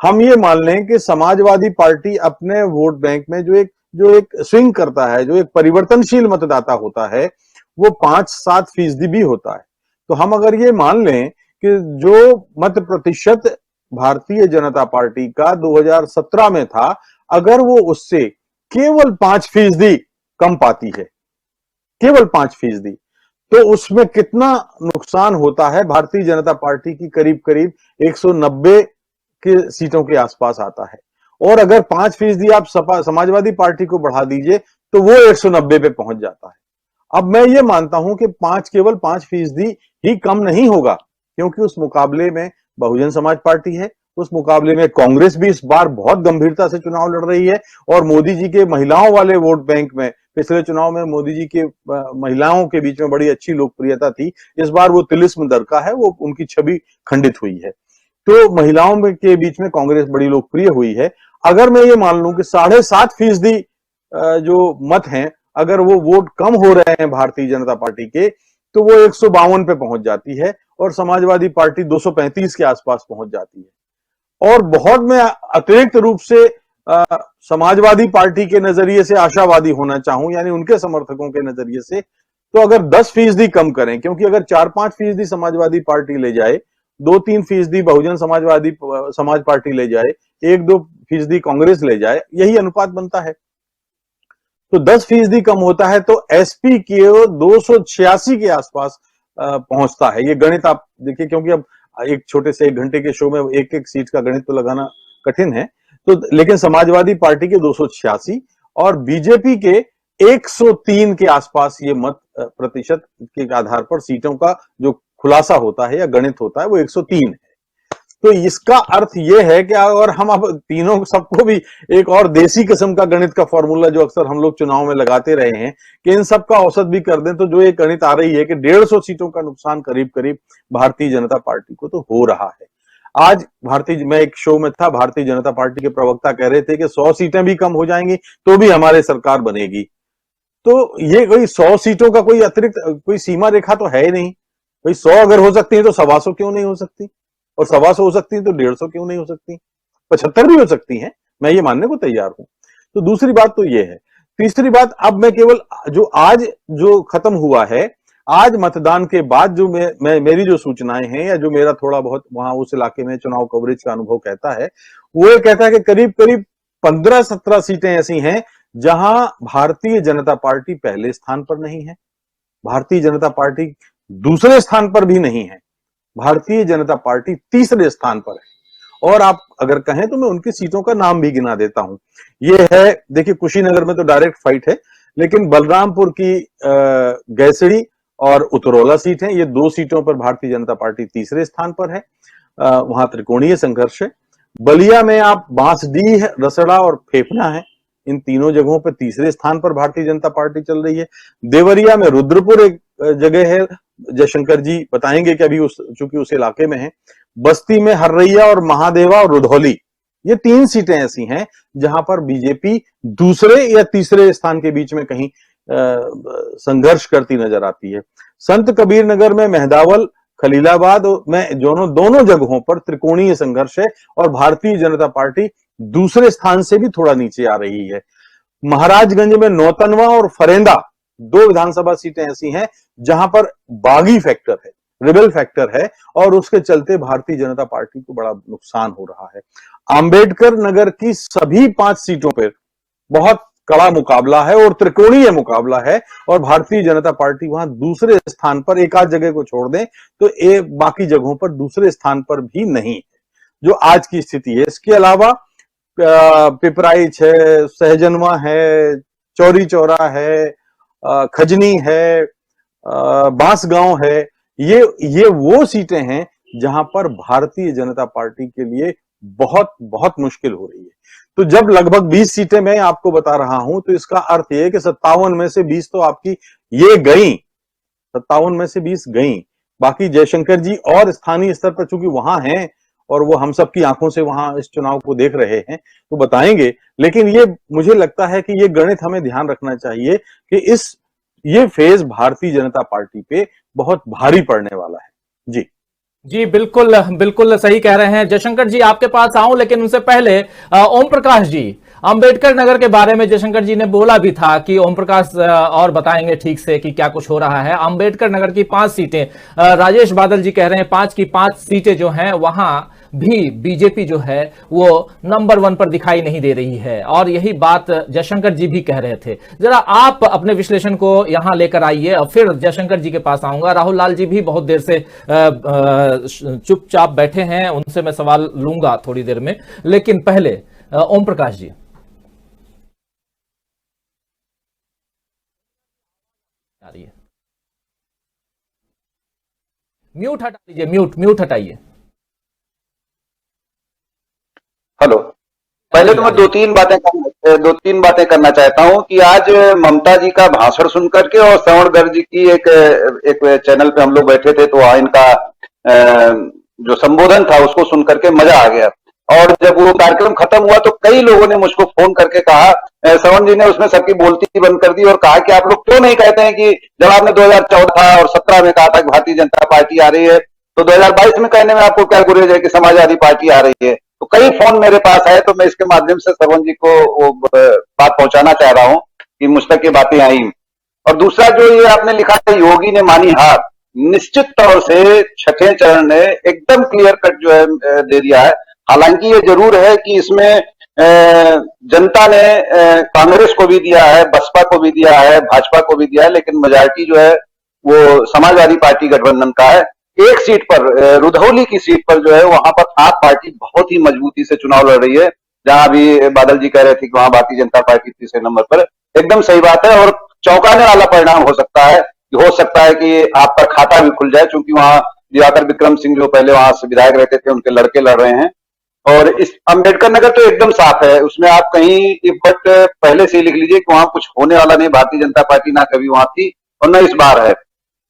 हम ये मान लें कि समाजवादी पार्टी अपने वोट बैंक में जो एक स्विंग करता है, जो एक परिवर्तनशील मतदाता होता है, वो 5-7% भी होता है। तो हम अगर ये मान लें कि जो मत प्रतिशत भारतीय जनता पार्टी का 2017 में था, अगर वो उससे केवल 5% कम पाती है, केवल 5%, तो उसमें कितना नुकसान होता है। भारतीय जनता पार्टी की करीब करीब 190 के सीटों के आसपास आता है। और अगर 5% आप समाजवादी पार्टी को बढ़ा दीजिए तो वो 190 पे पहुंच जाता है। अब मैं ये मानता हूं कि केवल 5% ही कम नहीं होगा, क्योंकि उस मुकाबले में बहुजन समाज पार्टी है, उस मुकाबले में कांग्रेस भी इस बार बहुत गंभीरता से चुनाव लड़ रही है। और मोदी जी के महिलाओं वाले वोट बैंक में पिछले चुनाव में मोदी जी के महिलाओं के बीच में बड़ी अच्छी लोकप्रियता थी, इस बार वो तिलिस्म दर का है, वो उनकी छवि खंडित हुई है। तो महिलाओं के बीच में कांग्रेस बड़ी लोकप्रिय हुई है। अगर मैं ये मान लूं कि 7.5% जो मत हैं, अगर वो वोट कम हो रहे हैं भारतीय जनता पार्टी के, तो वो 152 पे पहुंच जाती है और समाजवादी पार्टी 235 के आसपास पहुंच जाती है। और बहुत मैं अतिरिक्त रूप से समाजवादी पार्टी के नजरिए से आशावादी होना चाहूं, यानी उनके समर्थकों के नजरिए से, तो अगर 10% कम करें, क्योंकि अगर 4-5% समाजवादी पार्टी ले जाए, 2-3% बहुजन समाज पार्टी ले जाए, 1-2% कांग्रेस ले जाए, यही अनुपात बनता है, तो 10% कम होता है तो एसपी के 286 के आसपास पहुंचता है। ये गणित आप देखिए, क्योंकि अब एक छोटे से 1 घंटे के शो में एक सीट का गणित तो लगाना कठिन है, तो लेकिन समाजवादी पार्टी के 286 और बीजेपी के 103 के आसपास ये मत प्रतिशत के आधार पर सीटों का जो खुलासा होता है या गणित होता है वो 103 है। तो इसका अर्थ ये है कि अगर हम अब तीनों सबको भी एक और देसी किस्म का गणित का फॉर्मूला जो अक्सर हम लोग चुनाव में लगाते रहे हैं कि इन सब का औसत भी कर दें, तो जो ये गणित आ रही है कि 150 सीटों का नुकसान करीब करीब भारतीय जनता पार्टी को तो हो रहा है। आज मैं एक शो में था, भारतीय जनता पार्टी के प्रवक्ता कह रहे थे कि 100 सीटें भी कम हो जाएंगी तो भी हमारे सरकार बनेगी। तो ये कोई 100 सीटों का कोई अतिरिक्त कोई सीमा रेखा तो है ही नहीं। भाई 100 अगर हो सकती है तो 125 क्यों नहीं हो सकती, और 125 हो सकती है तो 150 क्यों नहीं हो सकती, 75 भी हो सकती हैं, मैं ये मानने को तैयार हूं। तो दूसरी बात तो ये है। तीसरी बात, अब मैं केवल आज जो खत्म हुआ है, आज मतदान के बाद जो मेरी जो सूचनाएं हैं या जो मेरा थोड़ा बहुत वहां उस इलाके में चुनाव कवरेज का अनुभव कहता है, वो ये कहता है कि करीब करीब 15-17 सीटें ऐसी हैं जहां भारतीय जनता पार्टी पहले स्थान पर नहीं है, भारतीय जनता पार्टी दूसरे स्थान पर भी नहीं है, भारतीय जनता पार्टी तीसरे स्थान पर है। और आप अगर कहें तो मैं उनकी सीटों का नाम भी गिना देता हूं। ये है, देखिए कुशीनगर में तो डायरेक्ट फाइट है, लेकिन बलरामपुर की गैसड़ी और उतरौला सीट है, ये 2 सीटों पर भारतीय जनता पार्टी तीसरे स्थान पर है, वहां त्रिकोणीय संघर्ष है। बलिया में आप बांसडीह, रसड़ा और फेफना है, इन तीनों जगहों पर तीसरे स्थान पर भारतीय जनता पार्टी चल रही है। देवरिया में रुद्रपुर एक जगह है, जयशंकर जी बताएंगे कि अभी चूंकि उस इलाके में है। बस्ती में हर्रैया और महादेवा और रुधौली, ये 3 सीटें ऐसी हैं जहां पर बीजेपी दूसरे या तीसरे स्थान के बीच में कहीं संघर्ष करती नजर आती है। संत कबीर नगर में मेहदावल, खलीलाबाद में दोनों जगहों पर त्रिकोणीय संघर्ष है और भारतीय जनता पार्टी दूसरे स्थान से भी थोड़ा नीचे आ रही है। महाराजगंज में नौतनवा और फरेंदा 2 विधानसभा सीटें ऐसी हैं जहां पर बागी फैक्टर है, रिबेल फैक्टर है, और उसके चलते भारतीय जनता पार्टी को बड़ा नुकसान हो रहा है। अंबेडकर नगर की सभी 5 सीटों पर बहुत कड़ा मुकाबला है और त्रिकोणीय मुकाबला है, और भारतीय जनता पार्टी वहां दूसरे स्थान पर, एक आध जगह को छोड़ दें तो बाकी जगहों पर दूसरे स्थान पर भी नहीं है, जो आज की स्थिति है। इसके अलावा पिपराइच है, सहजनवा है, चौरी चौरा है, खजनी है, बांसगांव है, ये वो सीटें हैं जहां पर भारतीय जनता पार्टी के लिए बहुत बहुत मुश्किल हो रही है। तो जब लगभग 20 सीटें मैं आपको बता रहा हूं, तो इसका अर्थ यह है कि 57 में से 20 तो आपकी ये गई, 57 में से 20 गई। बाकी जयशंकर जी और स्थानीय स्तर पर चूंकि वहां हैं और वो हम सब की आंखों से वहां इस चुनाव को देख रहे हैं तो बताएंगे, लेकिन ये मुझे लगता है कि ये गणित हमें ध्यान रखना चाहिए कि ये फेज भारतीय जनता पार्टी पे बहुत भारी पड़ने वाला है। जी बिल्कुल बिल्कुल सही कह रहे हैं। जयशंकर जी आपके पास आऊं, लेकिन उनसे पहले ओम प्रकाश जी, अंबेडकर नगर के बारे में जयशंकर जी ने बोला भी था कि ओम प्रकाश और बताएंगे ठीक से कि क्या कुछ हो रहा है। अंबेडकर नगर की 5 सीटें, राजेश बादल जी कह रहे हैं 5 की 5 सीटें जो हैं वहां भी बीजेपी जो है वो नंबर 1 पर दिखाई नहीं दे रही है, और यही बात जयशंकर जी भी कह रहे थे। जरा आप अपने विश्लेषण को यहां लेकर आइए और फिर जयशंकर जी के पास आऊंगा। राहुल लाल जी भी बहुत देर से चुपचाप बैठे हैं, उनसे मैं सवाल लूंगा थोड़ी देर में, लेकिन पहले ओम प्रकाश जी। आ रही है, म्यूट हटा लीजिए, म्यूट हटाइए। हेलो, पहले तो मैं 2-3 बातें करना चाहता हूं कि आज ममता जी का भाषण सुनकर के और श्रवण गर्ग जी की एक चैनल पे हम लोग बैठे थे, तो इनका जो संबोधन था उसको सुनकर के मजा आ गया। और जब वो कार्यक्रम खत्म हुआ तो कई लोगों ने मुझको फोन करके कहा, श्रवण जी ने उसमें सबकी बोलती बंद कर दी और कहा कि आप लोग क्यों नहीं कहते हैं कि जब आपने 2014 और 17 में कहा था कि भारतीय जनता पार्टी आ रही है, तो 2022 में कहने में आपको क्या गुरेज है कि समाजवादी पार्टी आ रही है। तो कई फोन मेरे पास है, तो मैं इसके माध्यम से श्रवण जी को वो बात पहुंचाना चाह रहा हूं कि मुझ तक ये बातें आई। और दूसरा जो ये आपने लिखा है योगी ने मानी हार, निश्चित तौर से छठे चरण ने एकदम क्लियर कट जो है दे दिया है। हालांकि ये जरूर है कि इसमें जनता ने कांग्रेस को भी दिया है, बसपा को भी दिया है, भाजपा को भी दिया है, लेकिन मेजॉरिटी जो है वो समाजवादी पार्टी गठबंधन का है। एक सीट पर, रुधौली की सीट पर जो है वहां पर आप पार्टी बहुत ही मजबूती से चुनाव लड़ रही है, जहां भी बादल जी कह रहे थे कि वहां भारतीय जनता पार्टी तीसरे नंबर पर, एकदम सही बात है। और चौंकाने वाला परिणाम हो सकता है कि आपका खाता भी खुल जाए, क्योंकि वहां दिवाकर विक्रम सिंह जो पहले वहां से विधायक रहते थे, उनके लड़के लड़ रहे हैं। और इस अम्बेडकर नगर तो एकदम साफ है, उसमें आप कहीं बट पहले से ही लिख लीजिए कि वहां कुछ होने वाला नहीं। भारतीय जनता पार्टी ना कभी वहां थी और न इस बार है।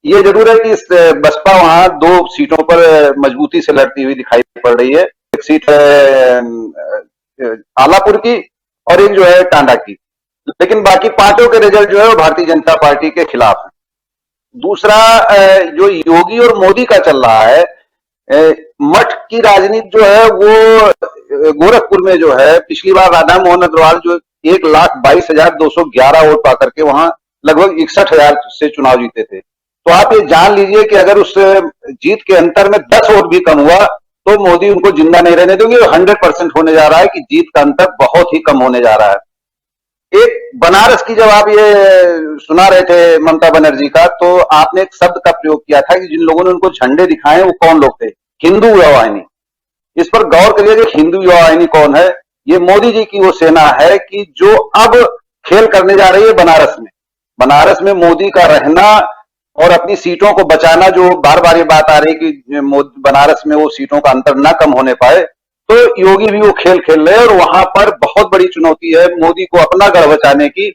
ये जरूर है कि इस बसपा वहां 2 सीटों पर मजबूती से लड़ती हुई दिखाई पड़ रही है। एक सीट है आलापुर की और एक जो है टांडा की, लेकिन बाकी 5 के रिजल्ट जो है वो भारतीय जनता पार्टी के खिलाफ है। दूसरा जो योगी और मोदी का चल रहा है, मठ की राजनीति जो है वो गोरखपुर में जो है, पिछली बार राधा मोहन अग्रवाल जो 1,22,211 वोट पा करके वहां लगभग 61,000 से चुनाव जीते थे। तो आप ये जान लीजिए कि अगर उस जीत के अंतर में 10 वोट भी कम हुआ तो मोदी उनको जिंदा नहीं रहने देंगे। 100% होने जा रहा है कि जीत का अंतर बहुत ही कम होने जा रहा है। एक बनारस की जब आप ये सुना रहे थे ममता बनर्जी का, तो आपने एक शब्द का प्रयोग किया था कि जिन लोगों ने उनको झंडे दिखाए वो कौन लोग थे? हिंदू युवा वाहिनी। इस पर गौर करिए कि हिंदू युवा वाहिनी कौन है। ये मोदी जी की वो सेना है कि जो अब खेल करने जा रही है बनारस में। बनारस में मोदी का रहना और अपनी सीटों को बचाना, जो बार बार ये बात आ रही कि बनारस में वो सीटों का अंतर न कम होने पाए, तो योगी भी वो खेल खेल रहे हैं। और वहां पर बहुत बड़ी चुनौती है मोदी को अपना गढ़ बचाने की।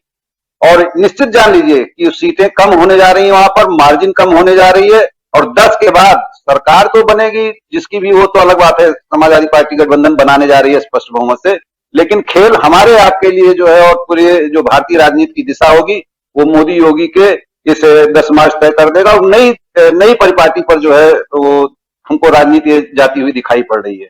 और निश्चित जान लीजिए कि सीटें कम होने जा रही हैं, वहां पर मार्जिन कम होने जा रही है। और 10 के बाद सरकार तो बनेगी जिसकी भी, वो तो अलग बात है, समाजवादी पार्टी गठबंधन बनाने जा रही है स्पष्ट बहुमत से। लेकिन खेल हमारे आपके लिए जो है और पूरे जो भारतीय राजनीति की दिशा होगी वो मोदी योगी के इस 10 मार्च तय कर देगा। और नई परिपाटी पर जो है वो हमको राजनीति जाती हुई दिखाई पड़ रही है।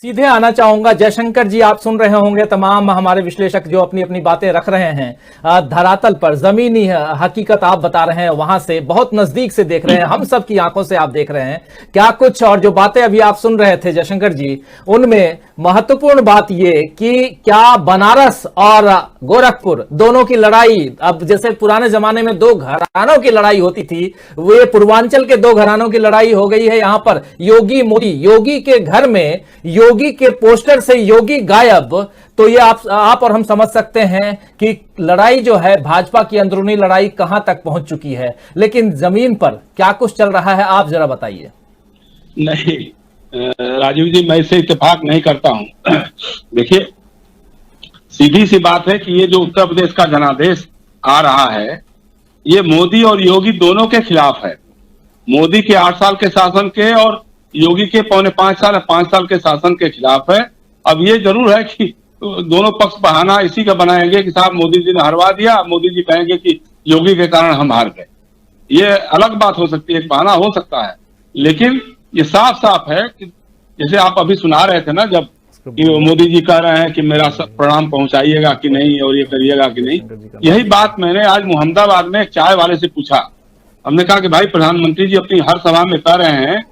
सीधे आना चाहूंगा जयशंकर जी, आप सुन रहे होंगे तमाम हमारे विश्लेषक जो अपनी अपनी बातें रख रहे हैं। धरातल पर जमीनी हकीकत आप बता रहे हैं, वहां से बहुत नजदीक से देख रहे हैं, हम सब की आंखों से आप देख रहे हैं क्या कुछ। और जो बातें अभी आप सुन रहे थे जयशंकर जी, उनमें महत्वपूर्ण बात ये कि क्या बनारस और गोरखपुर दोनों की लड़ाई, अब जैसे पुराने जमाने में 2 घरानों की लड़ाई होती थी, वो ये पूर्वांचल के 2 घरानों की लड़ाई हो गई है यहां पर योगी मोदी। योगी के घर में योगी के पोस्टर से योगी गायब। तो ये आप और हम समझ सकते हैं कि लड़ाई जो है भाजपा की अंदरूनी लड़ाई कहां तक पहुंच चुकी है। लेकिन जमीन पर क्या कुछ चल रहा है, आप जरा बताइए। नहीं राजीव जी, मैं इससे इत्तेफाक नहीं करता हूं। देखिए, सीधी सी बात है कि ये जो उत्तर प्रदेश का जनादेश आ रहा है, ये मोदी और योगी दोनों के खिलाफ है। मोदी के 8 साल के शासन के और योगी के 5 साल के शासन के खिलाफ है। अब ये जरूर है कि दोनों पक्ष बहाना इसी का बनाएंगे कि साहब मोदी जी ने हरवा दिया, मोदी जी कहेंगे कि योगी के कारण हम हार गए। ये अलग बात हो सकती है, एक बहाना हो सकता है। लेकिन ये साफ साफ है कि जैसे आप अभी सुना रहे थे ना, जब कि मोदी जी कह रहे हैं कि मेरा प्रणाम पहुंचाइएगा कि नहीं और ये करिएगा कि नहीं। यही बात मैंने आज मुहम्मदाबाद में एक चाय वाले से पूछा। हमने कहा कि भाई प्रधानमंत्री जी अपनी हर सभा में कह रहे हैं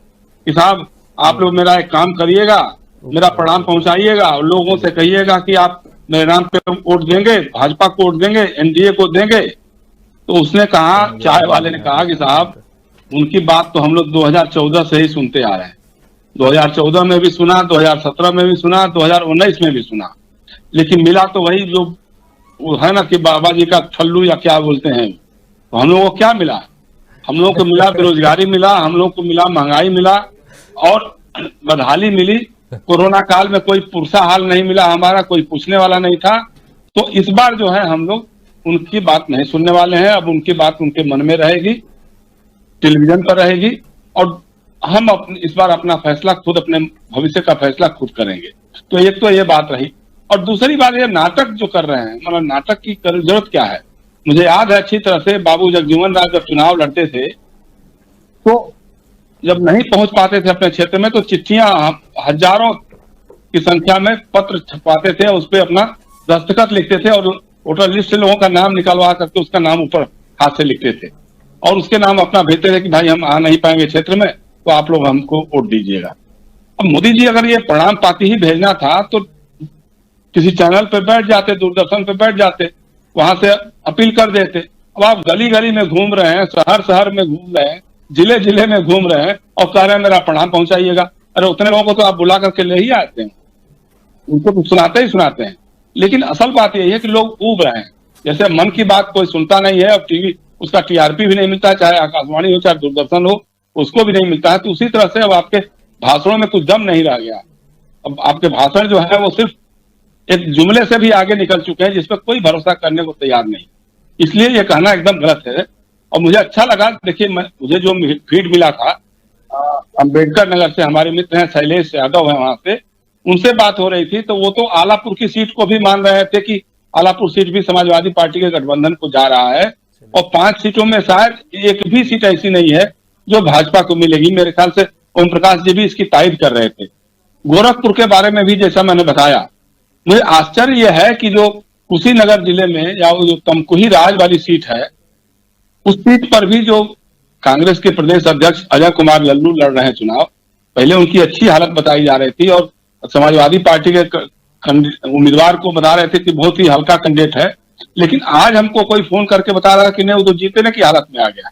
कि साहब आप लोग मेरा एक काम करिएगा, मेरा प्रणाम पहुंचाइएगा और लोगों से कहिएगा कि आप मेरे नाम पे वोट देंगे, भाजपा को वोट देंगे, एनडीए को देंगे। तो उसने कहा, चाय वाले ने कहा कि साहब उनकी बात तो हम लोग 2014 से ही सुनते आ रहे हैं। 2014 में भी सुना, 2017 में भी सुना, 2019 में भी सुना, लेकिन मिला तो वही जो वो है ना कि बाबा जी का ठल्लू या क्या बोलते हैं। तो हम लोगों को क्या मिला? हम लोगों को मिला बेरोजगारी मिला, हम लोग को मिला महंगाई मिला और बदहाली मिली। कोरोना काल में कोई पुरसा हाल नहीं मिला हमारा, कोई पूछने वाला नहीं था। तो इस बार जो है हम लोग उनकी बात नहीं सुनने वाले हैं। अब उनकी बात उनके मन में रहेगी, टेलीविजन पर रहेगी और हम इस बार अपना फैसला खुद, अपने भविष्य का फैसला खुद करेंगे। तो एक तो ये बात रही। और दूसरी बात, ये नाटक जो कर रहे हैं, मतलब नाटक की जरूरत क्या है? मुझे याद है अच्छी तरह से बाबू जगजीवन राम जब चुनाव लड़ते थे तो जब नहीं पहुंच पाते थे अपने क्षेत्र में तो चिट्ठियां हजारों की संख्या में पत्र छपवाते थे, उस पर अपना दस्तखत लिखते थे और वोटर लिस्ट से लोगों का नाम निकलवा करके उसका नाम ऊपर हाथ से लिखते थे और उसके नाम अपना भेजते थे कि भाई हम आ नहीं पाएंगे क्षेत्र में, तो आप लोग हमको वोट दीजिएगा। अब मोदी जी अगर ये प्रणाम पाती ही भेजना था तो किसी चैनल पे बैठ जाते, दूरदर्शन पे बैठ जाते, वहां से अपील कर देते। अब आप गली गली में घूम रहे हैं, शहर शहर में घूम रहे हैं, जिले जिले में घूम रहे हैं और कह रहे हैं मेरा प्रणाम पहुंचाइएगा। अरे उतने लोगों को तो आप बुला करके ले ही आते हैं, उनको तो सुनाते ही सुनाते हैं। लेकिन असल बात यही है कि लोग ऊब रहे हैं। जैसे मन की बात कोई सुनता नहीं है, अब टीवी उसका टीआरपी भी नहीं मिलता, चाहे आकाशवाणी हो चाहे दूरदर्शन हो, उसको भी नहीं मिलता है। तो उसी तरह से अब आपके भाषणों में कुछ दम नहीं रह गया। अब आपके भाषण जो है वो सिर्फ एक जुमले से भी आगे निकल चुके हैं, जिस पर कोई भरोसा करने को तैयार नहीं। इसलिए ये कहना एकदम गलत है। और मुझे अच्छा लगा, देखिए मुझे जो फीड मिला था अंबेडकर नगर से हमारे मित्र हैं शैलेश यादव है, वहां से उनसे बात हो रही थी, तो वो तो आलापुर की सीट को भी मान रहे थे कि आलापुर सीट भी समाजवादी पार्टी के गठबंधन को जा रहा है, और 5 सीटों में शायद एक भी सीट ऐसी नहीं है जो भाजपा को मिलेगी। मेरे ख्याल से ओम प्रकाश जी भी इसकी तारीफ कर रहे थे। गोरखपुर के बारे में भी जैसा मैंने बताया, मुझे आश्चर्य यह है कि जो कुशीनगर जिले में या वो जो तमकुही राज वाली सीट है, उस सीट पर भी जो कांग्रेस के प्रदेश अध्यक्ष अजय कुमार लल्लू लड़ रहे हैं चुनाव। पहले उनकी अच्छी हालत बताई जा रही थी और समाजवादी पार्टी के उम्मीदवार को बता रहे थे कि बहुत ही हल्का कैंडिडेट है, लेकिन आज हमको कोई फोन करके बता रहा कि नहीं, वो तो जीतने की हालत में आ गया।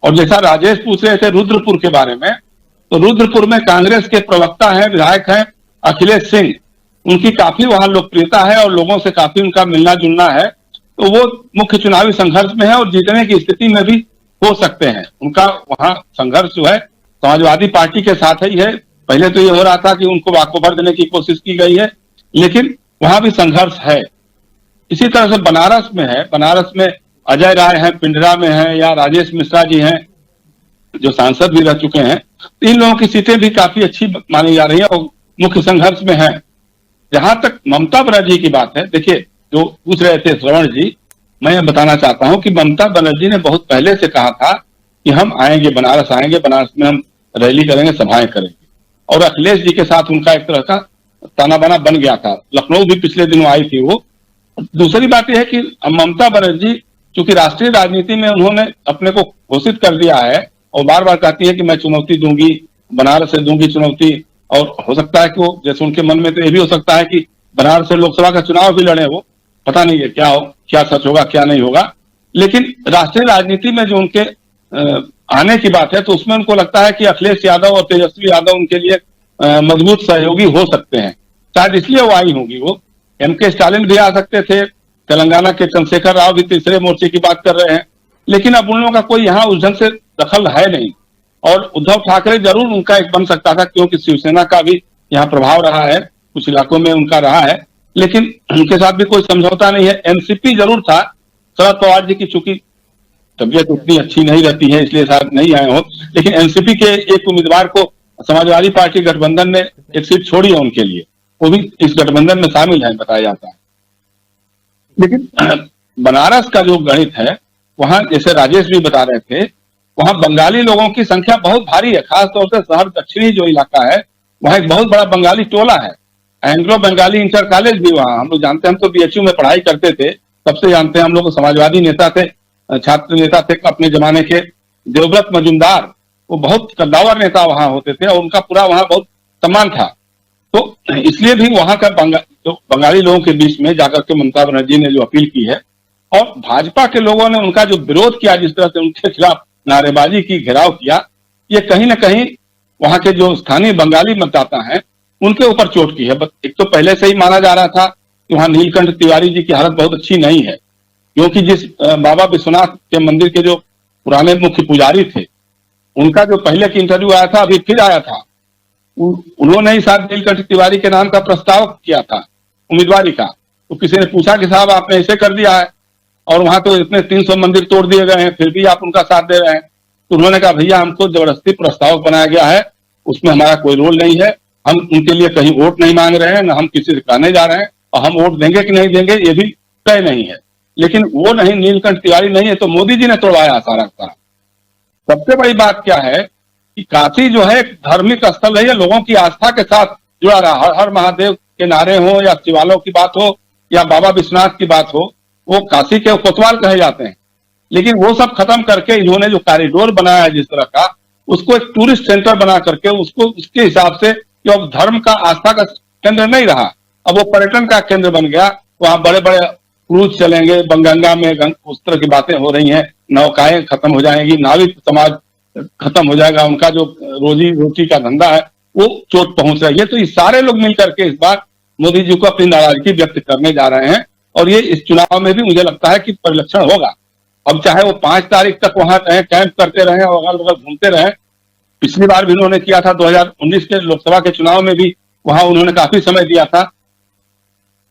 और जैसा राजेश पूछ रहे थे रुद्रपुर के बारे में, तो रुद्रपुर में कांग्रेस के प्रवक्ता हैं, विधायक हैं अखिलेश सिंह, उनकी काफी वहां लोकप्रियता है और लोगों से काफी उनका मिलना जुलना है, तो वो मुख्य चुनावी संघर्ष में है और जीतने की स्थिति में भी हो सकते हैं। उनका वहां संघर्ष जो है समाजवादी पार्टी के साथ ही है। पहले तो ये हो रहा था कि उनको वाकोवर देने की कोशिश की गई है, लेकिन वहां भी संघर्ष है। इसी तरह से बनारस में है, बनारस में अजय राय हैं, पिंडरा में हैं, या राजेश मिश्रा जी हैं जो सांसद भी रह चुके हैं। इन लोगों की सीटें भी काफी अच्छी मानी जा रही है और मुख्य संघर्ष में है। जहां तक ममता बनर्जी की बात है, देखिए जो पूछ रहे थे श्रवण जी, मैं ये बताना चाहता हूं कि ममता बनर्जी ने बहुत पहले से कहा था कि हम आएंगे, बनारस आएंगे, बनारस में हम रैली करेंगे, सभाएं करेंगे, और अखिलेश जी के साथ उनका एक तरह का ताना बाना बन गया था। लखनऊ भी पिछले दिनों आई थी वो। दूसरी बात यह है कि ममता बनर्जी चूंकि राष्ट्रीय राजनीति में उन्होंने अपने को घोषित कर दिया है और बार बार कहती है कि मैं चुनौती दूंगी, बनारस से दूंगी चुनौती, और हो सकता है कि वो जैसे उनके मन में तो ये भी हो सकता है कि बनारस से लोकसभा का चुनाव भी लड़े, वो पता नहीं है क्या सच होगा क्या नहीं होगा। लेकिन राष्ट्रीय राजनीति में जो उनके आने की बात है, तो उसमें उनको लगता है कि अखिलेश यादव और तेजस्वी यादव उनके लिए मजबूत सहयोगी हो सकते हैं, शायद इसलिए वो आई होंगी। वो एमके स्टालिन भी आ सकते थे, तेलंगाना के चंद्रशेखर राव भी तीसरे मोर्चे की बात कर रहे हैं, लेकिन अब उन लोगों का कोई यहाँ उस ढंग से दखल है नहीं। और उद्धव ठाकरे जरूर उनका एक बन सकता था, क्योंकि शिवसेना का भी यहाँ प्रभाव रहा है, कुछ इलाकों में उनका रहा है, लेकिन उनके साथ भी कोई समझौता नहीं है। एनसीपी जरूर था, शरद पवार जी की चूंकि तबियत उतनी अच्छी नहीं रहती है इसलिए शायद नहीं आए हो, लेकिन एनसीपी के एक उम्मीदवार को समाजवादी पार्टी गठबंधन ने एक सीट छोड़ी है उनके लिए, वो भी इस गठबंधन में शामिल है बताया जाता है। लेकिन बनारस का जो गणित है, वहां जैसे राजेश भी बता रहे थे, वहां बंगाली लोगों की संख्या बहुत भारी है, खासतौर से शहर दक्षिणी जो इलाका है वहां एक बहुत बड़ा बंगाली टोला है। एंग्लो बंगाली इंटर कॉलेज भी वहां हम लोग जानते हैं, हम तो बीएचयू में पढ़ाई करते थे, सबसे जानते हैं हम लोग। समाजवादी नेता थे, छात्र नेता थे अपने जमाने के, देवव्रत मजुमदार, वो बहुत कद्दावर नेता वहां होते थे और उनका पूरा वहां बहुत सम्मान था। तो इसलिए भी वहां का जो बंगाली लोगों के बीच में जाकर के ममता बनर्जी ने जो अपील की है, और भाजपा के लोगों ने उनका जो विरोध किया, जिस तरह से उनके खिलाफ नारेबाजी की, घेराव किया, ये कहीं ना कहीं वहां के जो स्थानीय बंगाली मतदाता हैं उनके ऊपर चोट की है। एक तो पहले से ही माना जा रहा था कि वहां नीलकंठ तिवारी जी की हालत बहुत अच्छी नहीं है, क्योंकि जिस बाबा विश्वनाथ के मंदिर के जो पुराने मुख्य पुजारी थे, उनका जो पहले की इंटरव्यू आया था, अभी फिर आया था, उन्होंने ही साथ नीलकंठ तिवारी के नाम का प्रस्ताव किया था उम्मीदवारी का। तो किसी ने पूछा कि साहब आपने ऐसे कर दिया है और वहां तो इतने 300 मंदिर तोड़ दिए गए हैं, फिर भी आप उनका साथ दे रहे हैं। तो उन्होंने कहा भैया हमको जबरदस्ती प्रस्ताव बनाया गया है, उसमें हमारा कोई रोल नहीं है, हम उनके लिए कहीं वोट नहीं मांग रहे हैं, न हम किसी से कहने जा रहे हैं, और हम वोट देंगे कि नहीं देंगे ये भी तय नहीं है। लेकिन वो नहीं, नीलकंठ तिवारी नहीं है तो मोदी जी ने तोड़वाया सारा सारा। सबसे बड़ी बात क्या है कि काशी जो है एक धार्मिक स्थल है, लोगों की आस्था के साथ जुड़ा रहा। हर हर महादेव के नारे हो या शिवालयों की बात हो या बाबा विश्वनाथ की बात हो, वो काशी के कोतवाल कहे जाते हैं। लेकिन वो सब खत्म करके इन्होंने जो कॉरिडोर बनाया है जिस तरह का, उसको एक टूरिस्ट सेंटर बना करके उसको उसके हिसाब से जो अब धर्म का आस्था का केंद्र नहीं रहा, अब वो पर्यटन का केंद्र बन गया। वहां बड़े बड़े क्रूज चलेंगे, गंगा में उस तरह की बातें हो रही हैं, नौकाएं खत्म हो जाएंगी, नाविक समाज खत्म हो जाएगा, उनका जो रोजी रोटी का धंधा है वो चोट पहुंच रही है। तो ये सारे लोग मिलकर के इस बार मोदी जी को अपनी नाराजगी व्यक्त करने जा रहे हैं, और ये इस चुनाव में भी मुझे लगता है कि परिलक्षण होगा। अब चाहे वो 5 तारीख तक वहां रहे, कैंप करते रहे और अगल बगल घूमते रहे, पिछली बार भी उन्होंने किया था, 2019 के लोकसभा के चुनाव में भी वहां उन्होंने काफी समय दिया था।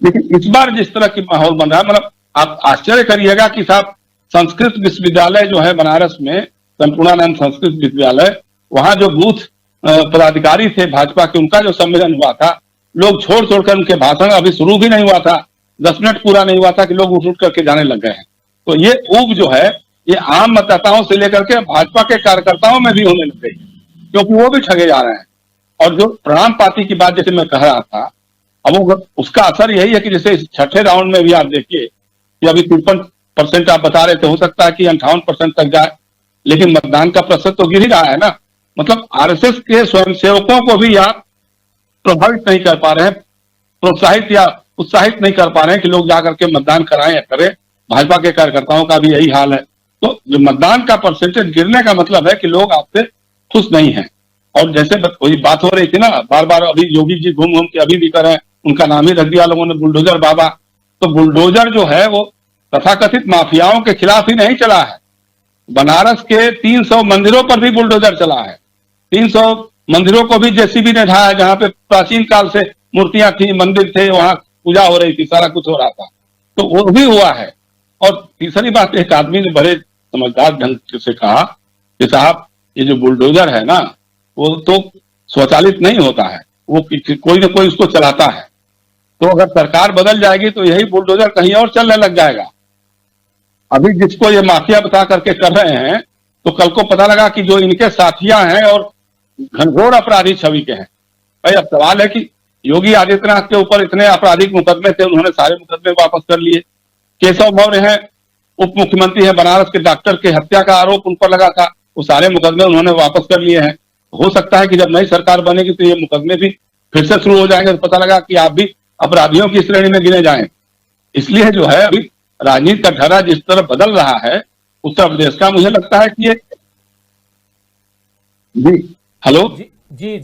लेकिन इस बार जिस तरह की माहौल बन रहा है, मतलब आप आश्चर्य करिएगा कि साहब संस्कृत विश्वविद्यालय जो है बनारस में, संपूर्णानंद संस्कृत विश्वविद्यालय, वहां जो बूथ पदाधिकारी थे भाजपा के, उनका जो सम्मेलन हुआ था, लोग छोड़ छोड़कर उनके भाषण अभी शुरू भी नहीं हुआ था, 10 मिनट पूरा नहीं हुआ था कि लोग उठ उठ करके जाने लग गए हैं। तो ये ऊब जो है ये आम मतदाताओं से लेकर के भाजपा के कार्यकर्ताओं में भी होने लग गई, क्योंकि वो भी ठगे जा रहे हैं। और जो प्रणाम पार्टी की बात जैसे मैं कह रहा था, अब वो उसका असर यही है कि जैसे इस छठे राउंड में भी आप देखिए कि अभी 53% आप बता रहे थे, हो सकता है कि 58% तक जाए, लेकिन मतदान का प्रतिशत तो गिर ही रहा है ना। मतलब आरएसएस के स्वयंसेवकों को भी आप प्रभावित नहीं कर पा रहे हैं, प्रोत्साहित या उत्साहित नहीं कर पा रहे हैं कि लोग जाकर के मतदान कराएं या करें। भाजपा के कार्यकर्ताओं का भी यही हाल है। तो जो मतदान का परसेंटेज गिरने का मतलब है कि लोग आपसे खुश नहीं हैं। और जैसे वही बात हो रही थी ना, बार बार अभी योगी जी घूम घूम के अभी भी कर रहे हैं, उनका नाम ही रख दिया लोगों ने बुलडोजर बाबा। तो बुलडोजर जो है वो तथाकथित माफियाओं के खिलाफ ही नहीं चला है, बनारस के 300 मंदिरों पर भी बुलडोजर चला है। 300 मंदिरों को भी जेसीबी ने ढाया, जहां पे प्राचीन काल से मूर्तियां थी, मंदिर थे, वहां पूजा हो रही थी, सारा कुछ हो रहा था, तो वो भी हुआ है। और तीसरी बात, एक आदमी ने बड़े समझदार ढंग से कहा कि साहब ये जो बुलडोजर है ना, वो तो स्वचालित नहीं होता है, वो कोई ना कोई उसको चलाता है। तो अगर सरकार बदल जाएगी तो यही बुलडोजर कहीं और चलने लग जाएगा। अभी जिसको ये माफिया बता करके कर रहे हैं, तो कल को पता लगा कि जो इनके साथियां हैं और घनघोर अपराधी छवि के हैं। भाई अब सवाल है कि योगी आदित्यनाथ के ऊपर इतने आपराधिक मुकदमे थे, उन्होंने सारे मुकदमे वापस कर लिए। केशव मौर्य हैं, उप मुख्यमंत्री हैं, बनारस के डॉक्टर की हत्या का आरोप उन पर लगा था, वो सारे मुकदमे उन्होंने वापस कर लिए हैं। हो सकता है कि जब नई सरकार बनेगी तो ये मुकदमे भी फिर से शुरू हो जाएंगे, तो पता लगा कि आप भी अपराधियों की श्रेणी में गिने जाएं। इसलिए जो है अभी राजनीति का ढर्रा जिस तरह बदल रहा है उत्तर प्रदेश का, मुझे लगता है कि ये जी हेलो जी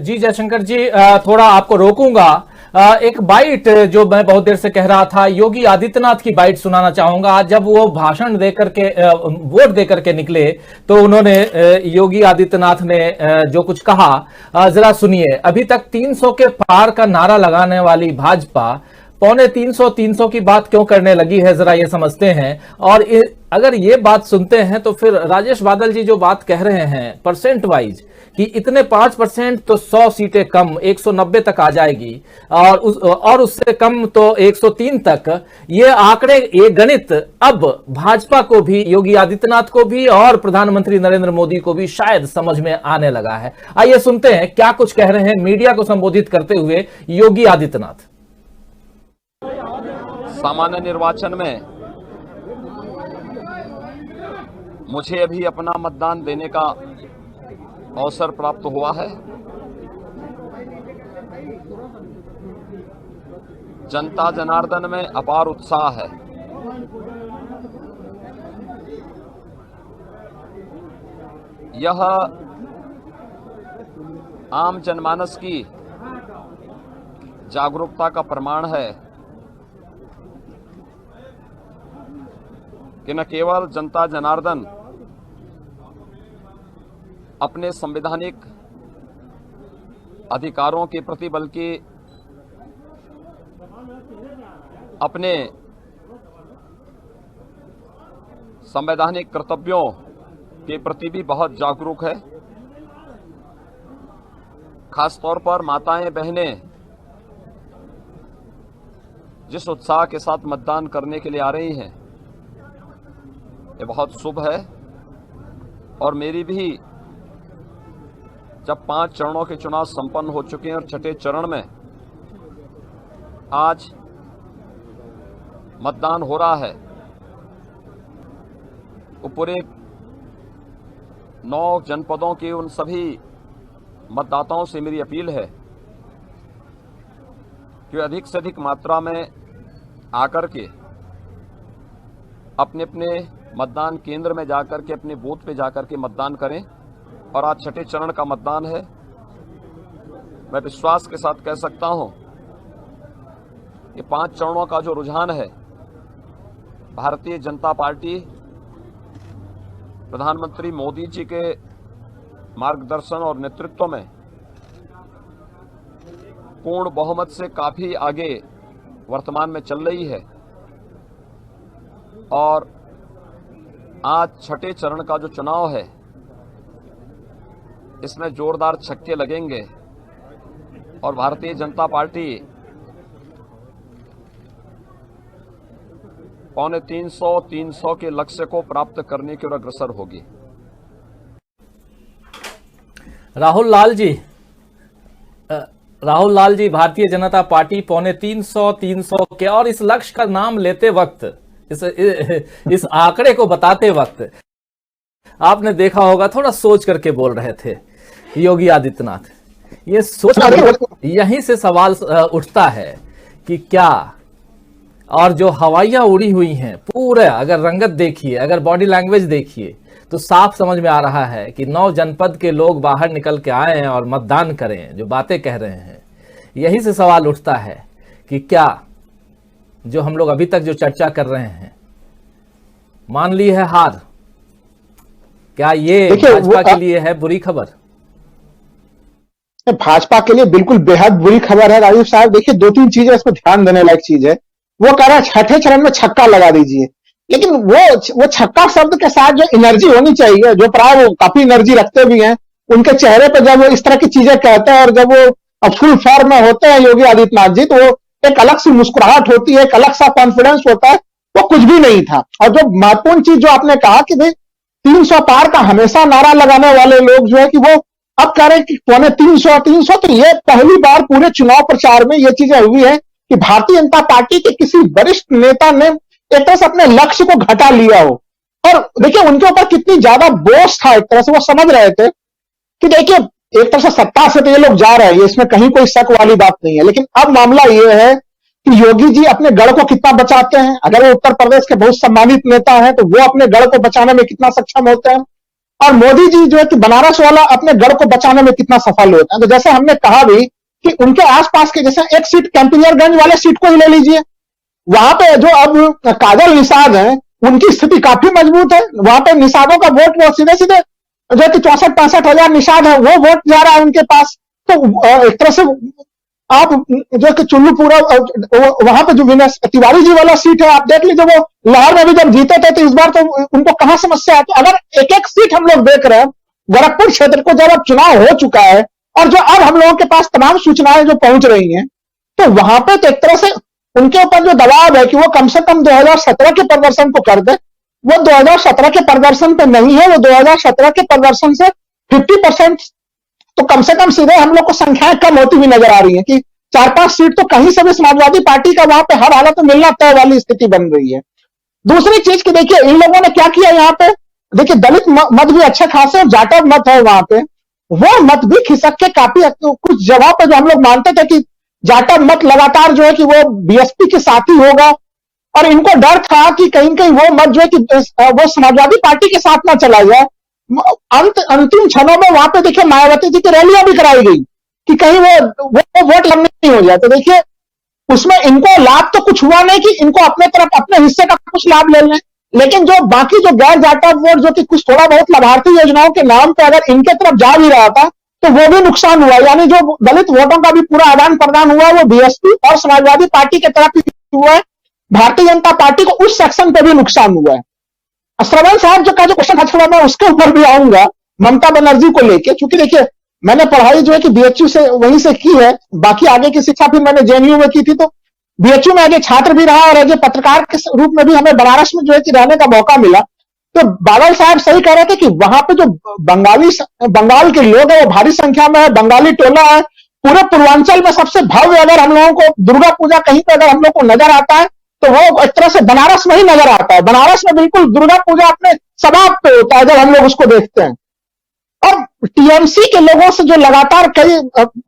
जयशंकर जी, थोड़ा आपको रोकूंगा। एक बाइट जो मैं बहुत देर से कह रहा था, योगी आदित्यनाथ की बाइट सुनाना चाहूंगा। आज जब वो भाषण देकर के वोट देकर के निकले तो उन्होंने योगी आदित्यनाथ ने जो कुछ कहा जरा सुनिए। अभी तक 300 के पार का नारा लगाने वाली भाजपा 350 की बात क्यों करने लगी है, जरा ये समझते हैं। और अगर ये बात सुनते हैं तो फिर राजेश बादल जी जो बात कह रहे हैं परसेंट वाइज कि इतने 5% तो 100 सीटें कम 190 तक आ जाएगी, और उससे कम तो 103 तक, ये आंकड़े, ये गणित अब भाजपा को भी, योगी आदित्यनाथ को भी और प्रधानमंत्री नरेंद्र मोदी को भी शायद समझ में आने लगा है। आइए सुनते हैं क्या कुछ कह रहे हैं मीडिया को संबोधित करते हुए योगी आदित्यनाथ। सामान्य निर्वाचन में मुझे अभी अपना मतदान देने का अवसर प्राप्त हुआ है। जनता जनार्दन में अपार उत्साह है। यह आम जनमानस की जागरूकता का प्रमाण है कि न केवल जनता जनार्दन अपने संवैधानिक अधिकारों के प्रति, बल्कि अपने संवैधानिक कर्तव्यों के प्रति भी बहुत जागरूक है। खास तौर पर माताएं बहनें जिस उत्साह के साथ मतदान करने के लिए आ रही हैं, ये बहुत शुभ है। और मेरी भी जब 5 चरणों के चुनाव संपन्न हो चुके हैं और छठे चरण में आज मतदान हो रहा है, वो पूरे 9 जनपदों के उन सभी मतदाताओं से मेरी अपील है कि अधिक से अधिक मात्रा में आकर के अपने अपने मतदान केंद्र में जाकर के, अपने बूथ पे जाकर के मतदान करें। और आज छठे चरण का मतदान है। मैं विश्वास के साथ कह सकता हूं कि 5 चरणों का जो रुझान है, भारतीय जनता पार्टी प्रधानमंत्री मोदी जी के मार्गदर्शन और नेतृत्व में पूर्ण बहुमत से काफी आगे वर्तमान में चल रही है और आज छठे चरण का जो चुनाव है इसमें जोरदार छक्के लगेंगे और भारतीय जनता पार्टी 300 के लक्ष्य को प्राप्त करने की ओर अग्रसर होगी। राहुल लाल जी, भारतीय जनता पार्टी 300 के, और इस लक्ष्य का नाम लेते वक्त, इस आंकड़े को बताते वक्त आपने देखा होगा थोड़ा सोच करके बोल रहे थे योगी आदित्यनाथ। ये सोच यहीं से सवाल उठता है कि क्या, और जो हवाइयां उड़ी हुई हैं पूरे, अगर रंगत देखिए, अगर बॉडी लैंग्वेज देखिए तो साफ समझ में आ रहा है कि 9 जनपद के लोग बाहर निकल के आए हैं और मतदान करें, जो बातें कह रहे हैं। यही से सवाल उठता है कि क्या जो हम लोग अभी तक जो चर्चा कर रहे हैं, मान ली है हार, क्या ये भाजपा के लिए है बुरी खबर? भाजपा के लिए बिल्कुल बेहद बुरी खबर है राजीव साहब। देखिए 2-3 चीजें इसमें ध्यान देने लायक चीज है। वो कह रहा है छठे चरण में छक्का लगा दीजिए, लेकिन वो छक्का शब्द के साथ जो एनर्जी होनी चाहिए, जो प्राय वो काफी एनर्जी रखते भी हैं, उनके चेहरे पर जब वो इस तरह की चीजें कहते हैं और जब वो फुल फॉर्म में होते हैं योगी आदित्यनाथ जी, तो वो एक अलग सी मुस्कुराहट होती है, एक अलग सा कॉन्फिडेंस होता है। वो कुछ भी नहीं था। और जो महत्वपूर्ण चीज जो आपने कहा कि भाई 300 पार का हमेशा नारा लगाने वाले लोग जो है कि वो अब कह रहे हैं कि 300, तो ये पहली बार पूरे चुनाव प्रचार में ये चीजें हुई है कि भारतीय जनता पार्टी के किसी वरिष्ठ नेता ने एक तरह से अपने लक्ष्य को घटा लिया हो। और देखिए उनके ऊपर कितनी ज्यादा बोझ था, एक तरह से वो समझ रहे थे कि देखिए एक तरह से सत्ता से तो ये लोग जा रहे हैं, इसमें कहीं कोई शक वाली बात नहीं है, लेकिन अब मामला ये है कि योगी जी अपने गढ़ को कितना बचाते हैं। अगर वो उत्तर प्रदेश के बहुत सम्मानित नेता हैं तो वो अपने गढ़ को बचाने में कितना सक्षम होते हैं, और मोदी जी जो है कि बनारस वाला अपने गढ़ को बचाने में कितना सफल होता है। तो जैसे हमने कहा भी कि उनके आसपास के, जैसे एक सीट कैंपियरगंज वाले सीट को ही ले लीजिए, वहां पे जो अब काजल निषाद हैं उनकी स्थिति काफी मजबूत है। वहां पे निषादों का वोट वो सीधे सीधे जो कि 64-65 हजार निषाद है वो वोट जा रहा है उनके पास। तो एक तरह से आप जो कि चुल्लूपुरा वहां पे जो विनय तिवारी जी वाला सीट है, आप देख लीजिए वो लाहौर में भी जब जीते थे तो इस बार तो उनको कहां समस्या है। तो अगर एक एक सीट हम लोग देख रहे हैं गोरखपुर क्षेत्र को, जब अब चुनाव हो चुका है और जो अब हम लोगों के पास तमाम सूचनाएं जो पहुंच रही हैं, तो वहां पे तो एक तरह से उनके ऊपर जो दबाव है कि वो कम से कम 2017 के प्रदर्शन को कर दे, वो 2017 के प्रदर्शन पे नहीं है। वो 2017 के प्रदर्शन से 50% तो कम से कम सीधे हम लोग को संख्याएं कम होती हुई नजर आ रही है कि 4-5 सीट तो कहीं से भी समाजवादी पार्टी का वहां पे हर हालत में मिलना तय वाली स्थिति बन रही है। दूसरी चीज की देखिए इन लोगों ने क्या किया यहाँ पे, देखिए दलित मत भी अच्छे खासे और जाटव मत है वहां पे, वो मत भी खिसक के काफी कुछ जगह पे जो हम लोग मानते थे कि जाटव मत लगातार जो है कि वो बीएसपी के साथ ही होगा, और इनको डर था कि कहीं कहीं वो मत जो है कि वो समाजवादी पार्टी के साथ ना चला जाए। अंतिम क्षणों में वहां पे देखिए मायावती जी की रैलियां भी कराई गई कि कहीं वो वोट लगने नहीं हो जाए। तो देखिए उसमें इनको लाभ तो कुछ हुआ नहीं कि इनको अपने तरफ अपने हिस्से का कुछ लाभ ले लें, लेकिन जो बाकी जो गैर जाटव वोट जो कि कुछ थोड़ा बहुत लाभार्थी योजनाओं के नाम पे अगर इनके तरफ जा भी रहा था तो वो भी नुकसान हुआ। यानी जो दलित वोटों का भी पूरा आदान प्रदान हुआ वो बीएसपी और समाजवादी पार्टी की तरफ ही हुआ है, भारतीय जनता पार्टी को उस सेक्शन पे भी नुकसान हुआ है। श्रवण साहब जो क्वेश्चन अच्छा मैं उसके ऊपर भी आऊंगा ममता बनर्जी को लेके, क्योंकि देखिए मैंने पढ़ाई जो है कि बीएचयू से वहीं से की है, बाकी आगे की शिक्षा फिर मैंने जेएनयू में की थी, तो बीएचयू में आगे छात्र भी रहा और आगे पत्रकार के रूप में भी हमें बनारस में जो है कि रहने का मौका मिला। तो बादल साहब सही कह रहे थे कि वहां पे जो बंगाल के लोग हैं वो भारी संख्या में है, बंगाली टोला है। पूरे पूर्वांचल में सबसे भव्य अगर हम लोगों को दुर्गा पूजा कहीं पे अगर हम लोग को नजर आता है तो वो एक तरह से बनारस में ही नजर आता है। बनारस में बिल्कुल दुर्गा पूजा अपने समाप्त पे होता है जब हम लोग उसको देखते हैं। और टीएमसी के लोगों से जो लगातार कई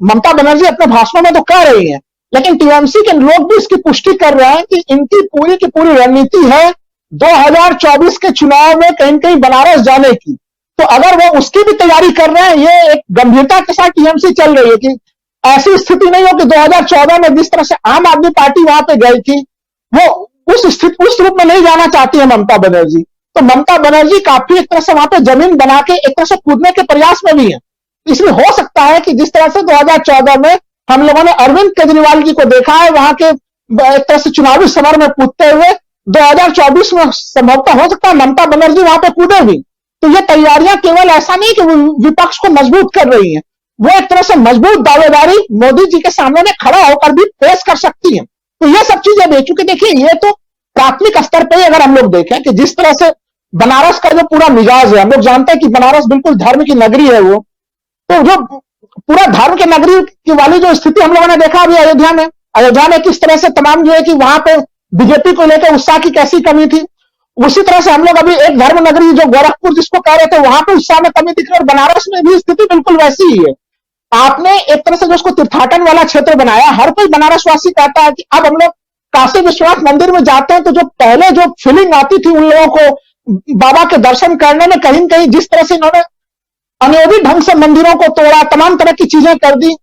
ममता बनर्जी अपने भाषणों में तो कह रही हैं, लेकिन टीएमसी के लोग भी इसकी पुष्टि कर रहे हैं कि इनकी पूरी की पूरी रणनीति है 2024 के चुनाव में कहीं कहीं बनारस जाने की। तो अगर वो उसकी भी तैयारी कर रहे हैं, ये एक गंभीरता के साथ टीएमसी चल रही है कि ऐसी स्थिति नहीं हो कि 2014 में जिस तरह से आम आदमी पार्टी वहां पे गई थी वो उस रूप में नहीं जाना चाहती है ममता बनर्जी। तो ममता बनर्जी काफी एक तरह से वहां पे जमीन बना के एक तरह से कूदने के प्रयास में भी है। इसलिए हो सकता है कि जिस तरह से 2014 में हम लोगों ने अरविंद केजरीवाल जी को देखा है वहां के एक तरह से चुनावी समर में कूदते हुए, 2024 में संभवतः हो सकता है ममता बनर्जी वहां पे कूदे भी। तो ये तैयारियां केवल ऐसा नहीं कि विपक्ष को मजबूत कर रही हैं, वो एक तरह से मजबूत दावेदारी मोदी जी के सामने में खड़ा होकर भी पेश कर सकती हैं। तो ये सब चीजें देख चुके। देखिए, ये तो प्राथमिक स्तर पर अगर हम लोग देखें कि जिस तरह से बनारस का जो पूरा मिजाज है, हम लोग जानते हैं कि बनारस बिल्कुल धर्म की नगरी है वो, तो जो पूरा धर्म की नगरी की वाली जो स्थिति हम लोगों ने देखा अभी अयोध्या में किस तरह से तमाम जो है कि वहां पे बीजेपी को लेकर उत्साह की कैसी कमी थी, उसी तरह से हम लोग अभी एक धर्म नगरी जो गोरखपुर जिसको कह रहे थे वहां पे उत्साह में कमी दिख रही है, और बनारस में भी स्थिति बिल्कुल वैसी ही है। आपने एक तरह से जो उसको तीर्थाटन वाला क्षेत्र बनाया, हर कोई बनारस वासी कहता है कि अब हम लोग काशी विश्वनाथ मंदिर में जाते हैं तो जो पहले जो फीलिंग आती थी उन लोगों को बाबा के दर्शन करने में, कहीं न कहीं जिस तरह से इन्होंने अनियोजित ढंग से मंदिरों को तोड़ा, तमाम तरह की चीजें कर दी,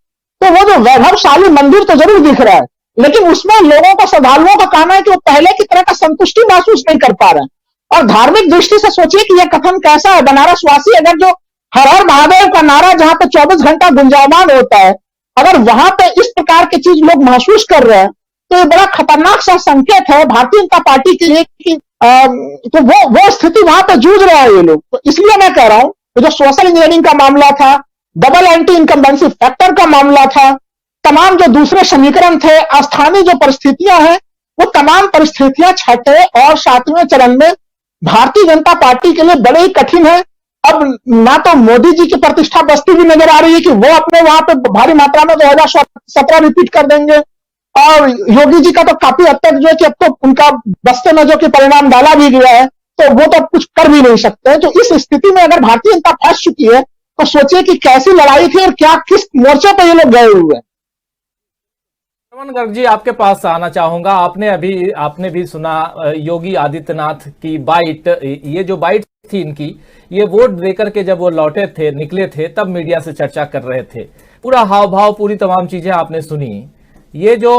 तो वो जो वैभवशाली मंदिर तो जरूर दिख रहा है, लेकिन उसमें लोगों का, श्रद्धालुओं का कहना है कि वो पहले की तरह का संतुष्टि महसूस नहीं कर पा रहे हैं। और धार्मिक दृष्टि से सोचिए कि यह कथन कैसा है, बनारस वासी अगर जो हर हर महादेव का नारा जहां पे 24 घंटा गुंजायमान होता है, अगर वहां पे इस प्रकार की चीज लोग महसूस कर रहे हैं, तो ये बड़ा खतरनाक सा संकेत है भारतीय जनता पार्टी के लिए कि तो वो स्थिति वहां पे जूझ रहे हैं ये लोग। तो इसलिए मैं कह रहा हूं कि जो सोशल इंजीनियरिंग का मामला था, डबल एंटी इनकम्बेंसी फैक्टर का मामला था, तमाम जो दूसरे समीकरण थे, स्थानीय जो परिस्थितियां हैं, वो तमाम परिस्थितियां छठे और सातवें चरण में भारतीय जनता पार्टी के लिए बड़े ही कठिन है। अब ना तो मोदी जी की प्रतिष्ठा बस्ती भी नजर आ रही है कि वो अपने वहां पे भारी मात्रा में 2017 रिपीट कर देंगे, और योगी जी का तो काफी हद तक जो है कि अब तो उनका बस्ते में जो कि परिणाम डाला भी गया है, तो वो तो कुछ कर भी नहीं सकते। तो इस स्थिति में अगर भारतीय जनता फंस चुकी है, तो सोचिए कि कैसी लड़ाई थी और क्या किस मोर्चे पर ये लोग गए हुए हैं। श्रवण गर्ग जी, आपके पास आना चाहूंगा। आपने भी सुना योगी आदित्यनाथ की बाइट। ये जो बाइट थी इनकी, ये वोट देकर के जब वो लौटे थे, निकले थे, तब मीडिया से चर्चा कर रहे थे। पूरा हाव भाव, पूरी तमाम चीजें आपने सुनी। ये जो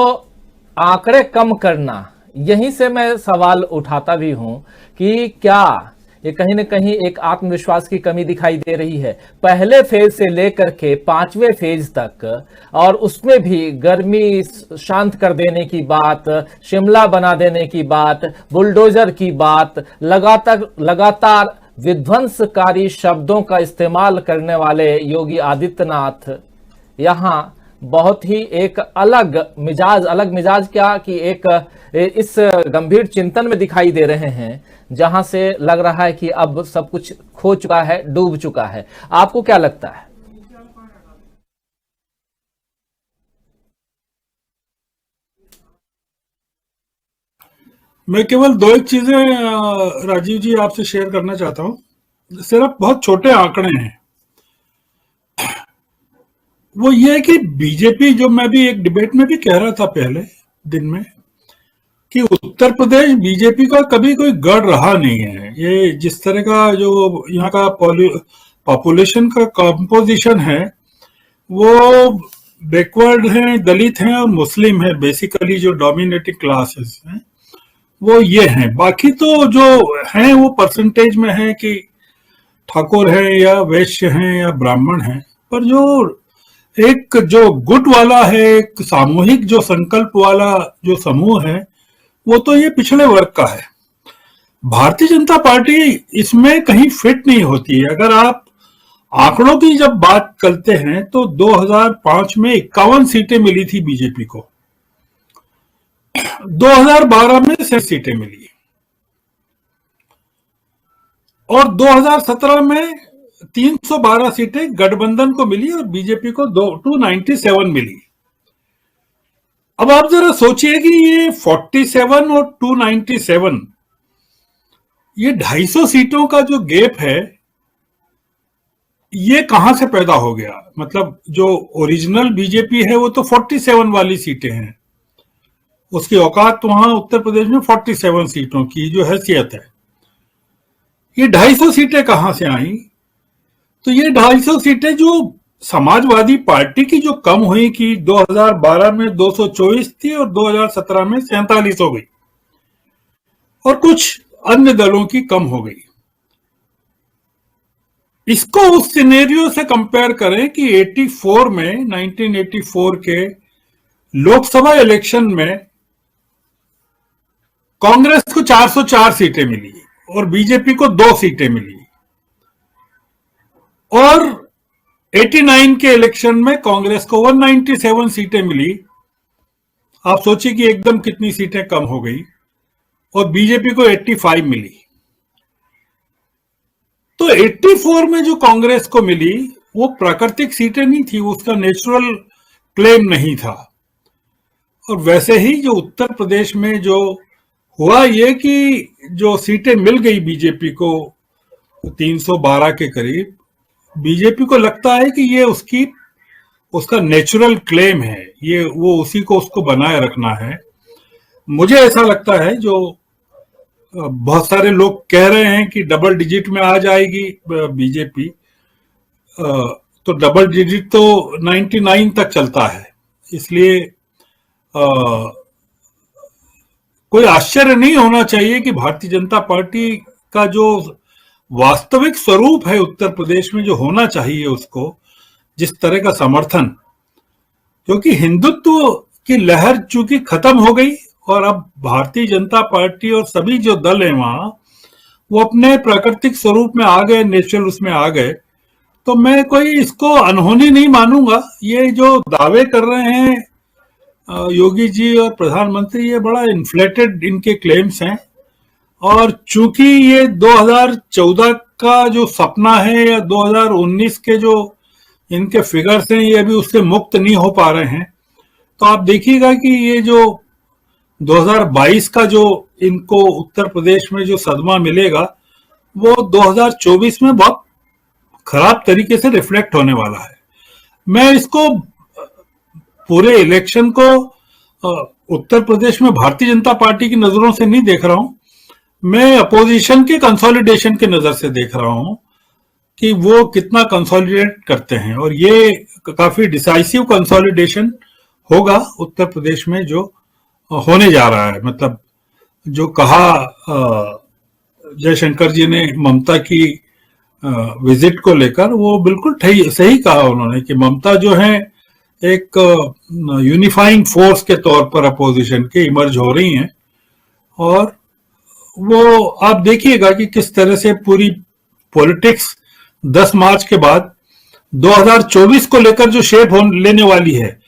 आंकड़े कम करना, यहीं से मैं सवाल उठाता भी हूं कि क्या ये कहीं न कहीं एक आत्मविश्वास की कमी दिखाई दे रही है। पहले फेज से लेकर के 5वें फेज तक, और उसमें भी गर्मी शांत कर देने की बात, शिमला बना देने की बात, बुलडोजर की बात, लगातार विध्वंसकारी शब्दों का इस्तेमाल करने वाले योगी आदित्यनाथ यहां बहुत ही एक अलग मिजाज क्या कि एक इस गंभीर चिंतन में दिखाई दे रहे हैं, जहां से लग रहा है कि अब सब कुछ खो चुका है, डूब चुका है। आपको क्या लगता है? मैं केवल दो एक चीजें राजीव जी आपसे शेयर करना चाहता हूं। सिर्फ बहुत छोटे आंकड़े हैं। वो ये है कि बीजेपी, जो मैं भी एक डिबेट में भी कह रहा था पहले दिन में, कि उत्तर प्रदेश बीजेपी का कभी कोई गढ़ रहा नहीं है। ये जिस तरह का जो यहाँ का पॉपुलेशन का कंपोजिशन है, वो बैकवर्ड हैं, दलित हैं और मुस्लिम है। बेसिकली जो डोमिनेटिंग क्लासेस हैं वो ये हैं। बाकी तो जो हैं वो परसेंटेज में है कि ठाकुर है या वैश्य हैं या ब्राह्मण हैं, पर जो एक जो गुट वाला है, एक सामूहिक जो संकल्प वाला जो समूह है, वो तो ये पिछड़े वर्ग का है। भारतीय जनता पार्टी इसमें कहीं फिट नहीं होती है। अगर आप आंकड़ों की जब बात करते हैं तो 2005 में 51 सीटें मिली थी बीजेपी को, 2012 में 6 सीटें मिली, और 2017 में 312 सीटें गठबंधन को मिली और बीजेपी को 297 मिली। अब आप जरा सोचिए कि ये 47 और 297, ये 250 सीटों का जो गैप है, ये कहां से पैदा हो गया? मतलब जो ओरिजिनल बीजेपी है वो तो 47 वाली सीटें हैं, उसकी औकात वहां उत्तर प्रदेश में 47 सीटों की जो हैसियत है। ये 250 सीटें कहां से आई? तो ये 250 सीटें जो समाजवादी पार्टी की जो कम हुई कि 2012 में 224 थी और 2017 में 47 हो गई, और कुछ अन्य दलों की कम हो गई। इसको उस सिनेरियो से कंपेयर करें कि 1984 के लोकसभा इलेक्शन में कांग्रेस को 404 सीटें मिली और बीजेपी को 2 सीटें मिली, और 89 के इलेक्शन में कांग्रेस को 197 सीटें मिली। आप सोचिए कि एकदम कितनी सीटें कम हो गई, और बीजेपी को 85 मिली। तो 84 में जो कांग्रेस को मिली वो प्राकृतिक सीटें नहीं थी, उसका नेचुरल क्लेम नहीं था। और वैसे ही जो उत्तर प्रदेश में जो हुआ ये कि जो सीटें मिल गई बीजेपी को 312 के करीब, बीजेपी को लगता है कि ये उसका नेचुरल क्लेम है, ये वो उसी को उसको बनाए रखना है। मुझे ऐसा लगता है, जो बहुत सारे लोग कह रहे हैं कि डबल डिजिट में आ जाएगी बीजेपी, तो डबल डिजिट तो 99 तक चलता है, इसलिए कोई आश्चर्य नहीं होना चाहिए कि भारतीय जनता पार्टी का जो वास्तविक स्वरूप है उत्तर प्रदेश में, जो होना चाहिए उसको, जिस तरह का समर्थन, क्योंकि हिंदुत्व की लहर चूंकि खत्म हो गई और अब भारतीय जनता पार्टी और सभी जो दल हैं वहां, वो अपने प्राकृतिक स्वरूप में आ गए, नेचुरल उसमें आ गए। तो मैं कोई इसको अनहोनी नहीं मानूंगा। ये जो दावे कर रहे हैं योगी जी और प्रधानमंत्री, ये बड़ा इन्फ्लेटेड इनके क्लेम्स हैं, और चूंकि ये 2014 का जो सपना है या 2019 के जो इनके फिगर्स हैं, ये अभी उससे मुक्त नहीं हो पा रहे हैं। तो आप देखिएगा कि ये जो 2022 का जो इनको उत्तर प्रदेश में जो सदमा मिलेगा, वो 2024 में बहुत खराब तरीके से रिफ्लेक्ट होने वाला है। मैं इसको पूरे इलेक्शन को उत्तर प्रदेश में भारतीय जनता पार्टी की नजरों से नहीं देख रहा हूं, मैं अपोजिशन के कंसोलिडेशन की नजर से देख रहा हूं कि वो कितना कंसोलिडेट करते हैं, और ये काफी डिसाइसिव कंसोलिडेशन होगा उत्तर प्रदेश में जो होने जा रहा है। मतलब जो कहा जयशंकर जी ने ममता की विजिट को लेकर, वो बिल्कुल सही कहा उन्होंने कि ममता जो है एक यूनिफाइंग फोर्स के तौर पर अपोजिशन के इमर्ज हो रही हैं, और वो आप देखिएगा कि किस तरह से पूरी पॉलिटिक्स 10 मार्च के बाद 2024 को लेकर जो शेप लेने वाली है,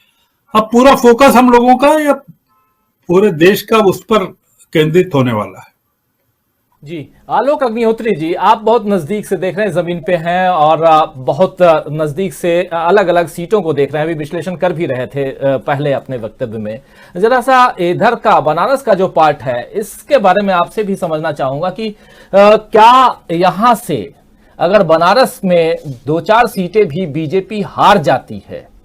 अब पूरा फोकस हम लोगों का या पूरे देश का उस पर केंद्रित होने वाला है। जी, आलोक अग्निहोत्री जी, आप बहुत नजदीक से देख रहे हैं, जमीन पे हैं और बहुत नजदीक से अलग अलग सीटों को देख रहे हैं, अभी विश्लेषण कर भी रहे थे पहले अपने वक्तव्य में। जरा सा इधर का बनारस का जो पार्ट है, इसके बारे में आपसे भी समझना चाहूंगा कि क्या यहां से अगर बनारस में 2-4 सीटें भी बीजेपी हार जाती है,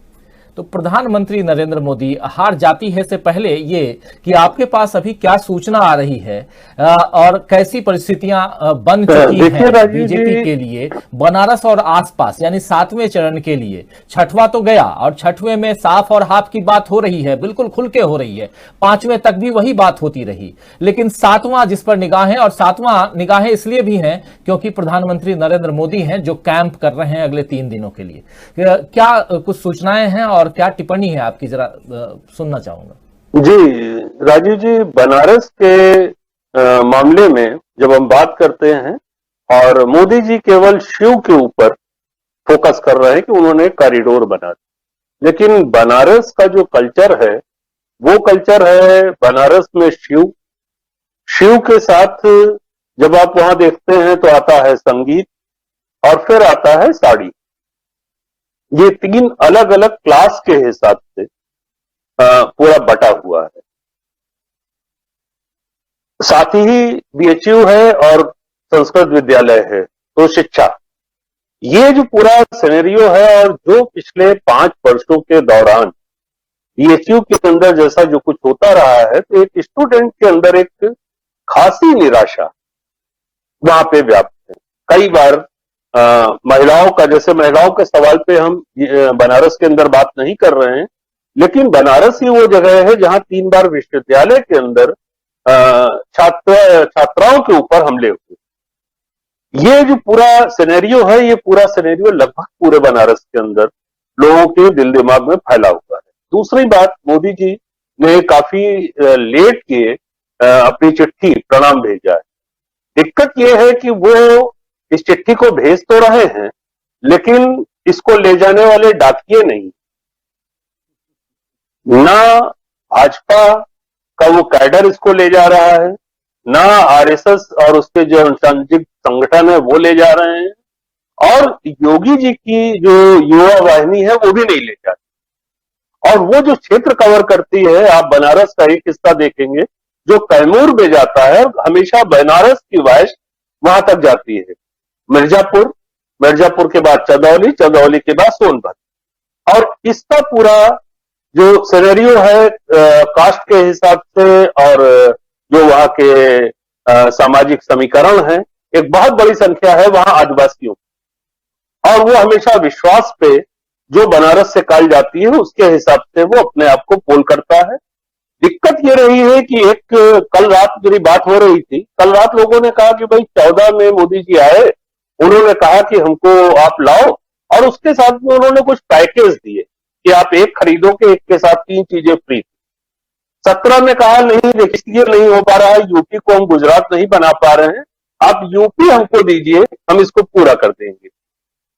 तो प्रधानमंत्री नरेंद्र मोदी हार जाती है से पहले ये कि आपके पास अभी क्या सूचना आ रही है और कैसी परिस्थितियां बन चुकी हैं बीजेपी के लिए बनारस और आसपास, यानी 7वें चरण के लिए? 6वां तो गया और 6वें में साफ और हाफ की बात हो रही है, बिल्कुल खुल के हो रही है। 5वें तक भी वही बात होती रही, लेकिन 7वां जिस पर निगाहें, और 7वां निगाहें इसलिए भी हैं क्योंकि प्रधानमंत्री नरेंद्र मोदी हैं जो कैंप कर रहे हैं अगले 3 दिनों के लिए। क्या कुछ सूचनाएं हैं और क्या टिप्पणी है आपकी, जरा सुनना चाहूंगा। जी राजीव जी, बनारस के मामले में जब हम बात करते हैं, और मोदी जी केवल शिव के ऊपर फोकस कर रहे हैं कि उन्होंने कॉरिडोर बना दिया, लेकिन बनारस का जो कल्चर है वो कल्चर है बनारस में शिव के साथ जब आप वहां देखते हैं तो आता है संगीत और फिर आता है साड़ी। ये 3 अलग अलग क्लास के हिसाब से पूरा बटा हुआ है। साथ ही बीएचयू है और संस्कृत विद्यालय है, तो शिक्षा, ये जो पूरा सिनेरियो है, और जो पिछले 5 वर्षों के दौरान बीएचयू के अंदर जैसा जो कुछ होता रहा है, तो एक स्टूडेंट के अंदर एक खासी निराशा वहां पे व्याप्त है। कई बार महिलाओं का, जैसे महिलाओं के सवाल पे हम बनारस के अंदर बात नहीं कर रहे हैं, लेकिन बनारस ही वो जगह है जहां 3 बार विश्वविद्यालय के अंदर छात्राओं के ऊपर हमले हुए। ये जो पूरा सिनेरियो है, ये पूरा सिनेरियो लगभग पूरे बनारस के अंदर लोगों के दिल दिमाग में फैला हुआ है। दूसरी बात, मोदी जी ने काफी लेट किए अपनी चिट्ठी प्रणाम भेजा है। दिक्कत यह है कि वो इस चिट्ठी को भेज तो रहे हैं, लेकिन इसको ले जाने वाले डाकिये नहीं, ना भाजपा का वो कैडर इसको ले जा रहा है, ना आरएसएस और उसके जो अनुसांगिक संगठन है वो ले जा रहे हैं, और योगी जी की जो युवा वाहिनी है वो भी नहीं ले जा रही। और वो जो क्षेत्र कवर करती है, आप बनारस का एक हिस्सा देखेंगे जो कैमूर में जाता है, हमेशा बनारस की वाइश वहां तक जाती है। मिर्जापुर, मिर्जापुर के बाद चंदौली, चंदौली के बाद सोनभद्र। और इसका पूरा जो सिनेरियो है कास्ट के हिसाब से और जो वहां के सामाजिक समीकरण है, एक बहुत बड़ी संख्या है वहां आदिवासियों, और वो हमेशा विश्वास पे जो बनारस से काल जाती है उसके हिसाब से वो अपने आप को पोल करता है। दिक्कत ये रही है कि एक कल रात मेरी बात हो रही थी, कल रात लोगों ने कहा कि भाई 14 में मोदी जी आए, उन्होंने कहा कि हमको आप लाओ, और उसके साथ में उन्होंने कुछ पैकेज दिए कि आप एक खरीदोगे, एक के साथ 3 चीजें फ्री। 17 में कहा नहीं, देखिए नहीं हो पा रहा है, यूपी को हम गुजरात नहीं बना पा रहे हैं, आप यूपी हमको दीजिए, हम इसको पूरा कर देंगे।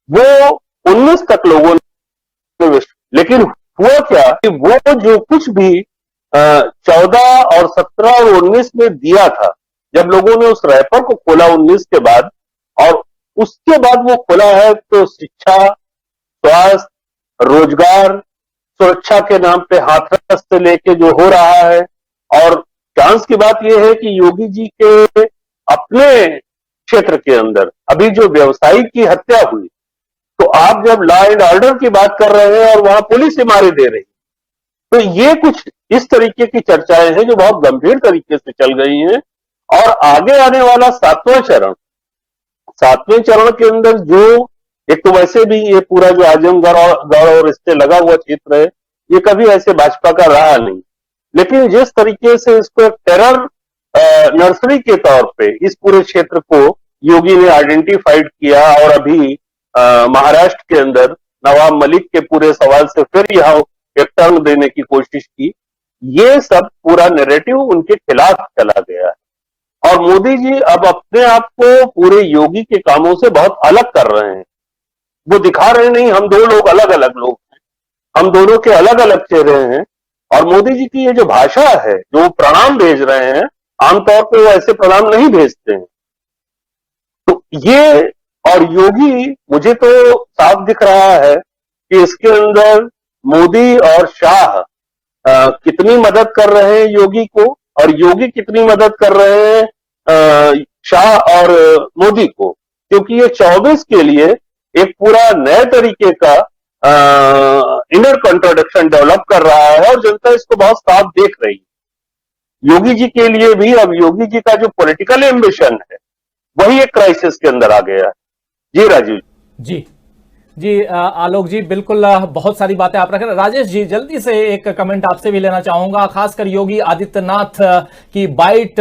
वो 19 तक लोगों ने, लेकिन हुआ क्या कि वो जो कुछ भी 14 और 17 और 19 में दिया था, जब लोगों ने उस रैपर को खोला 19 के बाद, और उसके बाद वो खुला है, तो शिक्षा, स्वास्थ्य, रोजगार, सुरक्षा के नाम पे हाथरस से लेके जो हो रहा है। और चांस की बात यह है कि योगी जी के अपने क्षेत्र के अंदर अभी जो व्यवसायी की हत्या हुई, तो आप जब लॉ एंड ऑर्डर की बात कर रहे हैं और वहां पुलिस इमारत दे रही, तो ये कुछ इस तरीके की चर्चाएं हैं जो बहुत गंभीर तरीके से चल गई हैं। और आगे आने वाला 7वां चरण के अंदर जो, एक तो वैसे भी ये पूरा जो आजमगढ़ और इससे लगा हुआ क्षेत्र है, ये कभी ऐसे भाजपा का रहा नहीं, लेकिन जिस तरीके से इसको एक टेरर नर्सरी के तौर पे इस पूरे क्षेत्र को योगी ने आइडेंटिफाइड किया, और अभी महाराष्ट्र के अंदर नवाब मलिक के पूरे सवाल से फिर यहाँ एक टर्न देने की कोशिश की, ये सब पूरा नैरेटिव उनके खिलाफ चला गया है। और मोदी जी अब अपने आप को पूरे योगी के कामों से बहुत अलग कर रहे हैं। वो दिखा रहे नहीं, हम दो लोग अलग अलग लोग हैं, हम दोनों के अलग अलग चेहरे हैं। और मोदी जी की ये जो भाषा है, जो प्रणाम भेज रहे हैं, आमतौर पे वो ऐसे प्रणाम नहीं भेजते हैं। तो ये, और योगी, मुझे तो साफ दिख रहा है कि इसके अंदर मोदी और शाह कितनी मदद कर रहे हैं योगी को, और योगी कितनी मदद कर रहे हैं शाह और मोदी को, क्योंकि ये 24 के लिए एक पूरा नए तरीके का इनर कॉन्ट्राडिक्शन डेवलप कर रहा है, और जनता इसको बहुत साफ देख रही है। योगी जी के लिए भी अब योगी जी का जो पॉलिटिकल एम्बिशन है, वही एक क्राइसिस के अंदर आ गया है। जी राजीव जी आलोक जी, बिल्कुल बहुत सारी बातें आप रख रहे हैं। राजेश जी, जल्दी से एक कमेंट आपसे भी लेना चाहूंगा, खासकर योगी आदित्यनाथ की बाइट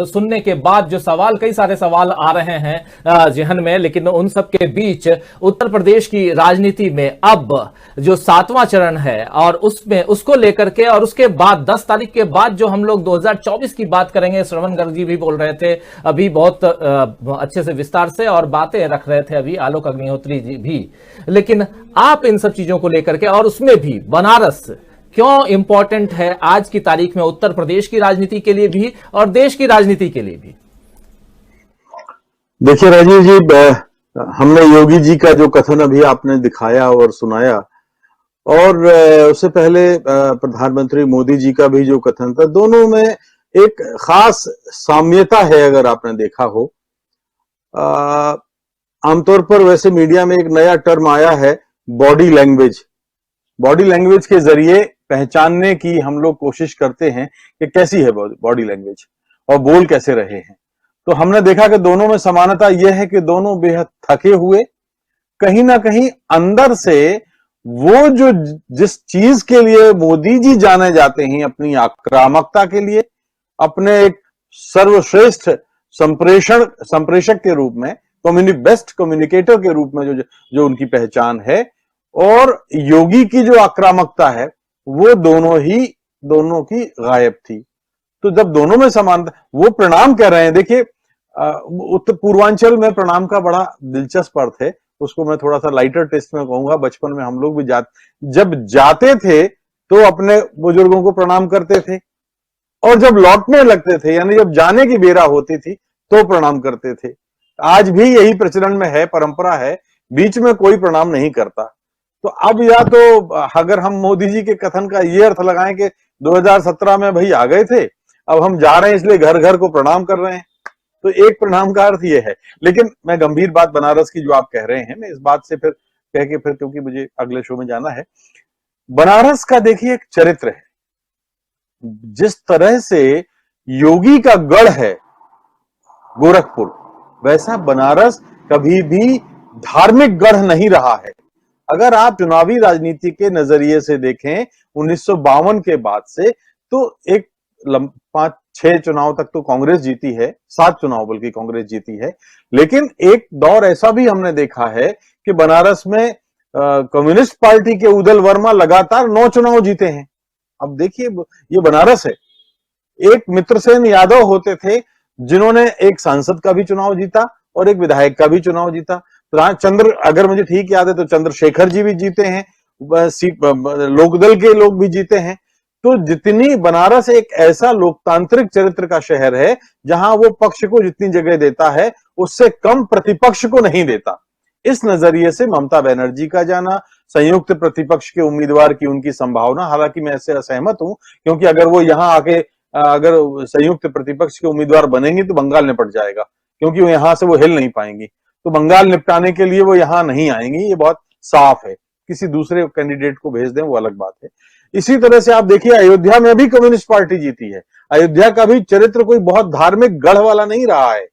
सुनने के बाद जो सवाल, कई सारे सवाल आ रहे हैं जहन में, लेकिन उन सब के बीच उत्तर प्रदेश की राजनीति में अब जो 7वां चरण है और उसमें उसको लेकर के, और उसके बाद 10 तारीख के बाद जो हम लोग 2024 की बात करेंगे, श्रवण गर्ग जी भी बोल रहे थे अभी बहुत अच्छे से विस्तार से, और बातें रख रहे थे अभी आलोक अग्निहोत्री जी भी। लेकिन आप इन सब चीजों को लेकर के, और उसमें भी बनारस क्यों इंपॉर्टेंट है आज की तारीख में, उत्तर प्रदेश की राजनीति के लिए भी और देश की राजनीति के लिए भी? देखिए राजीव जी, हमने योगी जी का जो कथन अभी आपने दिखाया और सुनाया, और उससे पहले प्रधानमंत्री मोदी जी का भी जो कथन था, दोनों में एक खास साम्यता है। अगर आपने देखा हो, आमतौर पर वैसे मीडिया में एक नया टर्म आया है, बॉडी लैंग्वेज। बॉडी लैंग्वेज के जरिए पहचानने की हम लोग कोशिश करते हैं कि कैसी है बॉडी लैंग्वेज और बोल कैसे रहे हैं। तो हमने देखा कि दोनों में समानता यह है कि दोनों बेहद थके हुए, कहीं ना कहीं अंदर से वो जो जिस चीज के लिए मोदी जी जाने जाते हैं, अपनी आक्रामकता के लिए, अपने एक सर्वश्रेष्ठ संप्रेषक के रूप में, बेस्ट कम्युनिकेटर के रूप में जो उनकी पहचान है, और योगी की जो आक्रामकता है वो दोनों की गायब थी। तो जब दोनों में समानता, वो प्रणाम कर रहे हैं। देखिए उत्तर पूर्वांचल में प्रणाम का बड़ा दिलचस्प अर्थ है, उसको मैं थोड़ा सा लाइटर टेस्ट में कहूंगा। बचपन में हम लोग भी जब जाते थे तो अपने बुजुर्गों को प्रणाम करते थे, और जब लौटने लगते थे यानी जब जाने की बेरा होती थी तो प्रणाम करते थे। आज भी यही प्रचलन में है, परंपरा है, बीच में कोई प्रणाम नहीं करता। तो अब या तो अगर हम मोदी जी के कथन का ये अर्थ लगाएं कि 2017 में भाई आ गए थे, अब हम जा रहे हैं इसलिए घर घर को प्रणाम कर रहे हैं, तो एक प्रणाम का अर्थ ये है। लेकिन मैं गंभीर बात बनारस की जो आप कह रहे हैं, मैं इस बात से फिर क्योंकि मुझे अगले शो में जाना है। बनारस का देखिए एक चरित्र है, जिस तरह से योगी का गढ़ है गोरखपुर, वैसा बनारस कभी भी धार्मिक गढ़ नहीं रहा है। अगर आप चुनावी राजनीति के नजरिए से देखें 1952 के बाद से, तो एक 5-6 चुनाव तक तो कांग्रेस जीती है, 7 चुनाव बल्कि कांग्रेस जीती है। लेकिन एक दौर ऐसा भी हमने देखा है कि बनारस में कम्युनिस्ट पार्टी के उदल वर्मा लगातार 9 चुनाव जीते हैं। अब देखिए ये बनारस है। एक मित्रसेन यादव होते थे जिन्होंने एक सांसद का भी चुनाव जीता और एक विधायक का भी चुनाव जीता। अगर मुझे ठीक याद है तो चंद्रशेखर जी भी जीते हैं, लोकदल के लोग भी जीते हैं। तो जितनी बनारस एक ऐसा लोकतांत्रिक चरित्र का शहर है जहां वो पक्ष को जितनी जगह देता है उससे कम प्रतिपक्ष को नहीं देता। इस नजरिए से ममता बनर्जी का जाना, संयुक्त प्रतिपक्ष के उम्मीदवार की उनकी संभावना, हालांकि मैं इससे असहमत हूं, क्योंकि अगर वो यहां आके अगर संयुक्त प्रतिपक्ष के उम्मीदवार बनेंगे तो बंगाल निपट जाएगा, क्योंकि वो यहां से वो हिल नहीं पाएंगी। तो बंगाल निपटाने के लिए वो यहां नहीं आएंगी, ये बहुत साफ है। किसी दूसरे कैंडिडेट को भेज दें वो अलग बात है। इसी तरह से आप देखिए अयोध्या में भी कम्युनिस्ट पार्टी जीती है। अयोध्या का भी चरित्र कोई बहुत धार्मिक गढ़ वाला नहीं रहा है,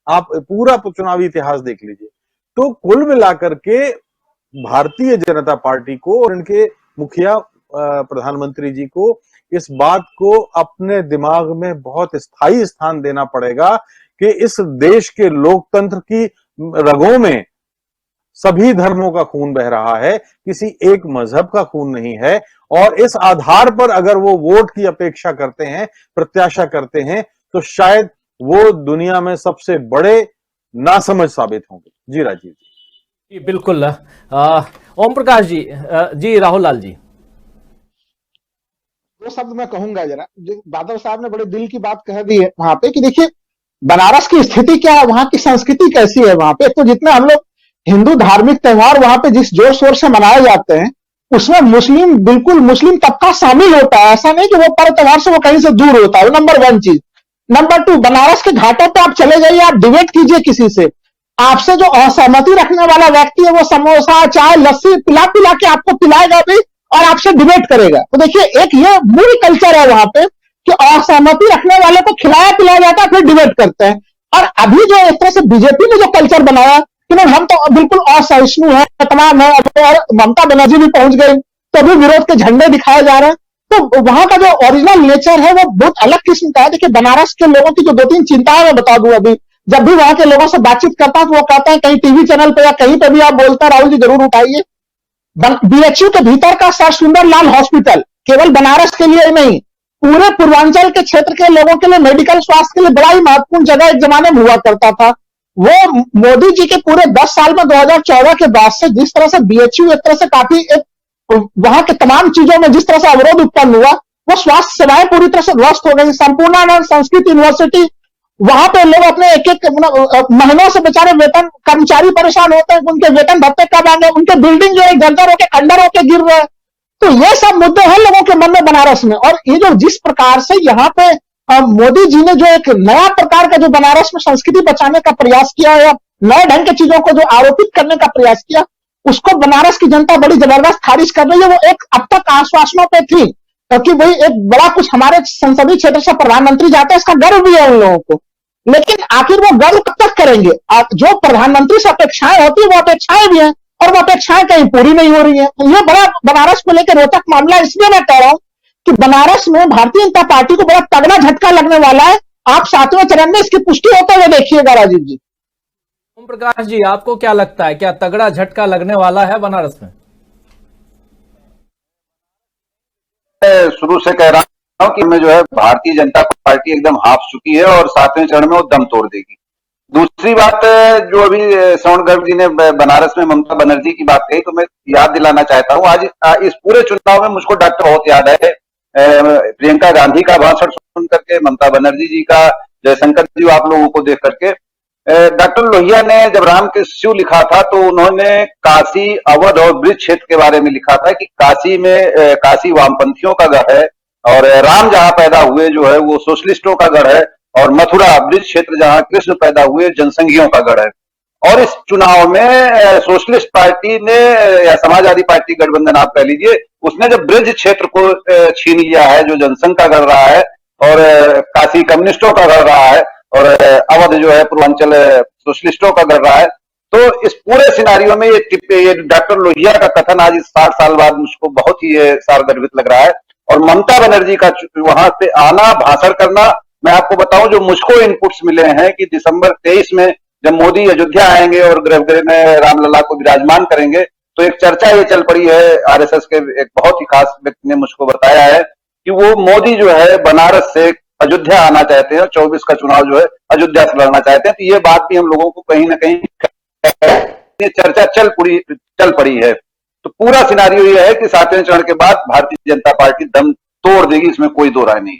आप पूरा चुनावी इतिहास देख लीजिए। तो कुल मिलाकर के भारतीय जनता पार्टी को और इनके मुखिया प्रधानमंत्री जी को इस बात को अपने दिमाग में बहुत स्थायी स्थान देना पड़ेगा कि इस देश के लोकतंत्र की रगों में सभी धर्मों का खून बह रहा है, किसी एक मजहब का खून नहीं है। और इस आधार पर अगर वो वोट की अपेक्षा करते हैं, प्रत्याशा करते हैं, तो शायद वो दुनिया में सबसे बड़े नासमझ साबित होंगे। जी राजीव जी। बिल्कुल। ओम प्रकाश जी, जी राहुल लाल जी। दो शब्द मैं कहूंगा जरा, जो बादल साहब ने बड़े दिल की बात कह दी है वहां पे, कि देखिए बनारस की स्थिति क्या है, वहां की संस्कृति कैसी है। वहां पे तो जितने हम लोग हिंदू धार्मिक त्योहार वहां पे जिस जोर शोर से मनाए जाते हैं, उसमें बिल्कुल मुस्लिम तबका शामिल होता है। ऐसा नहीं कि वो पर्व त्योहार से वो कहीं से दूर होता है। नंबर 1 चीज। नंबर 2, बनारस के घाटों पे आप चले जाइए, आप डिबेट कीजिए किसी से, आपसे जो असहमति रखने वाला व्यक्ति है वो समोसा चाय लस्सी पिला पिला के आपको पिलाएगा भी और आपसे डिबेट करेगा। तो देखिए एक ये मूल कल्चर है वहां पे कि असहमति रखने वाले को खिलाया पिलाया जाता है, फिर डिबेट करते हैं। और अभी जो इस तरह से बीजेपी ने जो कल्चर बनाया कि नहीं हम तो बिल्कुल असहिष्णु है, तमाम है, और ममता बनर्जी भी पहुंच गई तो अभी विरोध के झंडे दिखाए जा रहे हैं। तो वहां का जो ओरिजिनल नेचर है वो बहुत अलग किस्म का है। देखिए बनारस के लोगों की जो 2-3 चिंताएं मैं बता दूं, अभी जब भी वहां के लोगों से बातचीत करता है तो वो कहते हैं कहीं टीवी चैनल पे या कहीं पे भी आप बोलते हैं राहुल जी जरूर उठाइए, बीएचयू के भीतर का सर सुंदरलाल हॉस्पिटल केवल बनारस के लिए नहीं, पूरे पूर्वांचल के क्षेत्र के लोगों के लिए मेडिकल स्वास्थ्य के लिए बड़ा ही महत्वपूर्ण जगह एक जमाने में हुआ करता था। वो मोदी जी के पूरे 10 साल में 2014 के बाद से जिस तरह से बीएचयू एक तरह से काफी वहां के तमाम चीजों में जिस तरह से अवरोध उत्पन्न हुआ, वो स्वास्थ्य सेवाएं पूरी तरह से ध्वस्त हो गई। संपूर्णानंद संस्कृत यूनिवर्सिटी, वहां पे लोग अपने एक महीनों से बेचारे वेतन कर्मचारी परेशान होते हैं, उनके वेतन भत्ते कब आएंगे, उनके बिल्डिंग जो है जर्जर होकर खंडर होकर गिर रहे हैं। तो ये सब मुद्दे हैं लोगों के मन में बनारस में। और ये जो जिस प्रकार से यहाँ पे मोदी जी ने जो एक नया प्रकार का जो बनारस में संस्कृति बचाने का प्रयास किया या नए ढंग की चीजों को जो आरोपित करने का प्रयास किया, उसको बनारस की जनता बड़ी जबरदस्त खारिज कर रही है। वो एक अब तक आश्वासनों पे थी क्योंकि भाई एक बड़ा कुछ हमारे संसदीय क्षेत्र से प्रधानमंत्री जाते हैं, इसका गर्व भी है उन लोगों को, लेकिन आखिर वो गर्व कब तक करेंगे। जो प्रधानमंत्री से अपेक्षाएं होती है वो अपेक्षाएं भी हैं और वो अपेक्षाएं कहीं पूरी नहीं हो रही है। ये बड़ा बनारस को लेकर रोचक मामला इसलिए मैं कह रहा हूं कि बनारस में भारतीय जनता पार्टी को बड़ा तगड़ा झटका लगने वाला है। आप 7वें चरण में इसकी पुष्टि होते हुए देखिएगा राजीव जी। ओम प्रकाश जी, आपको क्या लगता है, क्या तगड़ा झटका लगने वाला है बनारस में? शुरू से कह रहा हूं कि मैं जो है भारतीय जनता पार्टी एकदम हाफ चुकी है और 7वें चरण में वो दम तोड़ देगी। दूसरी बात, जो अभी श्रवण गर्ग जी ने बनारस में ममता बनर्जी की बात कही, तो मैं याद दिलाना चाहता हूं, आज इस पूरे चुनाव में मुझको डॉक्टर बहुत याद है, प्रियंका गांधी का भाषण सुन करके, ममता बनर्जी जी का, जयशंकर जी आप लोगों को देख करके। डॉक्टर लोहिया ने जब राम के शिव लिखा था तो उन्होंने काशी, अवध और ब्रिज क्षेत्र के बारे में लिखा था कि काशी वामपंथियों का गढ़ है और राम जहां पैदा हुए जो है वो सोशलिस्टों का गढ़ है, और मथुरा ब्रिज क्षेत्र जहां कृष्ण पैदा हुए जनसंघियों का गढ़ है। और इस चुनाव में सोशलिस्ट पार्टी ने या समाजवादी पार्टी गठबंधन आप कह लीजिए, उसने जब ब्रिज क्षेत्र को छीन लिया है जो जनसंघ का गढ़ रहा है, और काशी कम्युनिस्टों का गढ़ रहा है, और अवध जो है पूर्वांचल सोशलिस्टों का गढ़ रहा है। तो इस पूरे सिनारियों में ये डॉक्टर लोहिया का कथन आज इस 60 साल बाद मुझको बहुत ही सारगर्भित लग रहा है। और ममता बनर्जी का वहां पे आना, भाषण करना, मैं आपको बताऊं जो मुझको इनपुट्स मिले हैं कि दिसंबर 23 में जब मोदी अयोध्या आएंगे और गर्भगृह में रामलला को विराजमान करेंगे, तो एक चर्चा ये चल पड़ी है, आरएसएस के एक बहुत ही खास व्यक्ति ने मुझको बताया है कि वो मोदी जो है बनारस से अयोध्या आना चाहते हैं, 24 का चुनाव जो है अयोध्या से लड़ना चाहते हैं। तो ये बात भी हम लोगों को कहीं ना कहीं ये चर्चा चल पड़ी है। तो पूरा सिनारियो ये है कि 7वें चरण के बाद भारतीय जनता पार्टी दम तोड़ देगी, इसमें कोई दो राय नहीं।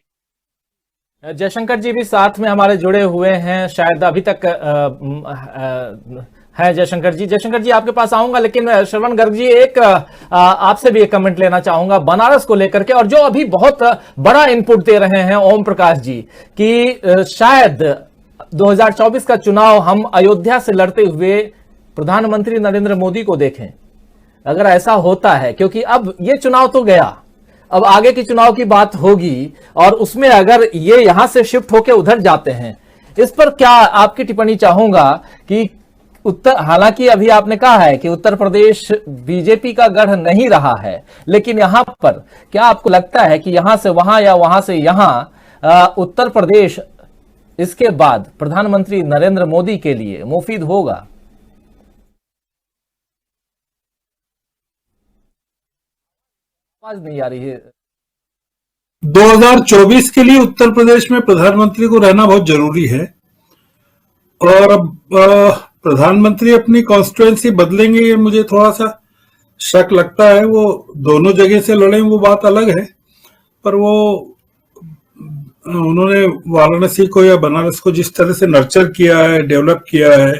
जयशंकर जी भी साथ में हमारे जुड़े हुए हैं, शायद अभी तक है जयशंकर जी आपके पास आऊंगा, लेकिन श्रवण गर्ग जी एक आपसे भी एक कमेंट लेना चाहूंगा बनारस को लेकर के, और जो अभी बहुत बड़ा इनपुट दे रहे हैं ओम प्रकाश जी कि शायद 2024 का चुनाव हम अयोध्या से लड़ते हुए प्रधानमंत्री नरेंद्र मोदी को देखें। अगर ऐसा होता है, क्योंकि अब ये चुनाव तो गया, अब आगे की चुनाव की बात होगी, और उसमें अगर ये यहां से शिफ्ट होकर उधर जाते हैं, इस पर क्या आपकी टिप्पणी चाहूंगा कि हालांकि अभी आपने कहा है कि उत्तर प्रदेश बीजेपी का गढ़ नहीं रहा है, लेकिन यहां पर क्या आपको लगता है कि यहां से वहां या वहां से यहां उत्तर प्रदेश इसके बाद प्रधानमंत्री नरेंद्र मोदी के लिए मुफीद होगा? आवाज नहीं आ रही है। 2024 के लिए उत्तर प्रदेश में प्रधानमंत्री को रहना बहुत जरूरी है, और अब प्रधानमंत्री अपनी कॉन्स्टिट्यूएंसी बदलेंगे, ये मुझे थोड़ा सा शक लगता है। वो दोनों जगह से लड़े वो बात अलग है, पर वो उन्होंने वाराणसी को या बनारस को जिस तरह से नर्चर किया है, डेवलप किया है,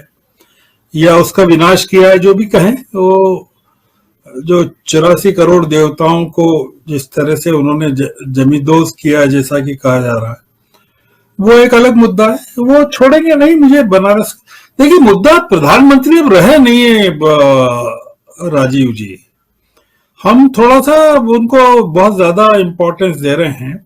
या उसका विनाश किया है, जो भी कहें, वो जो 84 करोड़ देवताओं को जिस तरह से उन्होंने जमींदोज किया है, जैसा कि कहा जा रहा है, वो एक अलग मुद्दा है, वो छोड़ेंगे नहीं। मुझे बनारस, देखिए मुद्दा प्रधानमंत्री अब रहे नहीं है राजीव जी, हम थोड़ा सा उनको बहुत ज्यादा इंपॉर्टेंस दे रहे हैं।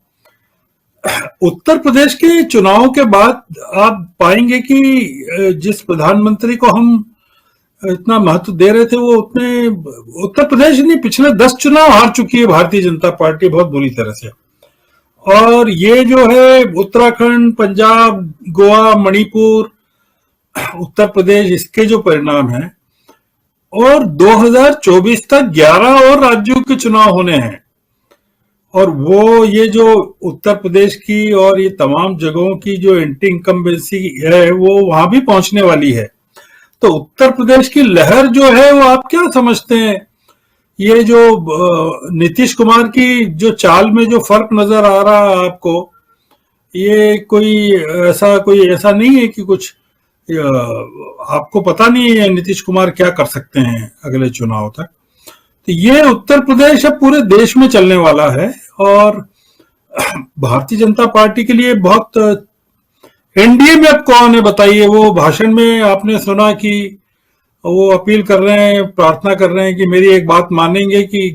उत्तर प्रदेश के चुनाव के बाद आप पाएंगे कि जिस प्रधानमंत्री को हम इतना महत्व दे रहे थे, वो उतने उत्तर प्रदेश नहीं, पिछले 10 चुनाव हार चुकी है भारतीय जनता पार्टी बहुत बुरी तरह से। और ये जो है उत्तराखंड, पंजाब, गोवा, मणिपुर, उत्तर प्रदेश, इसके जो परिणाम हैं, और 2024 तक 11 और राज्यों के चुनाव होने हैं, और वो ये जो उत्तर प्रदेश की और ये तमाम जगहों की जो एंटी इनकम्बेंसी है वो वहां भी पहुंचने वाली है। तो उत्तर प्रदेश की लहर जो है वो आप क्या समझते हैं? ये जो नीतीश कुमार की जो चाल में जो फर्क नजर आ रहा है आपको, ये कोई ऐसा नहीं है कि कुछ आपको पता नहीं है नीतीश कुमार क्या कर सकते हैं अगले चुनाव तक। तो ये उत्तर प्रदेश अब पूरे देश में चलने वाला है, और भारतीय जनता पार्टी के लिए बहुत, एनडीए में अब कौन है बताइए? वो भाषण में आपने सुना कि वो अपील कर रहे हैं, प्रार्थना कर रहे हैं कि मेरी एक बात मानेंगे कि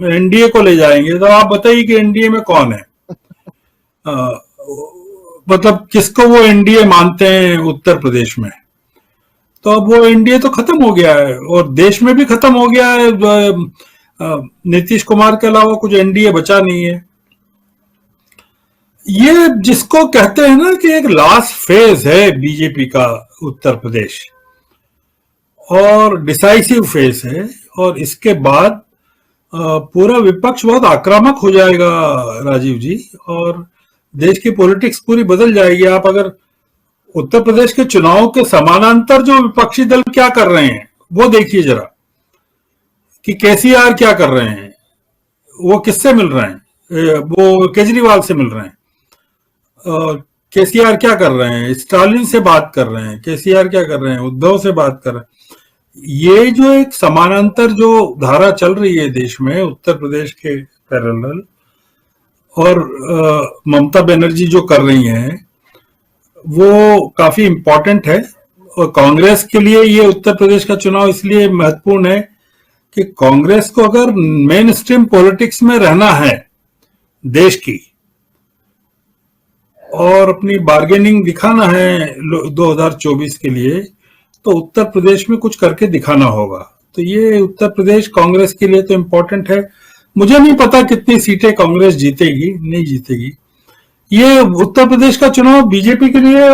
एनडीए को ले जाएंगे। तो आप बताइए कि एनडीए में कौन है? मतलब किसको वो एनडीए मानते हैं उत्तर प्रदेश में? तो अब वो एनडीए तो खत्म हो गया है, और देश में भी खत्म हो गया है। नीतीश कुमार के अलावा कुछ एनडीए बचा नहीं है। ये जिसको कहते हैं ना कि एक लास्ट फेज है बीजेपी का उत्तर प्रदेश, और डिसाइसिव फेज है, और इसके बाद पूरा विपक्ष बहुत आक्रामक हो जाएगा राजीव जी, और देश की पॉलिटिक्स पूरी बदल जाएगी। आप अगर उत्तर प्रदेश के चुनाव के समानांतर जो विपक्षी दल क्या कर रहे हैं वो देखिए जरा, कि केसीआर क्या कर रहे हैं, वो किससे मिल रहे हैं, वो केजरीवाल से मिल रहे हैं। केसीआर क्या कर रहे हैं, स्टालिन से बात कर रहे हैं। केसीआर क्या कर रहे हैं, उद्धव से बात कर रहे हैं। ये जो एक समानांतर जो धारा चल रही है देश में उत्तर प्रदेश के पैरेलल, और ममता बनर्जी जो कर रही हैं वो काफी इंपॉर्टेंट है। और कांग्रेस के लिए ये उत्तर प्रदेश का चुनाव इसलिए महत्वपूर्ण है कि कांग्रेस को अगर मेन स्ट्रीम पॉलिटिक्स में रहना है देश की, और अपनी बार्गेनिंग दिखाना है 2024 के लिए, तो उत्तर प्रदेश में कुछ करके दिखाना होगा। तो ये उत्तर प्रदेश कांग्रेस के लिए तो इम्पोर्टेंट है। मुझे नहीं पता कितनी सीटें कांग्रेस जीतेगी, नहीं जीतेगी। ये उत्तर प्रदेश का चुनाव बीजेपी के लिए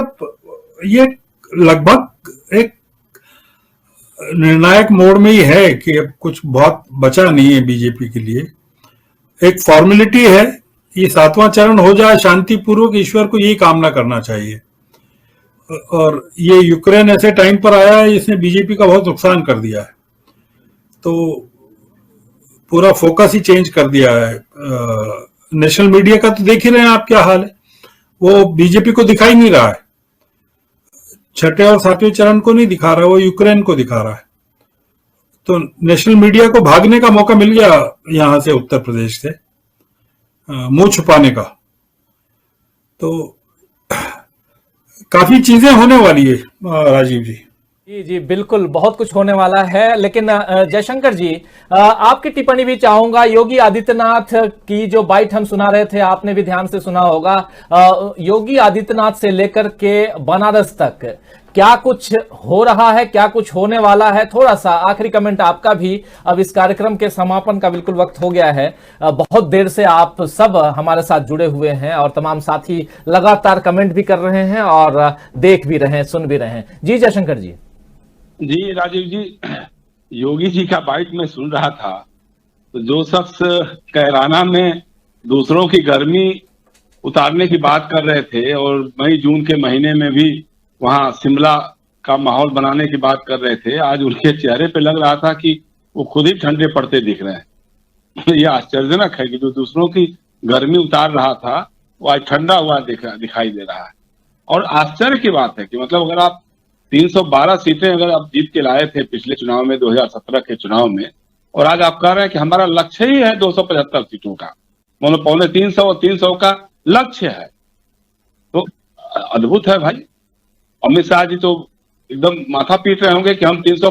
ये लगभग एक निर्णायक मोड़ में ही है कि अब कुछ बहुत बचा नहीं है बीजेपी के लिए। एक फॉर्मेलिटी है, ये 7वां चरण हो जाए शांतिपूर्वक, ईश्वर को यही कामना करना चाहिए। और ये यूक्रेन ऐसे टाइम पर आया है, इसने बीजेपी का बहुत नुकसान कर दिया है, तो पूरा फोकस ही चेंज कर दिया है। नेशनल मीडिया का तो देख ही रहे हैं आप क्या हाल है, वो बीजेपी को दिखाई नहीं रहा है, छठे और 7वें चरण को नहीं दिखा रहा है, वो यूक्रेन को दिखा रहा है। तो नेशनल मीडिया को भागने का मौका मिल गया यहां से, उत्तर प्रदेश से मुंह छुपाने का। तो काफी चीजें होने वाली है राजीव जी। जी जी बिल्कुल, बहुत कुछ होने वाला है। लेकिन जयशंकर जी, आपकी टिप्पणी भी चाहूंगा। योगी आदित्यनाथ की जो बाइट हम सुना रहे थे, आपने भी ध्यान से सुना होगा। योगी आदित्यनाथ से लेकर के बनारस तक क्या कुछ हो रहा है, क्या कुछ होने वाला है, थोड़ा सा आखिरी कमेंट आपका भी। अब इस कार्यक्रम के समापन का बिल्कुल वक्त हो गया है। बहुत देर से आप सब हमारे साथ जुड़े हुए हैं और तमाम साथी लगातार कमेंट भी कर रहे हैं और देख भी रहे हैं, सुन भी रहे हैं। जी जयशंकर जी। जी राजीव जी, योगी जी का बाइट में सुन रहा था, तो जो शख्स कैराना में दूसरों की गर्मी उतारने की बात कर रहे थे और मई जून के महीने में भी वहां शिमला का माहौल बनाने की बात कर रहे थे, आज उनके चेहरे पे लग रहा था कि वो खुद ही ठंडे पड़ते दिख रहे हैं। ये आश्चर्यजनक है कि जो दूसरों की गर्मी उतार रहा था वो आज ठंडा हुआ दिखाई दे रहा है। और आश्चर्य की बात है कि मतलब अगर आप 312 सीटें अगर आप जीत के लाए थे पिछले चुनाव में, 2017 के चुनाव में, और आज आप कह रहे हैं कि हमारा लक्ष्य ही है 275 सीटों का, मतलब 250 और 300 का लक्ष्य है, तो अद्भुत है भाई। अमित शाह जी तो एकदम माथा पीट रहे होंगे कि हम 300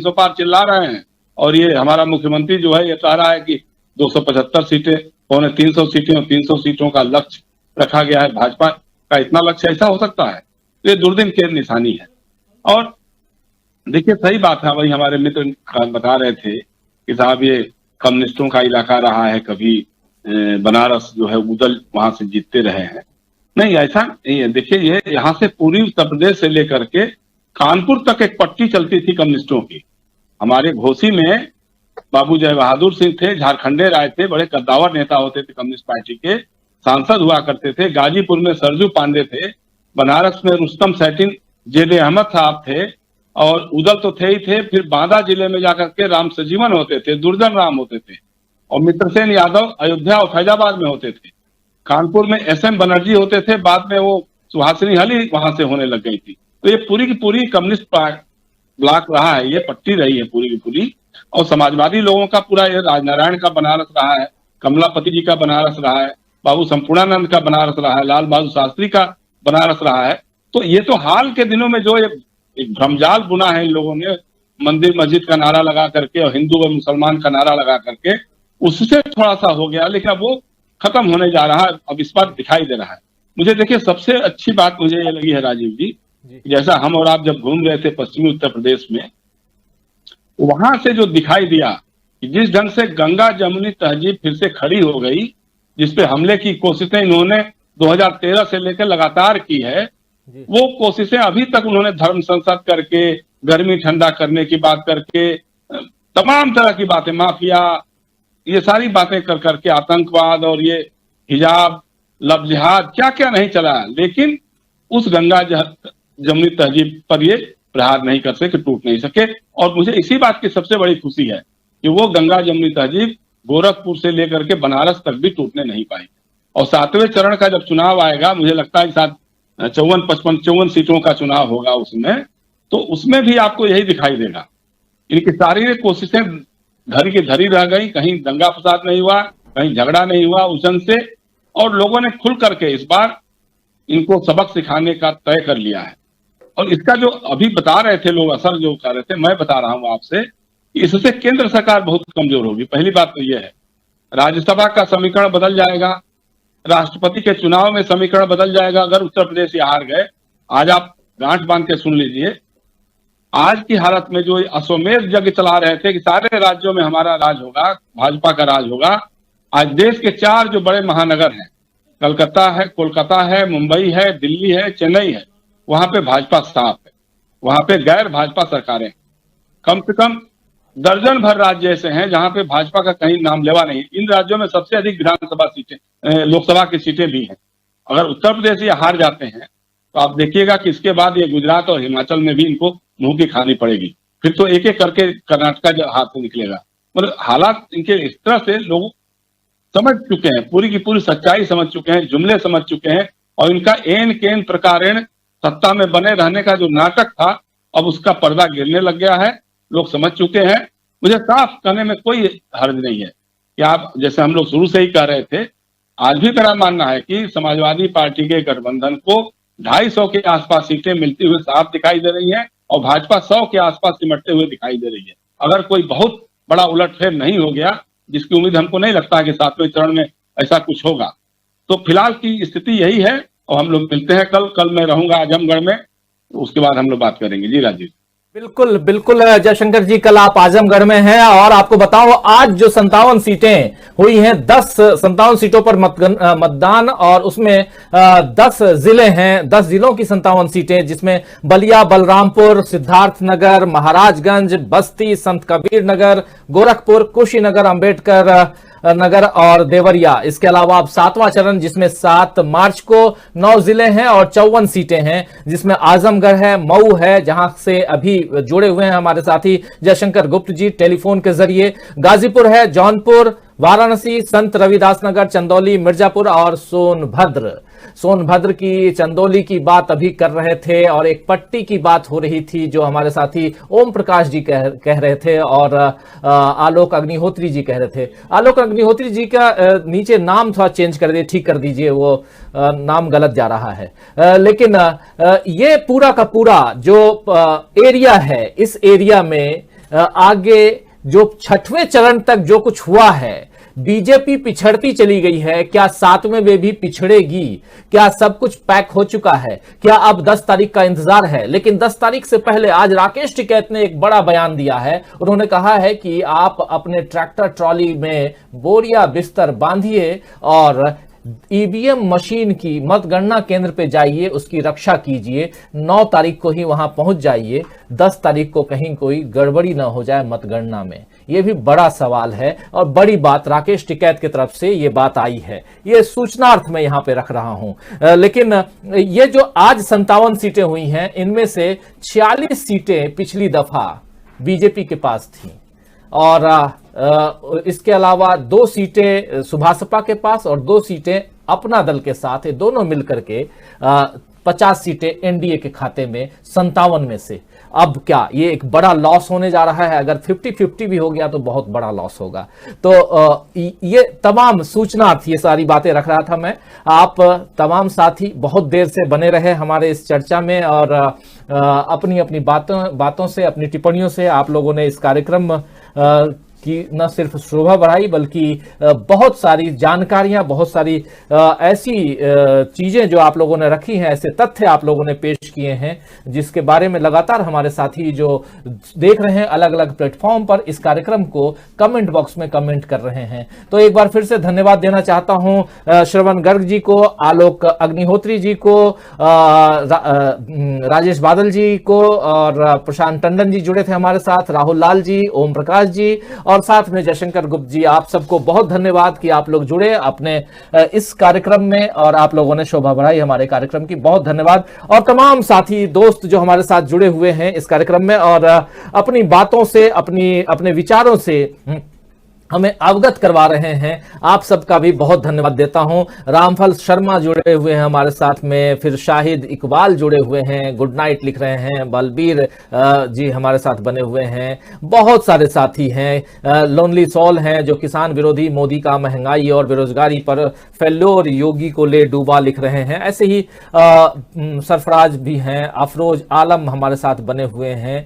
पार चिल्ला रहे हैं, और ये हमारा मुख्यमंत्री जो है ये कह रहा है कि 275 सीटें, 300 सीटें और 300 सीटों का लक्ष्य रखा गया है। भाजपा का इतना लक्ष्य ऐसा हो सकता है? तो ये दुर्दिन की निशानी है। और देखिए सही बात है, वही हमारे मित्र बता रहे थे कि साहब ये कम्युनिस्टों का इलाका रहा है, कभी बनारस जो है उदल वहां से जीतते रहे हैं। नहीं, ऐसा नहीं है। देखिए ये यहाँ से पूरी उत्तर प्रदेश से लेकर के कानपुर तक एक पट्टी चलती थी कम्युनिस्टों की। हमारे घोसी में बाबू जय बहादुर सिंह थे, झारखंडे राय थे, बड़े कद्दावर नेता होते थे, कम्युनिस्ट पार्टी के सांसद हुआ करते थे। गाजीपुर में सरजू पांडे थे, बनारस में रुस्तम सैटिन, जेडे अहमद साहब थे, और उदल तो थे ही थे। फिर बांदा जिले में जाकर के राम सजीवन होते थे, दुर्जन राम होते थे, और मित्रसेन यादव अयोध्या और फैजाबाद में होते थे। कानपुर में SM बनर्जी होते थे, बाद में वो सुहासिनी हली वहां से होने लग गई थी। तो ये पूरी की पूरी कम्युनिस्ट ब्लॉक रहा है, ये पट्टी रही है पूरी की पूरी। और समाजवादी लोगों का पूरा ये राजनारायण का बनारस रहा है, कमलापति जी का बनारस रहा है, बाबू संपूर्णानंद का बनारस रहा है, लाल बहादुर शास्त्री का बनारस रहा है। तो ये तो हाल के दिनों में जो एक भ्रमजाल बुना है इन लोगों ने, मंदिर मस्जिद का नारा लगा करके और हिंदू व मुसलमान का नारा लगा करके, उससे थोड़ा सा हो गया, लेकिन अब वो खत्म होने जा रहा है, अब इस बार दिखाई दे रहा है। मुझे देखिए सबसे अच्छी बात मुझे ये लगी है राजीव जी, जैसा हम और आप जब घूम रहे थे पश्चिमी उत्तर प्रदेश में, वहां से जो दिखाई दिया कि जिस ढंग से गंगा जमुनी तहजीब फिर से खड़ी हो गई, जिसपे हमले की कोशिशें इन्होंने 2013 से लेकर लगातार की है, वो कोशिशें अभी तक उन्होंने धर्म संसद करके, गर्मी ठंडा करने की बात करके, तमाम तरह की बातें, माफिया, ये सारी बातें कर करके, आतंकवाद और ये हिजाब, लव जिहाद, क्या क्या नहीं चला, लेकिन उस गंगा जमुनी तहजीब पर ये प्रहार नहीं कर सके, टूट नहीं सके। और मुझे इसी बात की सबसे बड़ी खुशी है कि वो गंगा जमुनी तहजीब गोरखपुर से लेकर के बनारस तक भी टूटने नहीं पाई। और 7वें चरण का जब चुनाव आएगा, मुझे लगता है साथ 54 सीटों का चुनाव होगा उसमें, तो उसमें भी आपको यही दिखाई देगा। इनकी सारी कोशिशें धरी की धरी रह गई, कहीं दंगा फसाद नहीं हुआ, कहीं झगड़ा नहीं हुआ उसन से, और लोगों ने खुल करके इस बार इनको सबक सिखाने का तय कर लिया है। और इसका जो अभी बता रहे थे लोग, असर जो कर रहे थे, मैं बता रहा हूं आपसे, इससे केंद्र सरकार बहुत कमजोर होगी। पहली बात तो यह है, राज्यसभा का समीकरण बदल जाएगा, राष्ट्रपति के चुनाव में समीकरण बदल जाएगा। अगर उत्तर प्रदेश ये हार गए, आज आप गांठ बांध के सुन लीजिए, आज की हालत में जो अश्वमेध यज्ञ चला रहे थे कि सारे राज्यों में हमारा राज होगा, भाजपा का राज होगा, आज देश के 4 जो बड़े महानगर हैं, कोलकाता है, मुंबई है, दिल्ली है, चेन्नई है, वहां पे भाजपा साफ है, वहां पे गैर भाजपा सरकारें, कम से कम दर्जन भर राज्य ऐसे हैं जहां पे भाजपा का कहीं नाम लेवा नहीं। इन राज्यों में सबसे अधिक विधानसभा सीटें, लोकसभा की सीटें भी हैं। अगर उत्तर प्रदेश ये हार जाते हैं तो आप देखिएगा कि इसके बाद ये गुजरात और हिमाचल में भी इनको मुंह की खानी पड़ेगी। फिर तो एक एक करके कर्नाटक हाथ से निकलेगा। मतलब हालात इनके इस तरह से लोग समझ चुके हैं, पूरी की पूरी सच्चाई समझ चुके हैं, जुमले समझ चुके हैं, और इनका एन केन प्रकारेण सत्ता में बने रहने का जो नाटक था, अब उसका पर्दा गिरने लग गया है, लोग समझ चुके हैं। मुझे साफ कहने में कोई हर्ज नहीं है कि आप, जैसे हम लोग शुरू से ही कह रहे थे, आज भी मेरा मानना है कि समाजवादी पार्टी के गठबंधन को 250 के आसपास सीटें मिलती हुई साफ दिखाई दे रही हैं, और भाजपा 100 के आसपास सिमटते हुए दिखाई दे रही है। अगर कोई बहुत बड़ा उलटफेर नहीं हो गया, जिसकी उम्मीद हमको नहीं लगता कि 7वें चरण में ऐसा कुछ होगा, तो फिलहाल की स्थिति यही है। और हम लोग मिलते हैं कल मैं रहूंगा आजमगढ़ में, उसके बाद हम लोग बात करेंगे। जी राजीव। बिल्कुल बिल्कुल जयशंकर जी, कल आप आजमगढ़ में हैं, और आपको बताऊं आज जो 57 सीटें हुई हैं, 57 सीटों पर मतदान, और उसमें 10 जिले हैं, 10 जिलों की 57 सीटें, जिसमें बलिया, बलरामपुर, सिद्धार्थनगर, महाराजगंज, बस्ती, संत कबीर नगर, गोरखपुर, कुशीनगर, अंबेडकर नगर और देवरिया। इसके अलावा अब 7वां चरण, जिसमें 7 मार्च को 9 जिले हैं और 54 सीटें हैं, जिसमें आजमगढ़ है, मऊ है, जहां से अभी जुड़े हुए हैं हमारे साथी जयशंकर गुप्त जी टेलीफोन के जरिए, गाजीपुर है, जौनपुर, वाराणसी, संत रविदास नगर, चंदौली, मिर्जापुर और सोनभद्र की, चंदौली की बात अभी कर रहे थे, और एक पट्टी की बात हो रही थी जो हमारे साथी ओम प्रकाश जी कह रहे थे, और आलोक अग्निहोत्री जी कह रहे थे। आलोक अग्निहोत्री जी का नीचे नाम थोड़ा चेंज कर दीजिए, ठीक कर दीजिए, वो नाम गलत जा रहा है। लेकिन ये पूरा का पूरा जो एरिया है, इस एरिया में आगे जो 6वें चरण तक जो कुछ हुआ है, बीजेपी पिछड़ती चली गई है। क्या 7वें में भी पिछड़ेगी? क्या सब कुछ पैक हो चुका है? क्या अब 10 तारीख का इंतजार है? लेकिन 10 तारीख से पहले आज राकेश टिकैत ने एक बड़ा बयान दिया है। उन्होंने कहा है कि आप अपने ट्रैक्टर ट्रॉली में बोरिया बिस्तर बांधिए और ईवीएम मशीन की मतगणना केंद्र पे जाइए, उसकी रक्षा कीजिए। 9 तारीख को ही वहां पहुंच जाइए, 10 तारीख को कहीं कोई गड़बड़ी ना हो जाए मतगणना में। यह भी बड़ा सवाल है, और बड़ी बात राकेश टिकैत की तरफ से यह बात आई है, यह सूचनार्थ में यहां पे रख रहा हूं। लेकिन ये जो आज 57 सीटें हुई हैं, इनमें से 46 सीटें पिछली दफा बीजेपी के पास थी, और इसके अलावा 2 सीटें सुभासपा के पास और 2 सीटें अपना दल के साथ, ये दोनों मिलकर के 50 सीटें एनडीए के खाते में 57 में से। अब क्या ये एक बड़ा लॉस होने जा रहा है? अगर 50-50 भी हो गया तो बहुत बड़ा लॉस होगा। तो ये तमाम सूचना थी, ये सारी बातें रख रहा था मैं। आप तमाम साथी बहुत देर से बने रहे हमारे इस चर्चा में, और अपनी अपनी बातों से, अपनी टिप्पणियों से आप लोगों ने इस कार्यक्रम की न सिर्फ शोभा बढ़ाई बल्कि बहुत सारी जानकारियां, बहुत सारी ऐसी चीजें जो आप लोगों ने रखी हैं, ऐसे तथ्य आप लोगों ने पेश किए हैं जिसके बारे में लगातार हमारे साथी जो देख रहे हैं अलग अलग प्लेटफॉर्म पर इस कार्यक्रम को कमेंट बॉक्स में कमेंट कर रहे हैं। तो एक बार फिर से धन्यवाद देना चाहता हूं श्रवण गर्ग जी को, आलोक अग्निहोत्री जी को, राजेश बादल जी को, और प्रशांत टंडन जी जुड़े थे हमारे साथ, राहुल लाल जी, ओम प्रकाश जी और साथ में जयशंकर गुप्त जी। आप सबको बहुत धन्यवाद कि आप लोग जुड़े अपने इस कार्यक्रम में और आप लोगों ने शोभा बढ़ाई हमारे कार्यक्रम की। बहुत धन्यवाद। और तमाम साथी दोस्त जो हमारे साथ जुड़े हुए हैं इस कार्यक्रम में और अपनी बातों से, अपने विचारों से हमें अवगत करवा रहे हैं, आप सबका भी बहुत धन्यवाद देता हूं। रामफल शर्मा जुड़े हुए हैं हमारे साथ में, फिर शाहिद इकबाल जुड़े हुए हैं, गुड नाइट लिख रहे हैं, बलबीर जी हमारे साथ बने हुए हैं, बहुत सारे साथी हैं, लोनली सॉल हैं जो किसान विरोधी मोदी का महंगाई और बेरोजगारी पर फेल्योर योगी को ले डूबा लिख रहे हैं। ऐसे ही सरफराज भी हैं, अफरोज आलम हमारे साथ बने हुए हैं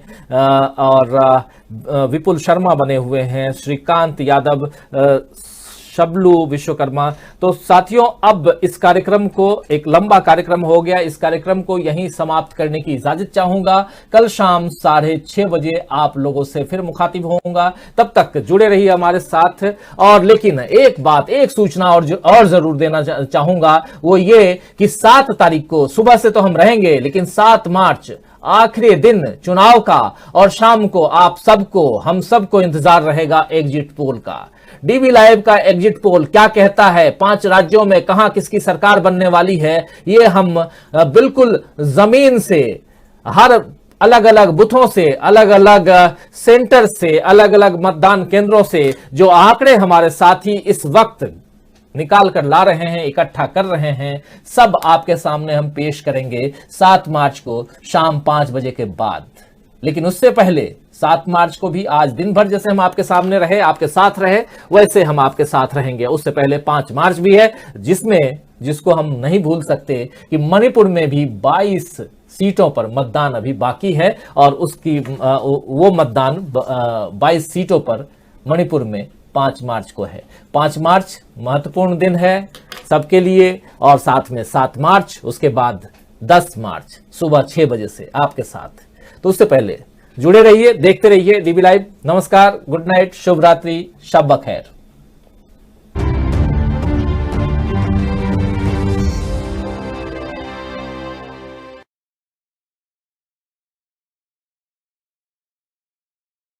और विपुल शर्मा बने हुए हैं, श्रीकांत यादव, शबलू विश्वकर्मा। तो साथियों, अब इस कार्यक्रम को, एक लंबा कार्यक्रम हो गया, इस कार्यक्रम को यहीं समाप्त करने की इजाजत चाहूंगा। कल शाम 6:30 बजे आप लोगों से फिर मुखातिब होऊंगा, तब तक जुड़े रहिए हमारे साथ। और लेकिन एक बात, एक सूचना और जरूर देना चाहूंगा, वो ये कि 7 तारीख को सुबह से तो हम रहेंगे, लेकिन 7 मार्च आखिरी दिन चुनाव का और शाम को आप सबको, हम सबको इंतजार रहेगा एग्जिट पोल का। डीवी लाइव का एग्जिट पोल क्या कहता है, 5 राज्यों में कहां किसकी सरकार बनने वाली है, ये हम बिल्कुल जमीन से, हर अलग अलग बूथों से, अलग अलग सेंटर से, अलग अलग मतदान केंद्रों से जो आंकड़े हमारे साथी इस वक्त निकाल कर ला रहे हैं, इकट्ठा कर रहे हैं, सब आपके सामने हम पेश करेंगे 7 मार्च को शाम 5 बजे के बाद। लेकिन उससे पहले 7 मार्च को भी आज दिन भर जैसे हम आपके सामने रहे, आपके साथ रहे, वैसे हम आपके साथ रहेंगे। उससे पहले 5 मार्च भी है, जिसको हम नहीं भूल सकते कि मणिपुर में भी 22 सीटों पर मतदान अभी बाकी है और उसकी वो मतदान 22 सीटों पर मणिपुर में 5 मार्च को है। 5 मार्च महत्वपूर्ण दिन है सबके लिए, और साथ में 7 मार्च, उसके बाद 10 मार्च सुबह 6 बजे से आपके साथ। तो उससे पहले जुड़े रहिए, देखते रहिए डीबी लाइव। नमस्कार, गुड नाइट, शुभ रात्रि, शब बखैर।